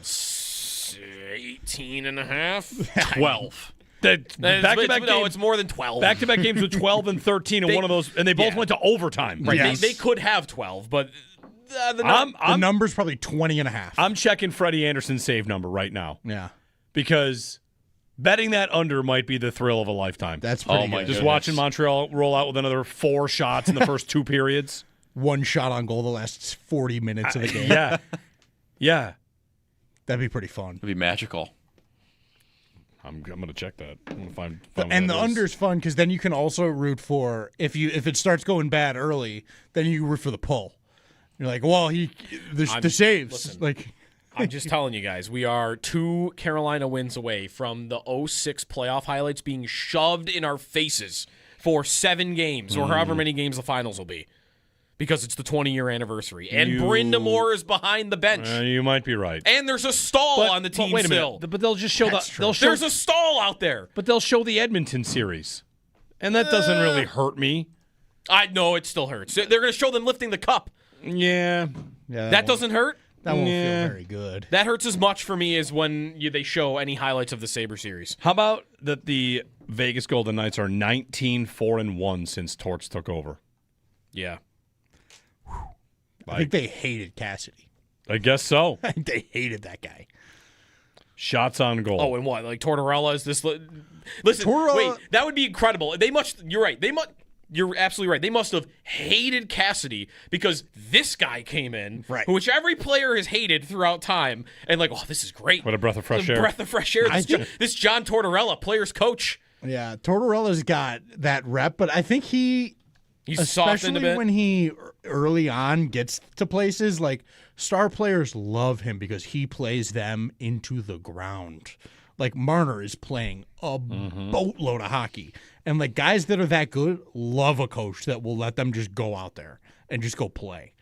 18 and a half? 12. Back-to-back games. No, it's more than 12. Back-to-back games with 12 and 13 and one of those, and they both went to overtime. Right. Yes. They could have 12, but... the number's probably 20 and a half. I'm checking Freddie Anderson's save number right now. Yeah. Because betting that under might be the thrill of a lifetime. That's pretty good. Just watching Montreal roll out with another 4 shots in the first 2 periods. 1 shot on goal the last 40 minutes of the game. Yeah. Yeah. That'd be pretty fun. It'd be magical. I'm going to check that. I'm gonna find and the under's fun because then you can also root for, if it starts going bad early, then you root for the pull. You're like, well, the saves. Listen, like, I'm just telling you guys, we are 2 Carolina wins away from the 06 playoff highlights being shoved in our faces for 7 games or however many games the finals will be. Because it's the 20-year anniversary. And Brindamore is behind the bench. You might be right. And there's a stall on the team wait a still. minute. But they'll just show There's a stall out there. But they'll show the Edmonton series. And that doesn't really hurt me. I know it still hurts. They're going to show them lifting the cup. Yeah. That doesn't hurt? That won't feel very good. That hurts as much for me as when they show any highlights of the Sabre series. How about that the Vegas Golden Knights are 19-4-1 since Torts took over? Yeah. I think they hated Cassidy. I guess so. I think they hated that guy. Shots on goal. Oh, and what? Like Tortorella is this? Listen, wait, that would be incredible. They must. You're right. You're absolutely right. They must have hated Cassidy because this guy came in, which every player has hated throughout time, and like, oh, this is great. What a breath of fresh air. Breath of fresh air. This John Tortorella, player's coach. Yeah, Tortorella's got that rep, but I think he's softened a bit. When he early on gets to places, like star players love him because he plays them into the ground. Like Marner is playing a boatload of hockey. And like guys that are that good love a coach that will let them just go out there and just go play.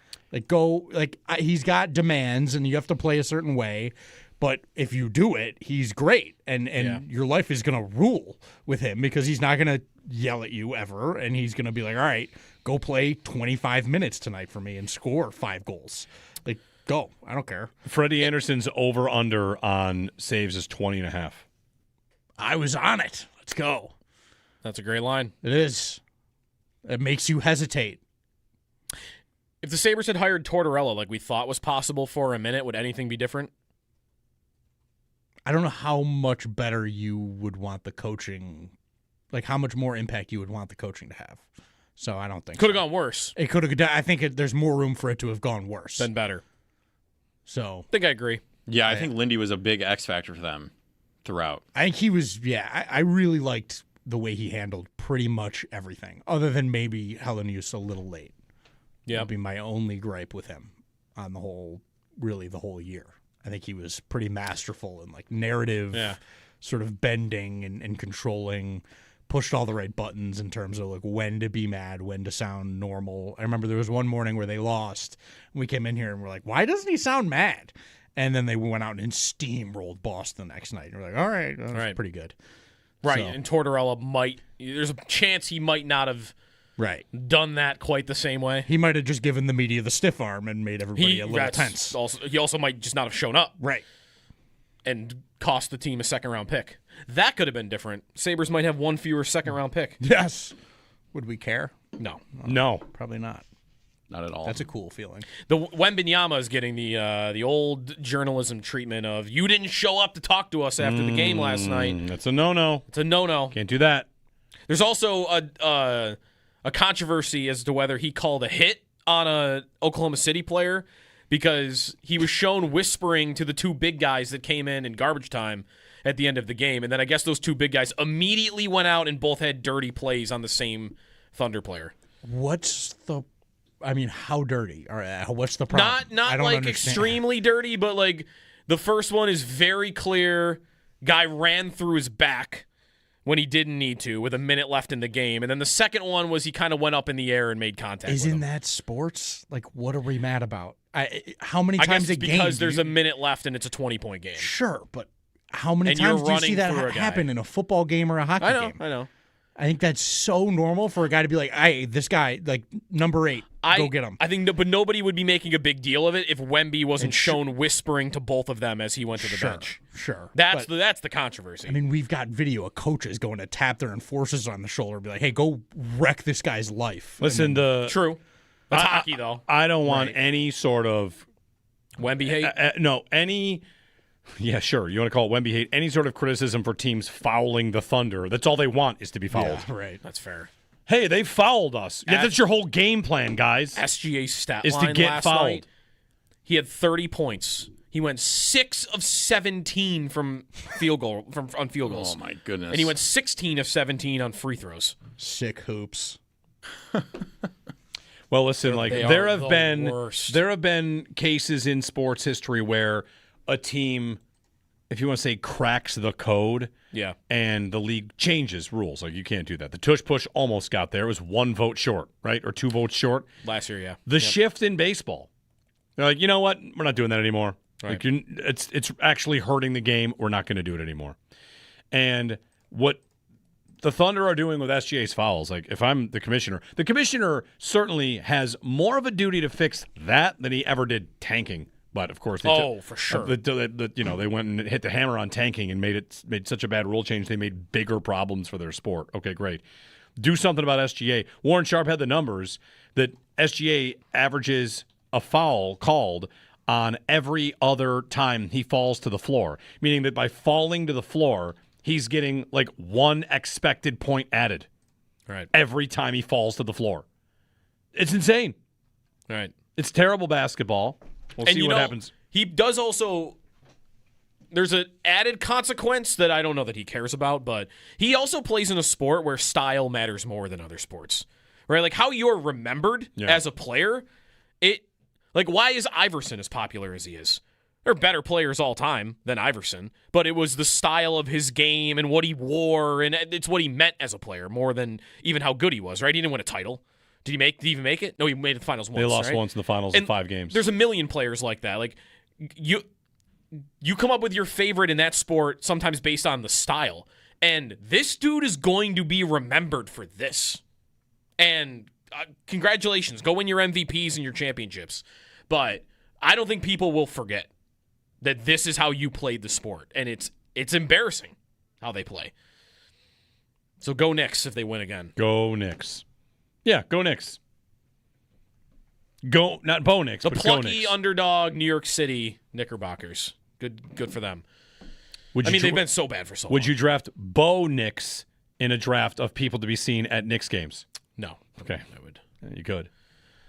He's got demands and you have to play a certain way. But if you do it, he's great. And your life is going to rule with him because he's not going to yell at you ever. And he's going to be like, all right, go play 25 minutes tonight for me and score 5 goals. Like, go. I don't care. Freddie Anderson's over-under on saves is 20.5. I was on it. Let's go. That's a great line. It is. It makes you hesitate. If the Sabres had hired Tortorella like we thought was possible for a minute, would anything be different? I don't know how much better you would want the coaching, like how much more impact you would want the coaching to have. So I don't think could have gone worse. It could have. I think there's more room for it to have gone worse than better. So I think I agree. Yeah, I think Lindy was a big X factor for them throughout. I think he was. Yeah, I really liked the way he handled pretty much everything, other than maybe Hellenius a little late. Yeah, that'd be my only gripe with him on the whole year. I think he was pretty masterful in like narrative sort of bending and controlling, pushed all the right buttons in terms of like when to be mad, when to sound normal. I remember there was one morning where they lost, and we came in here and we're like, why doesn't he sound mad? And then they went out and steamrolled Boston the next night. And we're like, all right, that's pretty good. Right, So, and Tortorella there's a chance he might not have done that quite the same way. he might have just given the media the stiff arm and made everybody a little tense. He also might just not have shown up. Right. And cost the team a second-round pick. That could have been different. Sabres might have one fewer second-round pick. Yes. Would we care? No. Probably not. Not at all. That's a cool feeling. The Wembanyama is getting the old journalism treatment of, you didn't show up to talk to us after the game last night. That's a no-no. It's a no-no. Can't do that. There's also a controversy as to whether he called a hit on a Oklahoma City player because he was shown whispering to the two big guys that came in garbage time at the end of the game. And then I guess those two big guys immediately went out and both had dirty plays on the same Thunder player. How dirty? Or what's the problem? Not like understand. extremely dirty, but like the first one is very clear. Guy ran through his back when he didn't need to with a minute left in the game. And then the second one was he kind of went up in the air and made contact with him. Isn't that sports? Like, what are we mad about? How many times a game? Because there's a minute left and it's a 20-point game. Sure, but how many times do you see that happen in a football game or a hockey game? I know. I think that's so normal for a guy to be like, hey, this guy, like, number 8, go get him. I think, but nobody would be making a big deal of it if Wemby wasn't shown whispering to both of them as he went to the bench. Sure. That's the controversy. I mean, we've got video of coaches going to tap their enforcers on the shoulder and be like, hey, go wreck this guy's life. Listen, True. That's hockey, though. I don't want any sort of Wemby hate? No, any... Yeah, sure. You want to call it Wemby hate. Any sort of criticism for teams fouling the Thunder. That's all they want is to be fouled. Yeah, right. That's fair. Hey, they fouled us. Yeah, that's your whole game plan, guys. SGA's stat is line to get last fouled. night, he had 30 points. He went 6 of 17 from field goals. Oh, my goodness. And he went 16 of 17 on free throws. Sick hoops. Well, listen, there have been cases in sports history where a team, if you want to say, cracks the code, and the league changes rules. Like, you can't do that. The tush push almost got there. It was 1 vote short, right, or 2 votes short last year. Yeah, the shift in baseball. They're like, you know what? We're not doing that anymore. Right. Like, it's actually hurting the game. We're not going to do it anymore. And what the Thunder are doing with SGA's fouls, like, if I'm the commissioner certainly has more of a duty to fix that than he ever did tanking. But of course, for sure, they went and hit the hammer on tanking and made such a bad rule change. They made bigger problems for their sport. Okay, great. Do something about SGA. Warren Sharp had the numbers that SGA averages a foul called on every other time he falls to the floor, meaning that by falling to the floor, he's getting like 1 expected point added. Right. Every time he falls to the floor. It's insane. Right. It's terrible basketball. We'll see what happens. He does also. There's an added consequence that I don't know that he cares about, but he also plays in a sport where style matters more than other sports, right? Like how you're remembered as a player. Why is Iverson as popular as he is? There are better players all time than Iverson, but it was the style of his game and what he wore, and it's what he meant as a player more than even how good he was, right? He didn't win a title. Did he even make it? No, he made the finals once. They lost right? once in the finals in 5 games. There's a million players like that. Like you come up with your favorite in that sport sometimes based on the style. And this dude is going to be remembered for this. And congratulations. Go win your MVPs and your championships. But I don't think people will forget that this is how you played the sport. And it's embarrassing how they play. So go Knicks if they win again. Go Knicks. Yeah, go Knicks. Go, not Bo Knicks, but go Knicks. The plucky underdog New York City Knickerbockers. Good for them. They've been so bad for so long. Would you draft Bo Knicks in a draft of people to be seen at Knicks games? No. Okay. I would. Yeah, you could.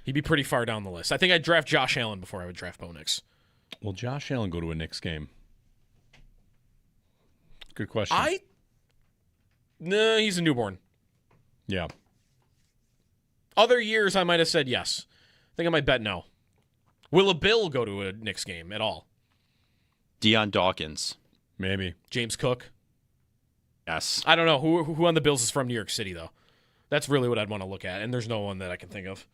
He'd be pretty far down the list. I think I'd draft Josh Allen before I would draft Bo Nix. Will Josh Allen go to a Knicks game? Good question. No, he's a newborn. Yeah. Other years, I might have said yes. I think I might bet no. Will a Bill go to a Knicks game at all? Deion Dawkins. Maybe. James Cook. Yes. I don't know who on the Bills is from New York City though. That's really what I'd want to look at, and there's no one that I can think of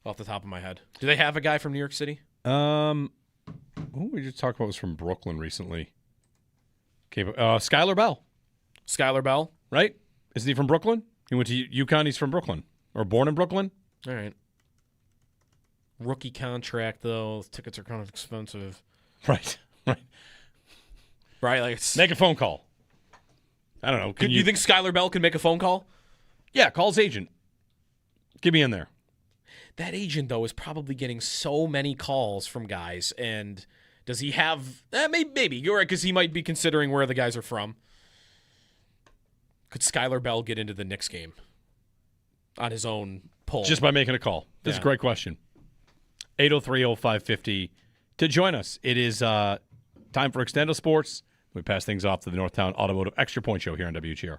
off the top of my head. Do they have a guy from New York City? Who we just talked about was from Brooklyn recently. Skylar Bell. Skylar Bell, right? Isn't he from Brooklyn? He went to UConn. He's from Brooklyn, or born in Brooklyn. All right. Rookie contract though. Tickets are kind of expensive. Right. Right. Like make a phone call. I don't know. Can you think Skylar Bell can make a phone call? Yeah, call his agent. Get me in there. That agent, though, is probably getting so many calls from guys. And does he have... maybe. You're right, because he might be considering where the guys are from. Could Skylar Bell get into the Knicks game on his own pull? Just by making a call. That's a great question. 803-0550 to join us. It is time for Extendo Sports. We pass things off to the Northtown Automotive Extra Point Show here on WGR.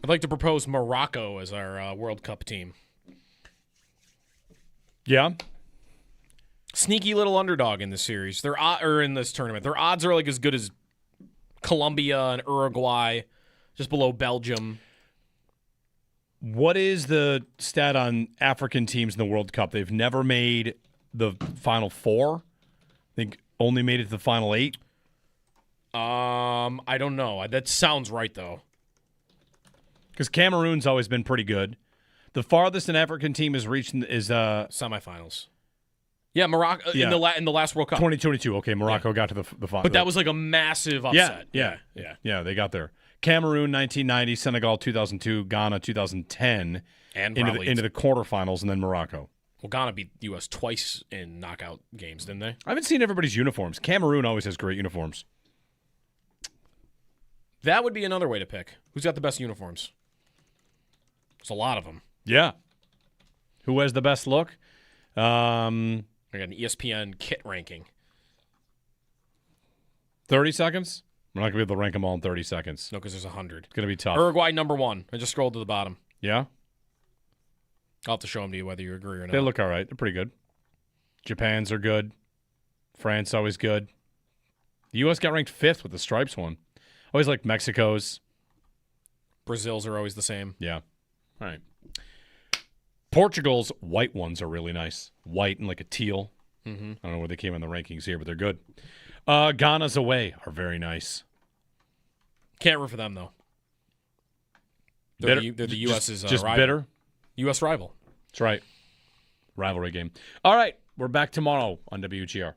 I'd like to propose Morocco as our World Cup team. Yeah. Sneaky little underdog in this series. Or in this tournament. Their odds are like as good as Colombia and Uruguay, just below Belgium. What is the stat on African teams in the World Cup? They've never made the Final Four. I think only made it to the Final 8. I don't know. That sounds right, though. Because Cameroon's always been pretty good. The farthest an African team has reached is semifinals. Yeah, Morocco Yeah. in the last World Cup. 2022. Okay, Morocco got to the final. But that was like a massive upset. Yeah, they got there. Cameroon 1990, Senegal 2002, Ghana 2010, And into the quarterfinals, and then Morocco. Well, Ghana beat the U.S. twice in knockout games, didn't they? I haven't seen everybody's uniforms. Cameroon always has great uniforms. That would be another way to pick. Who's got the best uniforms? There's a lot of them. Yeah. Who has the best look? I got an ESPN kit ranking. 30 seconds? We're not going to be able to rank them all in 30 seconds. No, because there's 100. It's going to be tough. Uruguay number 1. I just scrolled to the bottom. Yeah? I'll have to show them to you whether you agree or not. They look all right. They're pretty good. Japan's are good. France always good. The U.S. got ranked 5th with the stripes one. Always like Mexico's. Brazil's are always the same. Yeah. All right. Portugal's white ones are really nice. White and like a teal. Mm-hmm. I don't know where they came in the rankings here, but they're good. Ghana's away are very nice. Can't root for them, though. They're the U.S.'s just rival. bitter? U.S. rival. That's right. Rivalry game. All right. We're back tomorrow on WGR.